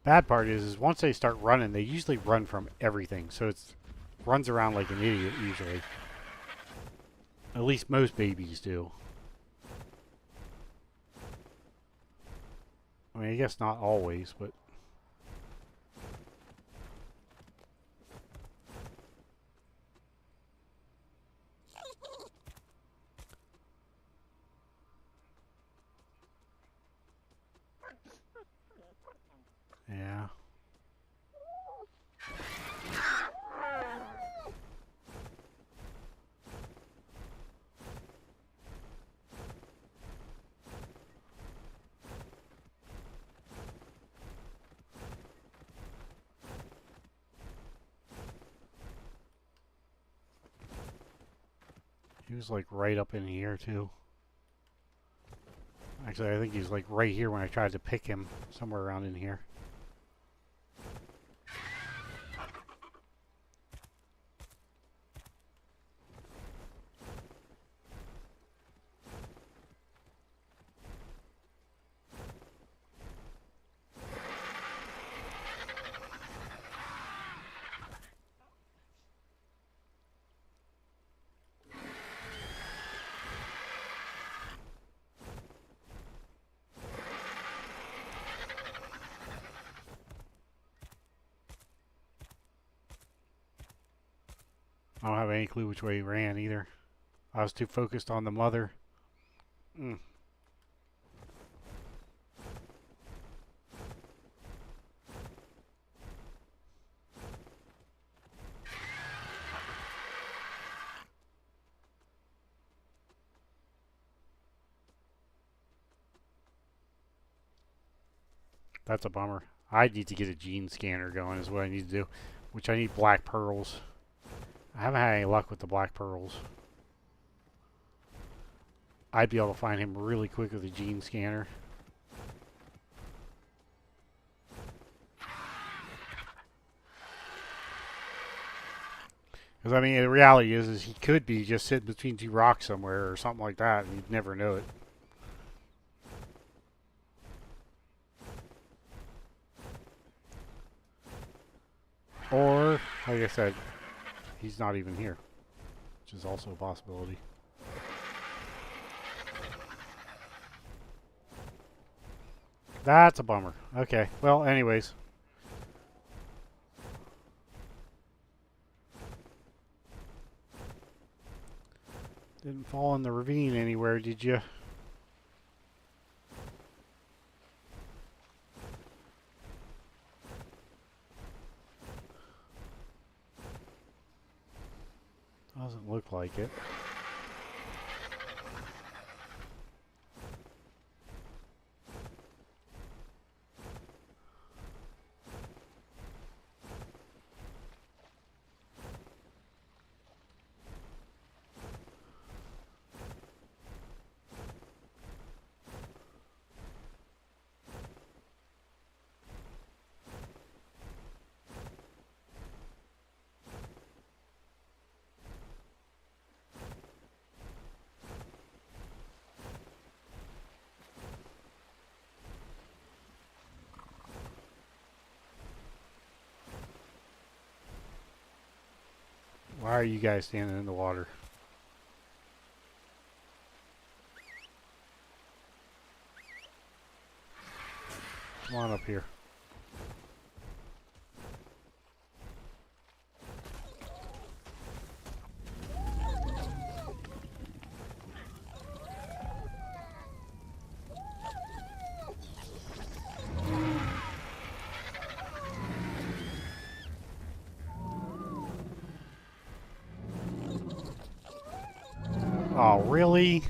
Bad part is once they start running, they usually run from everything. So it's runs around like an idiot usually. At least most babies do. I mean, I guess not always, but yeah. He was like right up in here too. Actually, I think he's like right here when I tried to pick him, somewhere around in here. I don't have any clue which way he ran either. I was too focused on the mother. Mm. That's a bummer. I need to get a gene scanner going is what I need to do. Which I need black pearls. I haven't had any luck with the black pearls. I'd be able to find him really quick with a gene scanner. Because, I mean, the reality is he could be just sitting between two rocks somewhere or something like that, and you'd never know it. Or, like I said, he's not even here, which is also a possibility. That's a bummer. Okay, well, anyways. Didn't fall in the ravine anywhere, did you? Doesn't look like it. Why are you guys standing in the water? Come on up here. Oh, really?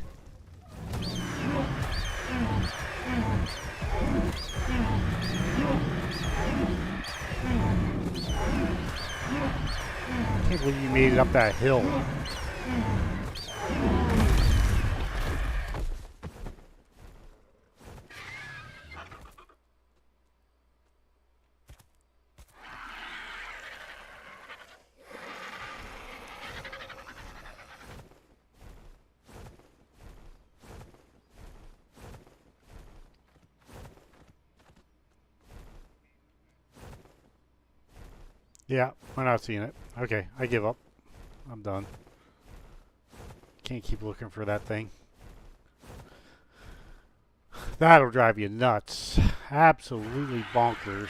I can't believe you made it up that hill. Yeah, we're not seeing it. Okay, I give up. I'm done. Can't keep looking for that thing. That'll drive you nuts. Absolutely bonkers.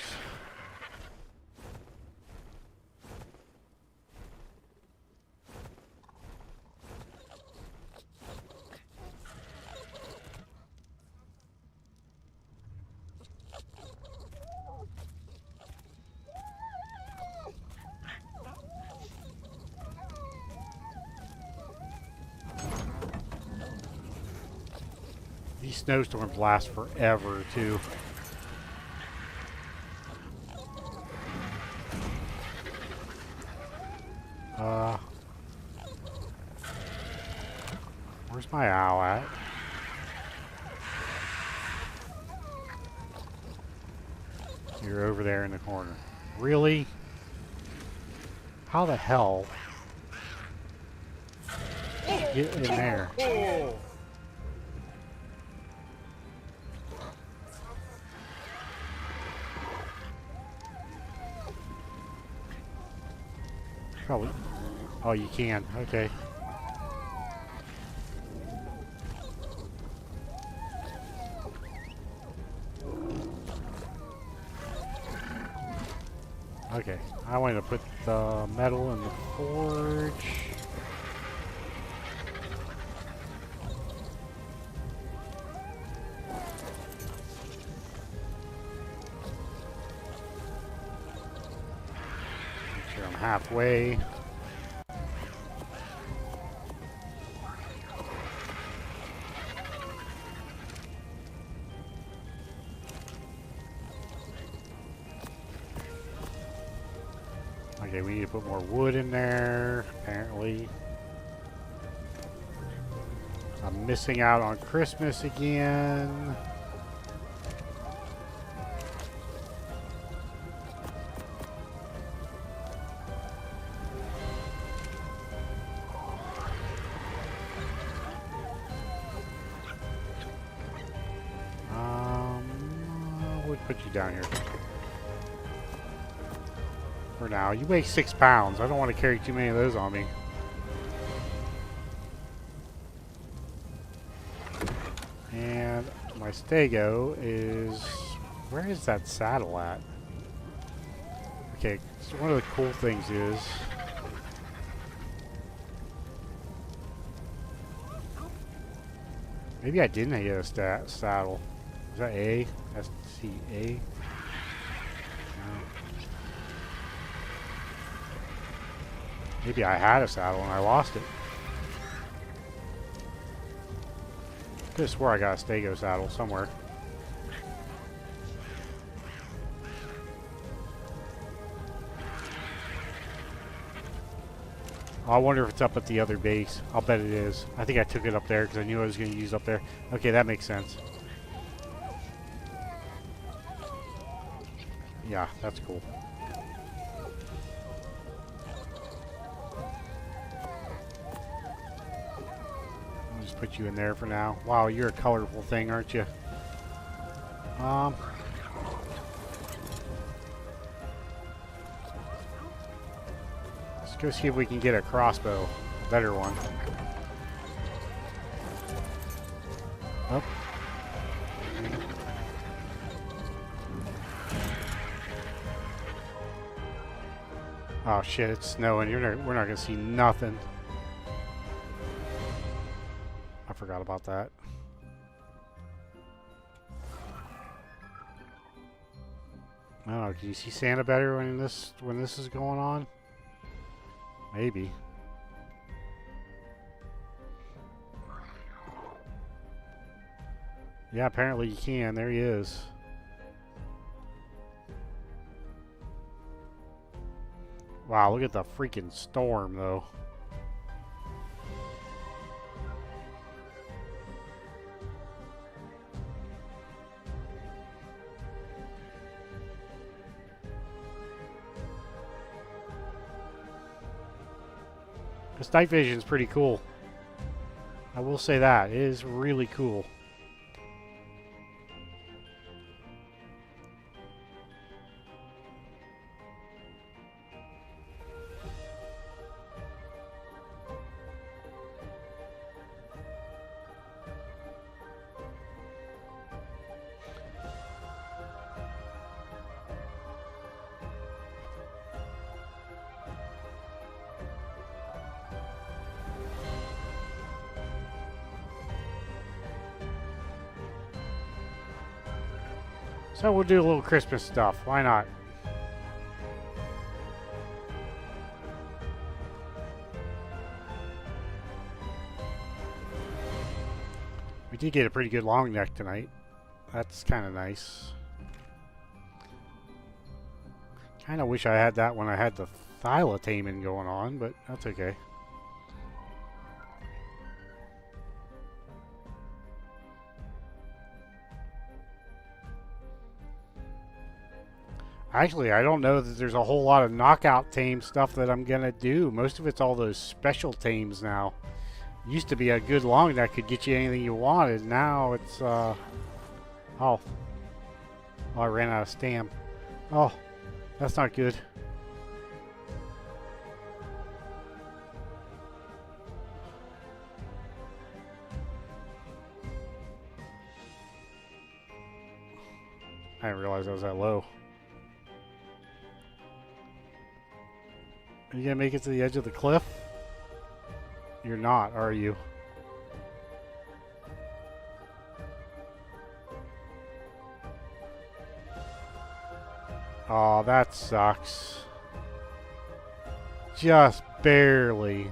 These snowstorms last forever, too. Where's my owl at? You're over there in the corner. Really? How the hell? Get in there. Probably. Oh, you can. Okay. Okay. I want to put the metal in the forge. Make sure I'm halfway. Okay, we need to put more wood in there, apparently. I'm missing out on Christmas again. I would put you down here. For now. You weigh 6 pounds. I don't want to carry too many of those on me. And my stego is... Where is that saddle at? Okay, so one of the cool things is... Maybe I didn't get a saddle. Is that A? S-C-A? Maybe I had a saddle and I lost it. I could have swore I got a stego saddle somewhere. Oh, I wonder if it's up at the other base. I'll bet it is. I think I took it up there because I knew I was going to use up there. Okay, that makes sense. Yeah, that's cool. Put you in there for now. Wow, you're a colorful thing, aren't you? Let's go see if we can get a crossbow. A better one. Oh. Oh shit, it's snowing. We're not gonna see nothing. I forgot about that. I don't know, can you see Santa better when this is going on? Maybe. Yeah, apparently you can. There he is. Wow, look at the freaking storm, though. This night vision is pretty cool. I will say that. It is really cool. So we'll do a little Christmas stuff. Why not? We did get a pretty good long neck tonight. That's kind of nice. Kind of wish I had that when I had the Taming going on, but that's okay. Actually, I don't know that there's a whole lot of knockout tame stuff that I'm going to do. Most of it's all those special tames now. Used to be a good long neck could get you anything you wanted. Now it's, oh, I ran out of stam. Oh, that's not good. I didn't realize I was that low. Are you gonna make it to the edge of the cliff? You're not, are you? Oh, that sucks. Just barely.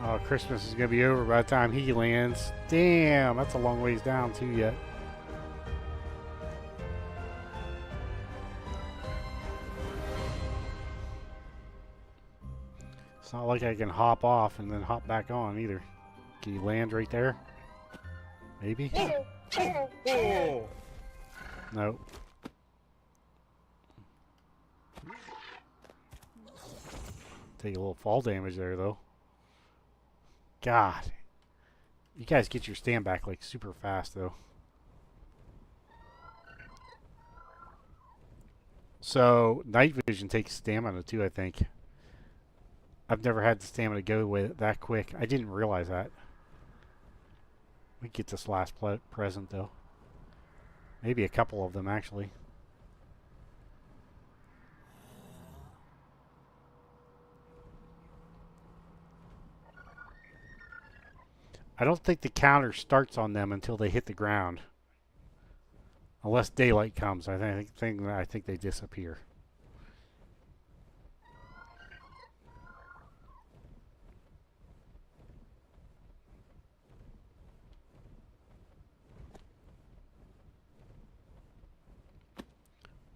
Oh, Christmas is gonna be over by the time he lands. Damn, that's a long ways down too yet. It's not like I can hop off and then hop back on either. Can you land right there? Maybe? No. Take a little fall damage there though. God. You guys get your stand back like super fast though. So night vision takes stamina too, I think. I've never had the stamina go away that quick. I didn't realize that. We get this last present though. Maybe a couple of them actually. I don't think the counter starts on them until they hit the ground. Unless daylight comes, I think they disappear.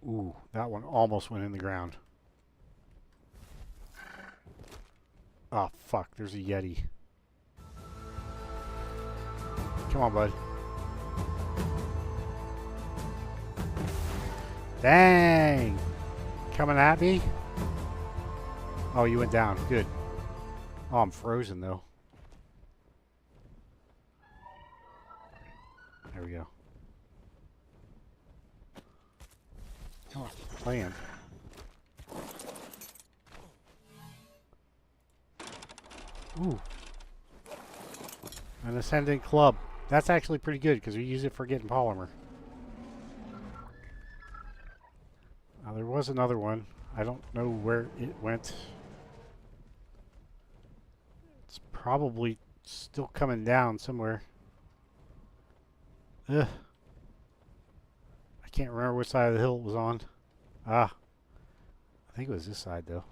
Ooh, that one almost went in the ground. Oh, fuck, there's a Yeti. Come on, bud. Dang! Coming at me? Oh, you went down. Good. Oh, I'm frozen, though. There we go. Oh, land. Ooh. An ascending club. That's actually pretty good because we use it for getting polymer. There was another one. I don't know where it went. It's probably still coming down somewhere. Ugh. I can't remember which side of the hill it was on. Ah, I think it was this side though.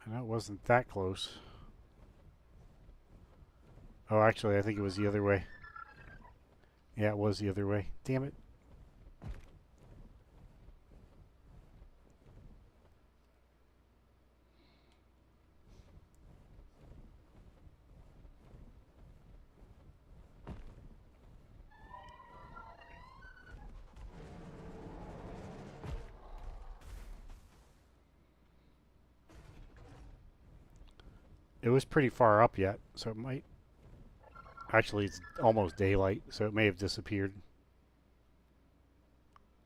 I know it wasn't that close. Oh, actually, I think it was the other way. Yeah, it was the other way. Damn it. It was pretty far up yet, so it might... Actually, it's almost daylight, so it may have disappeared.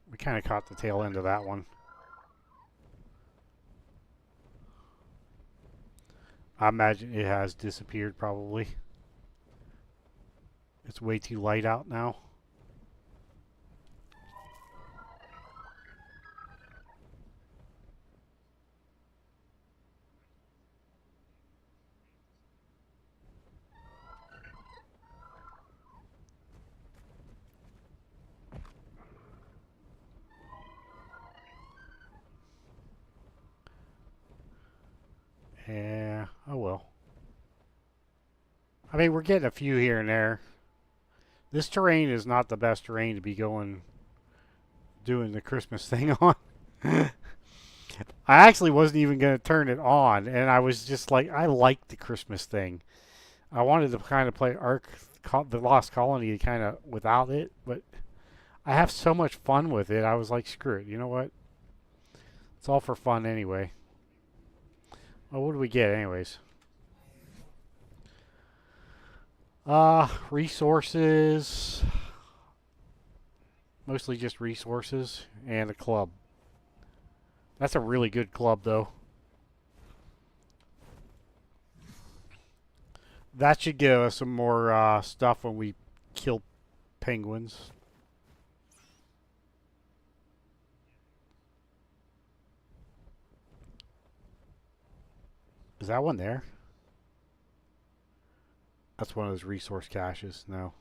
We kind of caught the tail end of that one. I imagine it has disappeared probably. It's way too light out now. Yeah, oh well. I mean, we're getting a few here and there. This terrain is not the best terrain to be doing the Christmas thing on. I actually wasn't even going to turn it on, and I was just like, I like the Christmas thing. I wanted to kind of play the Lost Colony kind of without it, but I have so much fun with it. I was like, screw it. You know what? It's all for fun anyway. Well, what do we get anyways? Resources. Mostly just resources and a club. That's a really good club, though. That should give us some more stuff when we kill penguins. Is that one there? That's one of those resource caches. No.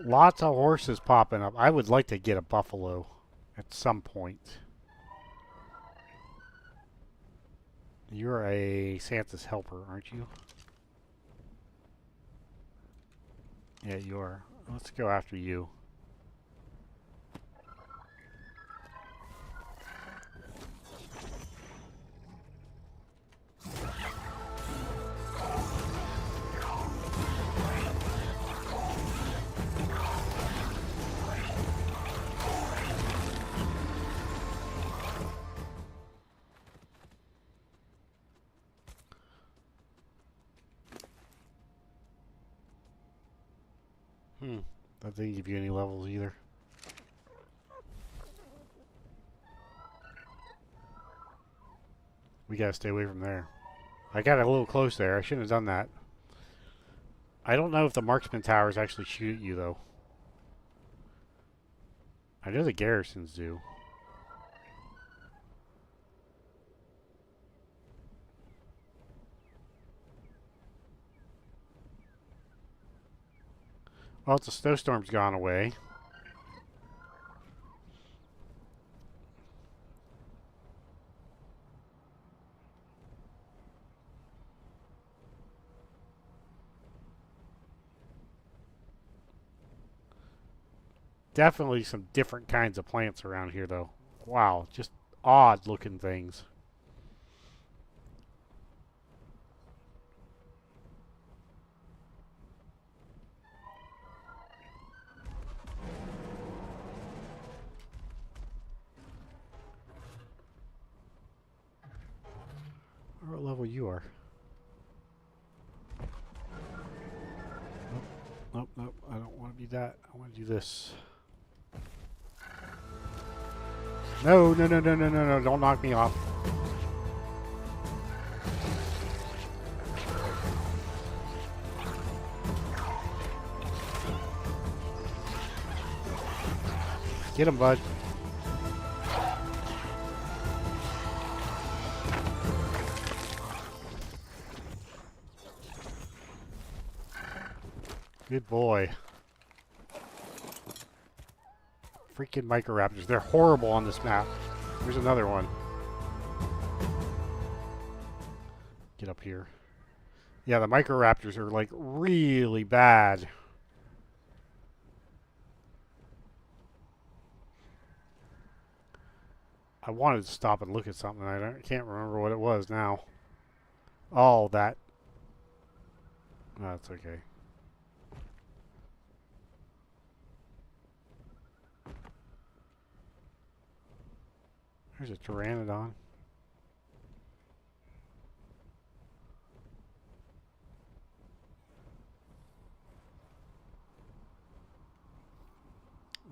Lots of horses popping up. I would like to get a buffalo at some point. You're a Santa's helper, aren't you? Yeah, you are. Let's go after you. That didn't give you any levels either. We gotta stay away from there. I got a little close there. I shouldn't have done that. I don't know if the marksman towers actually shoot at you, though. I know the garrisons do. Well, the snowstorm's gone away. Definitely some different kinds of plants around here, though. Wow, just odd looking things. what you are. Nope, nope, I don't want to be that. I want to do this. No, no, no, no, no, no, no, don't knock me off. Get him, bud. Good boy. Freaking microraptors. They're horrible on this map. There's another one. Get up here. Yeah, the microraptors are like really bad. I wanted to stop and look at something. I can't remember what it was now. Oh, that. No, that's okay. There's a pteranodon.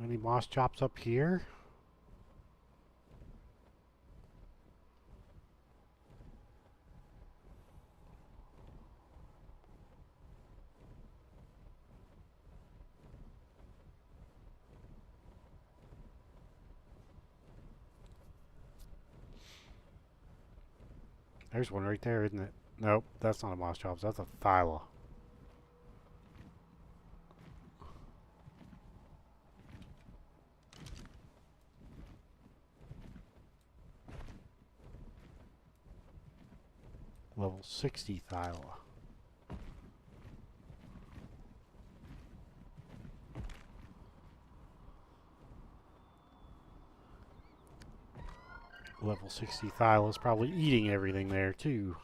Any moss chops up here? There's one right there, isn't it? Nope, that's not a moss chops. That's a thyla. Level 60 thyla. Level 60 thyla is probably eating everything there too.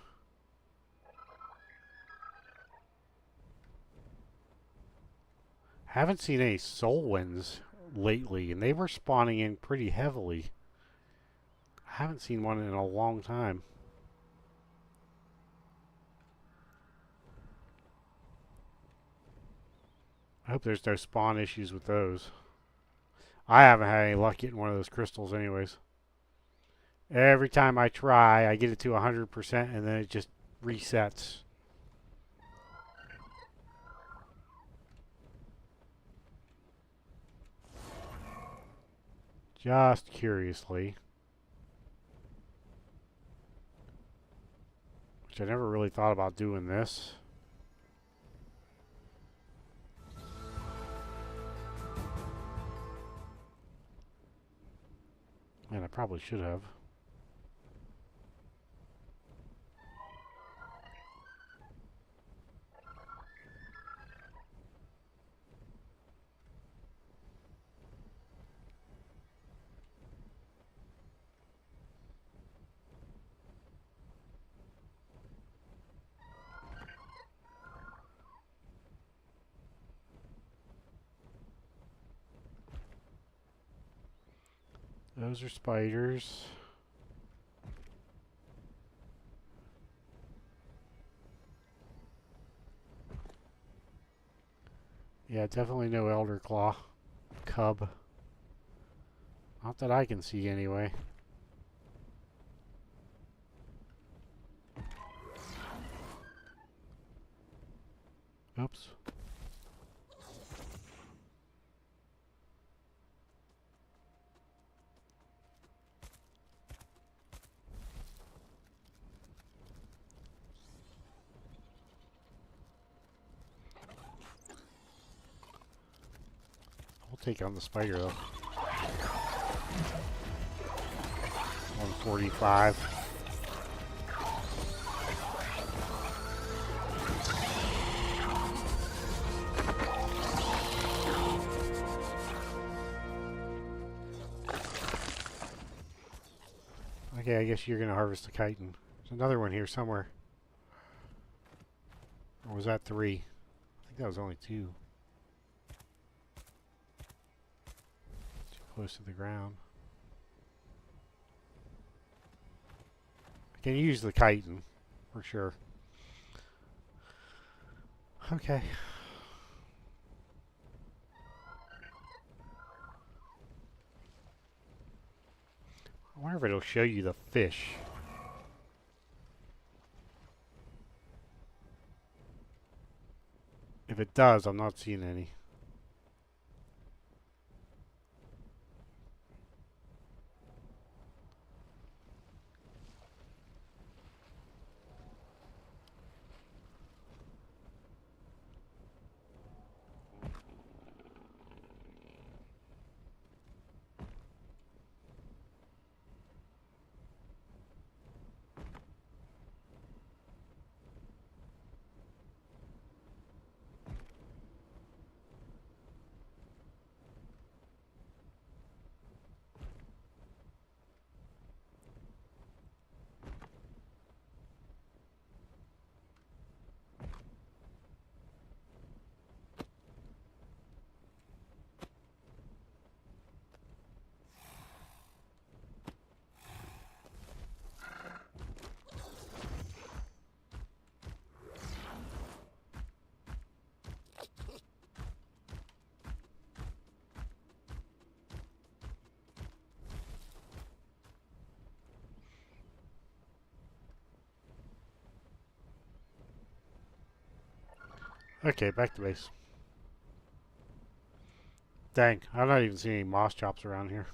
Haven't seen any soul winds lately, and they were spawning in pretty heavily. I haven't seen one in a long time. I hope there's no spawn issues with those. I haven't had any luck getting one of those crystals anyways. Every time I try, I get it to 100% and then it just resets. Just curiously. Which I never really thought about doing this. And I probably should have. Those are spiders. Yeah, definitely no elder claw. Cub. Not that I can see anyway. Oops. I'll take on the spider though. 145. Okay, I guess you're gonna harvest the chitin. There's another one here somewhere. Or was that 3? I think that was only 2. Too close to the ground. I can use the chitin. for sure. Okay. I wonder if it'll show you the fish. If it does, I'm not seeing any. Okay, back to base. Dang, I'm not even seeing any moss chops around here.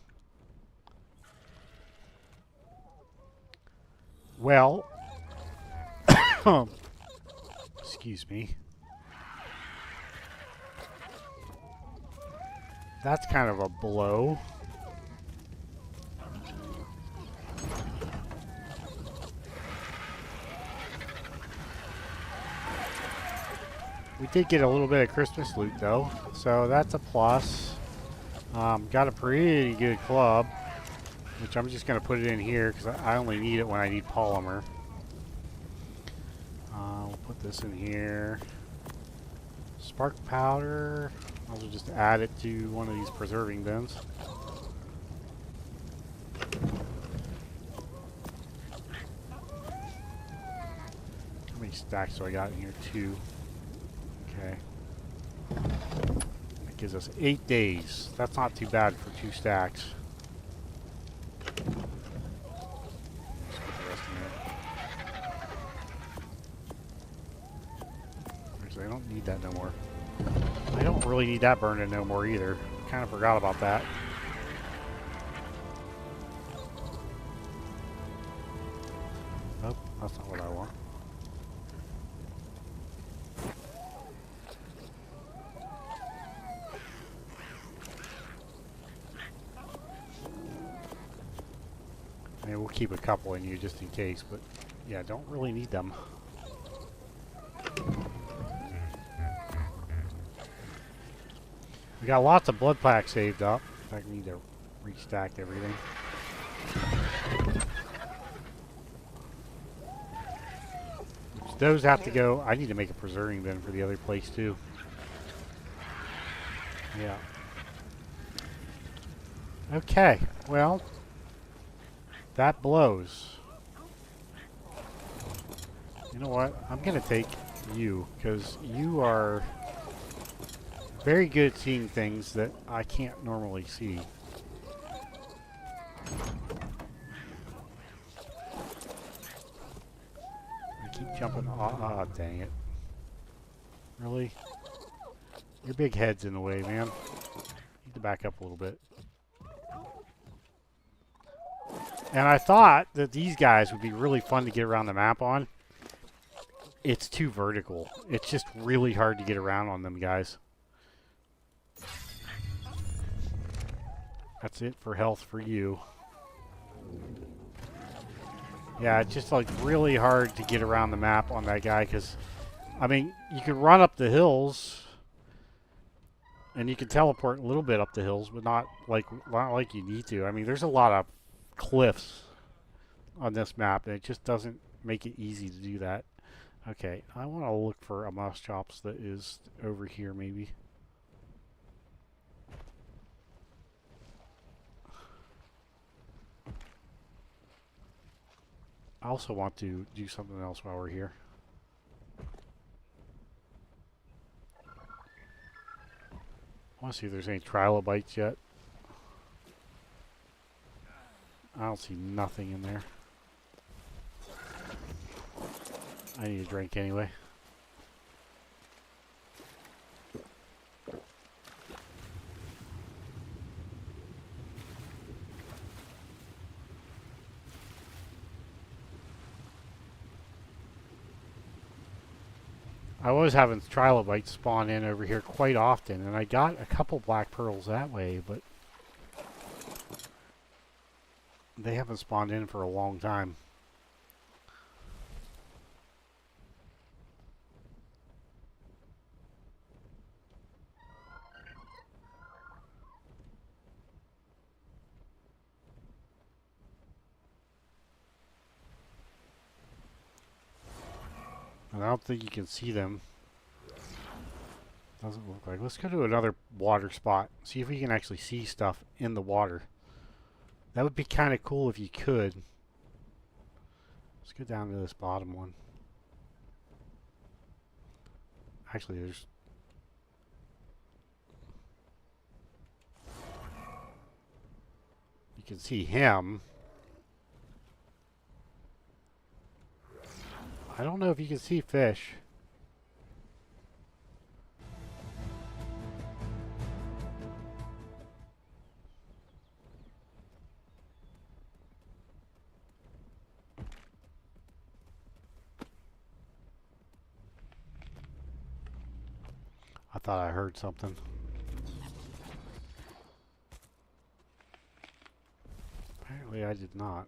Well, excuse me. That's kind of a blow. We did get a little bit of Christmas loot though, so that's a plus. Got a pretty good club, which I'm just going to put it in here because I only need it when I need polymer. We'll put this in here. Spark powder. I'll just add it to one of these preserving bins. How many stacks do I got in here? 2. Okay. That gives us 8 days. That's not too bad for 2 stacks. Let's put the rest in there. Actually, I don't need that no more. I don't really need that burning no more either. Kind of forgot about that. Oh, that's not what I want. I mean, we'll keep a couple in you just in case, but yeah, don't really need them. We got lots of blood packs saved up. In fact, we need to restack everything. Those have to go. I need to make a preserving bin for the other place too. Yeah. Okay, well, that blows. You know what? I'm going to take you because you are very good at seeing things that I can't normally see. I keep jumping. Ah, dang it. Really? Your big head's in the way, man. Need to back up a little bit. And I thought that these guys would be really fun to get around the map on. It's too vertical. It's just really hard to get around on them guys. That's it for health for you. Yeah, it's just like really hard to get around the map on that guy because, I mean, you can run up the hills and you can teleport a little bit up the hills, but not like you need to. I mean, there's a lot of cliffs on this map and it just doesn't make it easy to do that. Okay, I want to look for a mouse chops that is over here maybe. I also want to do something else while we're here. I want to see if there's any trilobites yet. I don't see nothing in there. I need a drink anyway. I was having trilobites spawn in over here quite often, and I got a couple black pearls that way, but they haven't spawned in for a long time. And I don't think you can see them. Doesn't look like. Let's go to another water spot. See if we can actually see stuff in the water. That would be kind of cool if you could. Let's go down to this bottom one. Actually, there's... You can see him. I don't know if you can see fish. I thought I heard something. Apparently I did not.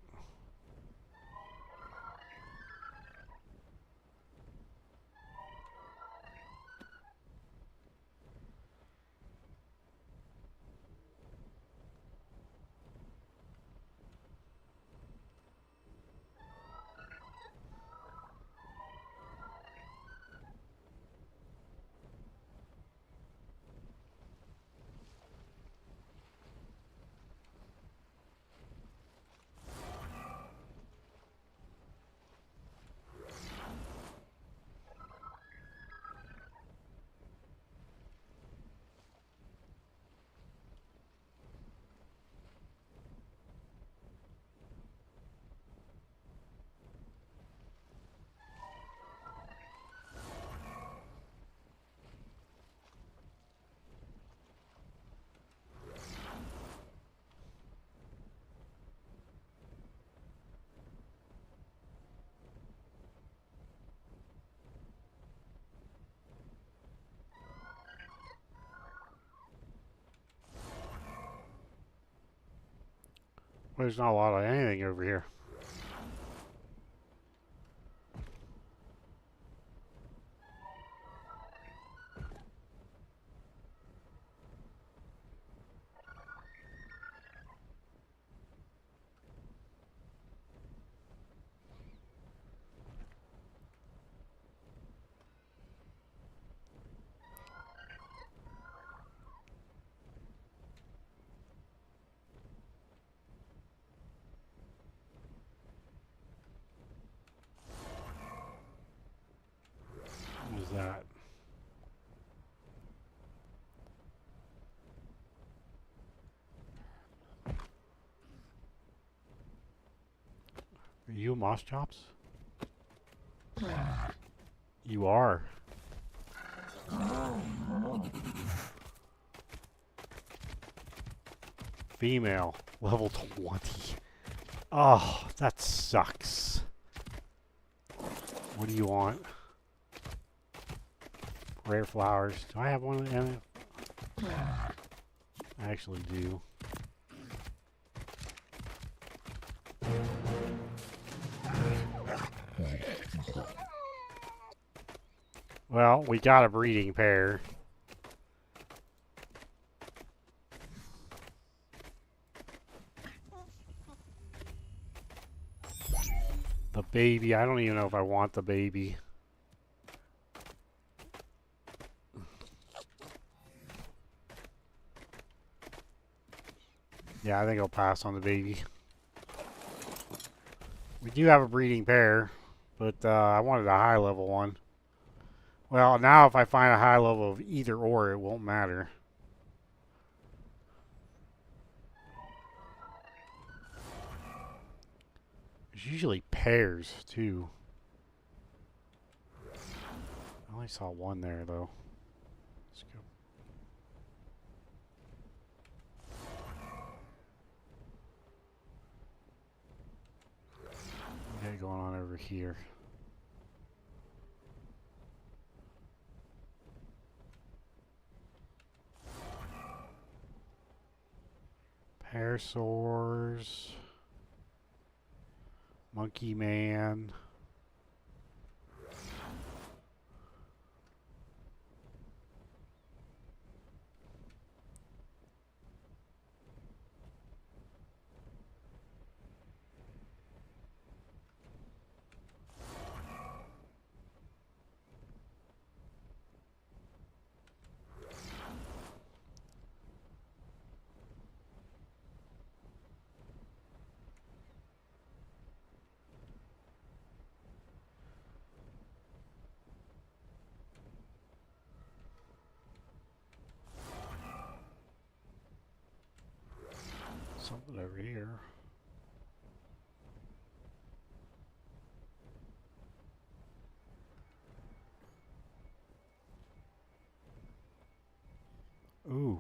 There's not a lot of anything over here. What is that? Are you moss chops? You are. Female, level 20. Oh, that sucks. What do you want? Rare flowers. Do I have one of them? I actually do. Well, we got a breeding pair. The baby, I don't even know if I want the baby. Yeah, I think I'll pass on the baby. We do have a breeding pair, but I wanted a high level one. Well, now if I find a high level of either or, it won't matter. There's usually pairs, too. I only saw one there, though. Let's go. What do we got going on over here? Parasaurs. Monkey Man. Something over here. Ooh.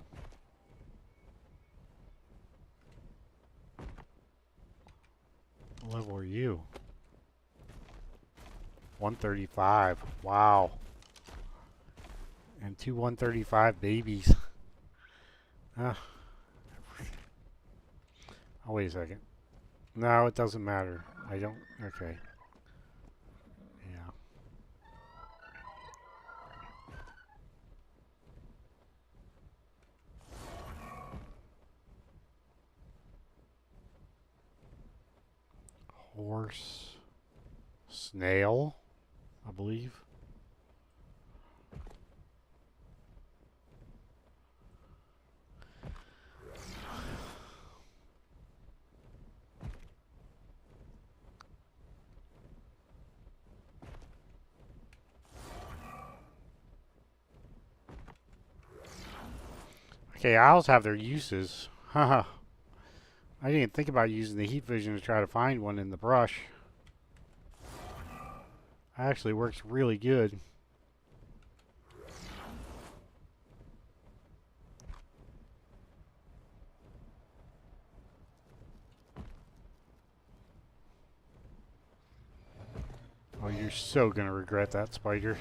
What level are you? 135. Wow. And two 135 babies. Ah. Oh, wait a second. No, it doesn't matter. I don't... Okay. Yeah. Horse. Snail, I believe. Okay, owls have their uses. Haha. I didn't think about using the heat vision to try to find one in the brush. Actually works really good. Oh, you're so gonna regret that, spider.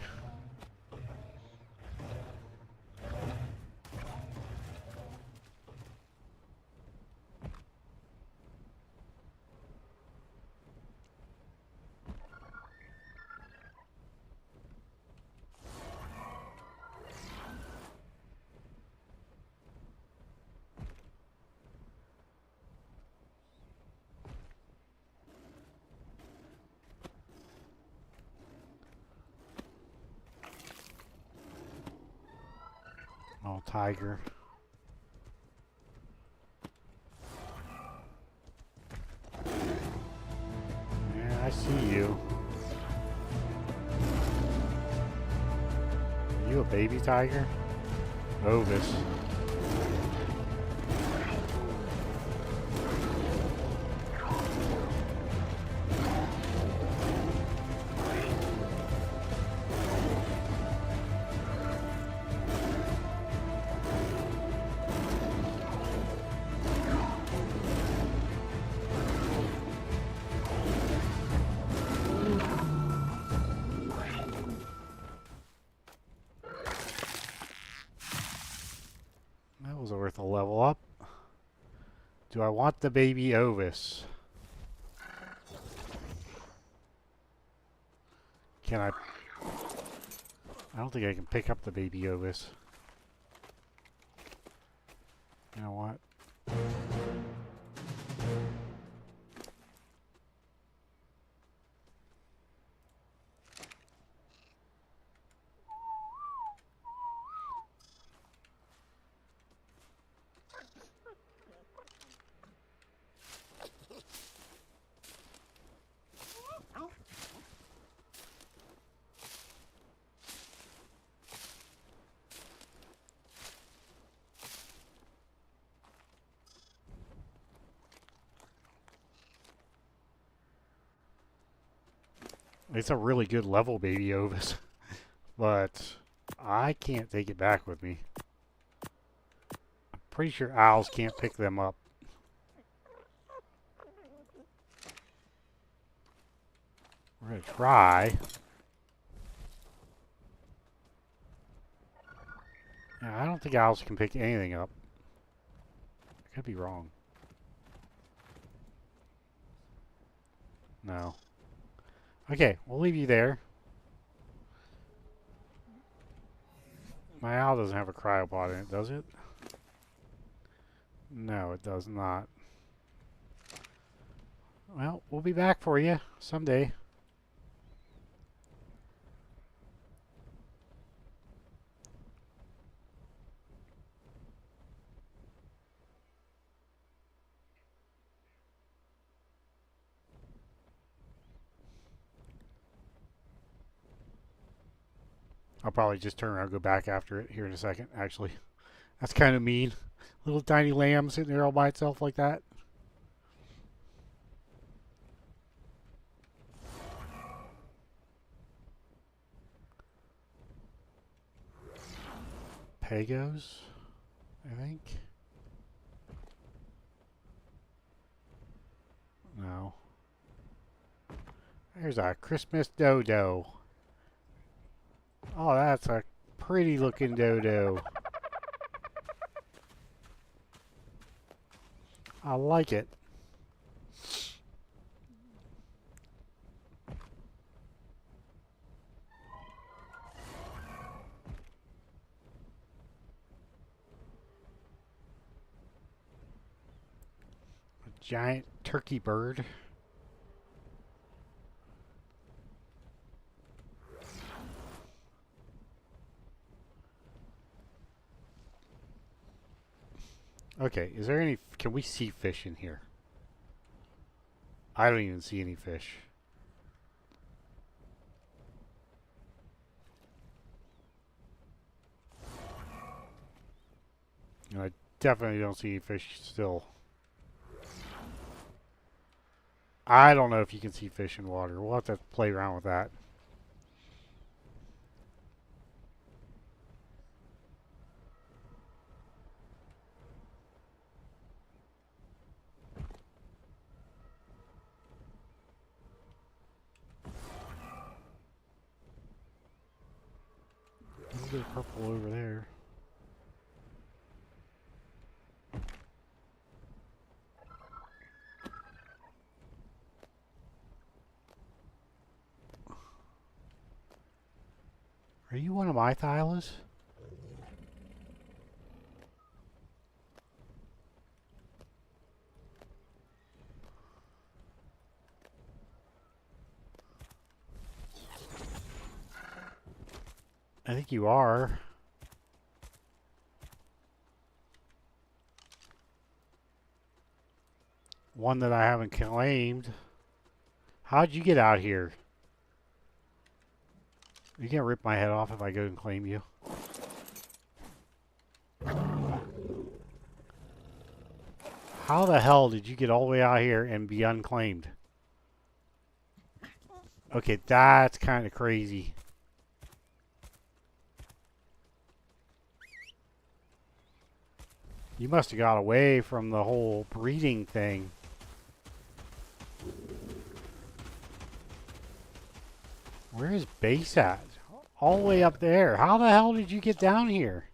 Oh, tiger. Yeah, I see you. Are you a baby tiger? Ovis. That was worth a level up. Do I want the baby Ovis? Can I? I don't think I can pick up the baby Ovis. You know what? It's a really good level, baby Ovis. But I can't take it back with me. I'm pretty sure owls can't pick them up. We're going to try. Yeah, I don't think owls can pick anything up. I could be wrong. No. Okay, we'll leave you there. My owl doesn't have a cryopod in it, does it? No, it does not. Well, we'll be back for you someday. I'll probably just turn around and go back after it here in a second, actually. That's kind of mean. Little tiny lamb sitting there all by itself like that. Pagos, I think. No. There's a Christmas dodo. Oh, that's a pretty looking dodo. I like it. A giant turkey bird. Okay, is there any... Can we see fish in here? I don't even see any fish. No, I definitely don't see any fish still. I don't know if you can see fish in water. We'll have to play around with that. A little bit of purple over there. Are you one of my Thylas? I think you are. One that I haven't claimed. How'd you get out here? You can't rip my head off if I go and claim you. How the hell did you get all the way out here and be unclaimed? Okay, that's kind of crazy. You must have got away from the whole breeding thing. Where is base at? All the way up there. How the hell did you get down here?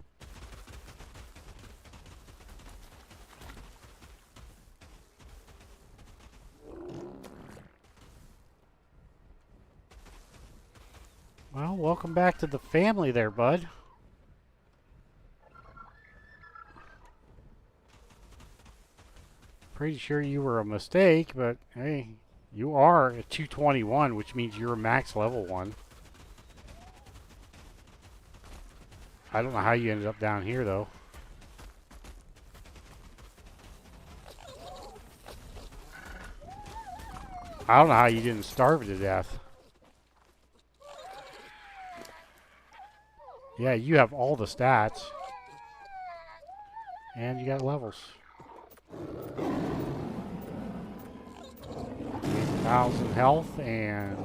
Well, welcome back to the family there, bud. Pretty sure you were a mistake, but hey, you are a 221, which means you're a max level 1. I don't know how you ended up down here, though. I don't know how you didn't starve to death. Yeah, you have all the stats. And you got levels. 8,000 health and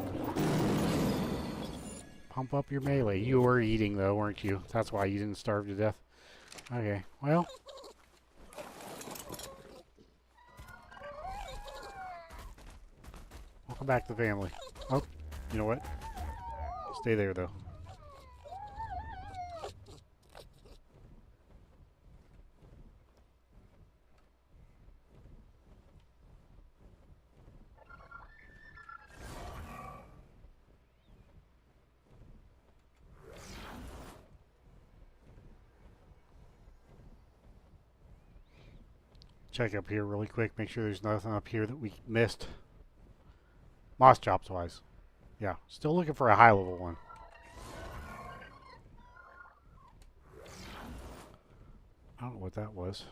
Pump up your melee. You were eating, though, weren't you? That's why you didn't starve to death. Okay, well. Welcome back to the family. Oh, you know what? Stay there, though. Check up here really quick. Make sure there's nothing up here that we missed. Moss chops wise. Yeah, still looking for a high level one. I don't know what that was.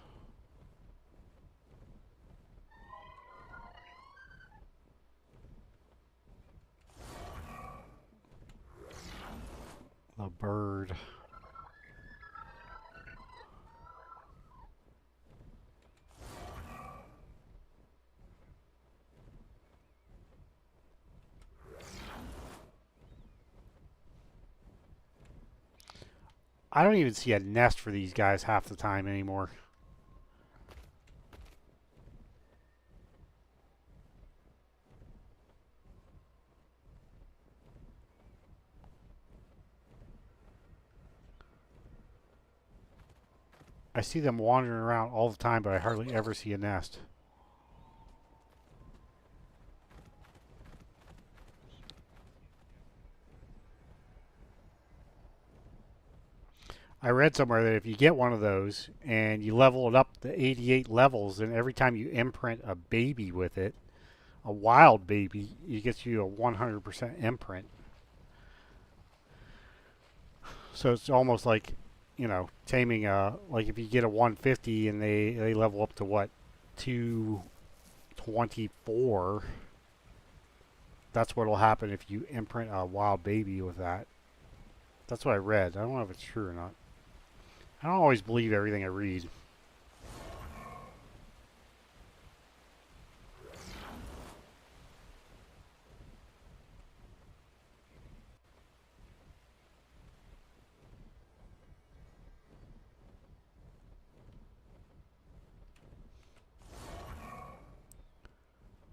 The bird. I don't even see a nest for these guys half the time anymore. I see them wandering around all the time, but I hardly ever see a nest. I read somewhere that if you get one of those and you level it up to 88 levels, then every time you imprint a baby with it, a wild baby, it gets you a 100% imprint. So it's almost like, you know, taming like if you get a 150 and they level up to what, 224, that's what'll happen if you imprint a wild baby with that. That's what I read. I don't know if it's true or not. I don't always believe everything I read.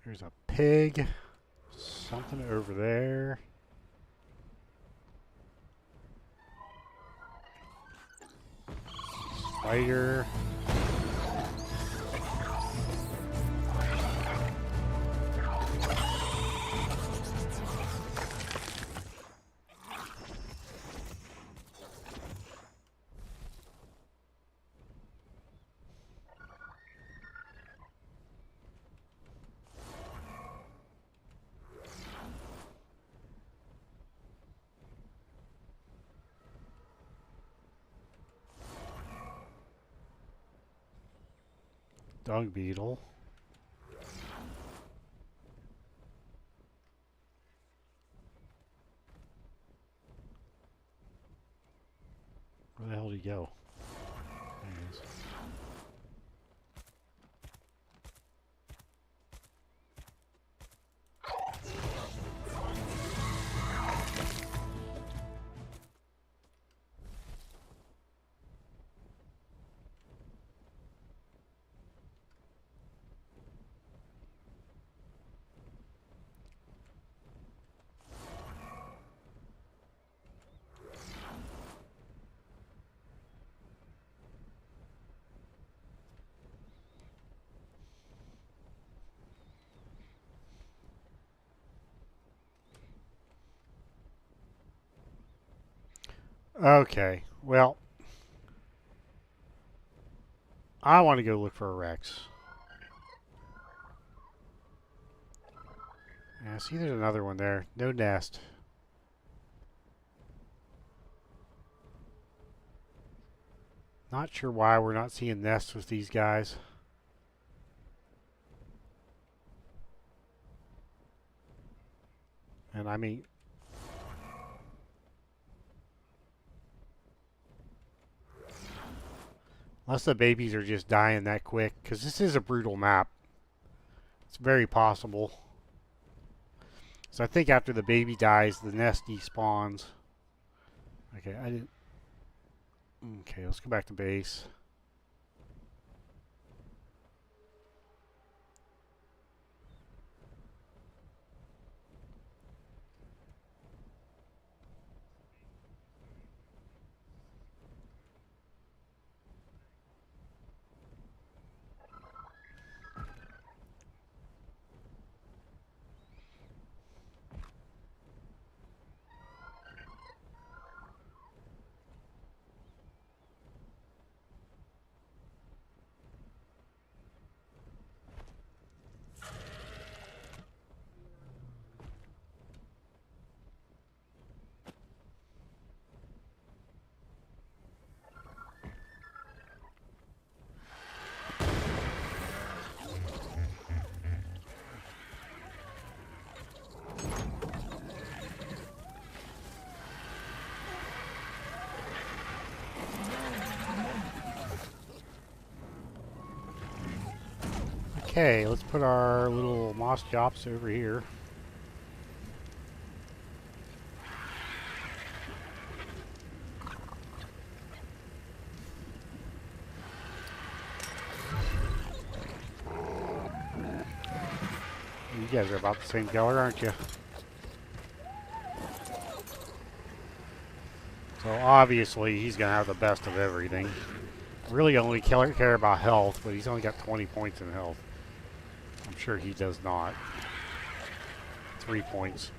There's a pig. Something over there. Spider. Dung beetle. Where the hell did he go? There he is. Okay, well, I want to go look for a Rex. Yeah, see, there's another one there. No nest. Not sure why we're not seeing nests with these guys. And I mean, unless the babies are just dying that quick, because this is a brutal map. It's very possible. So I think after the baby dies, the nest despawns. Okay, I didn't. Okay, let's go back to base. Okay, let's put our little moss chops over here. You guys are about the same color, aren't you? So obviously he's going to have the best of everything. Really only care about health, but he's only got 20 points in health. I'm sure he does not. 3 points.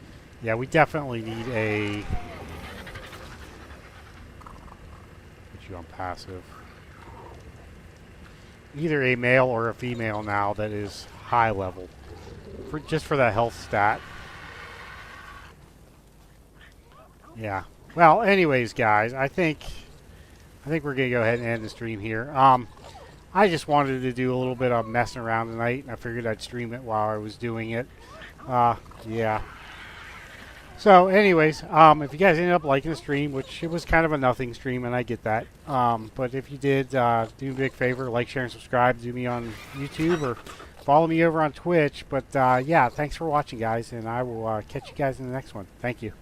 Yeah, we definitely need a... Put you on passive. Either a male or a female now that is high level. Just for that health stat. Yeah. Well, anyways, guys, I think we're going to go ahead and end the stream here. I just wanted to do a little bit of messing around tonight, and I figured I'd stream it while I was doing it. Yeah. So, anyways, if you guys ended up liking the stream, which it was kind of a nothing stream, and I get that. But if you did, do me a big favor, like, share, and subscribe. Do me on YouTube or follow me over on Twitch. But, yeah, thanks for watching, guys, and I will catch you guys in the next one. Thank you.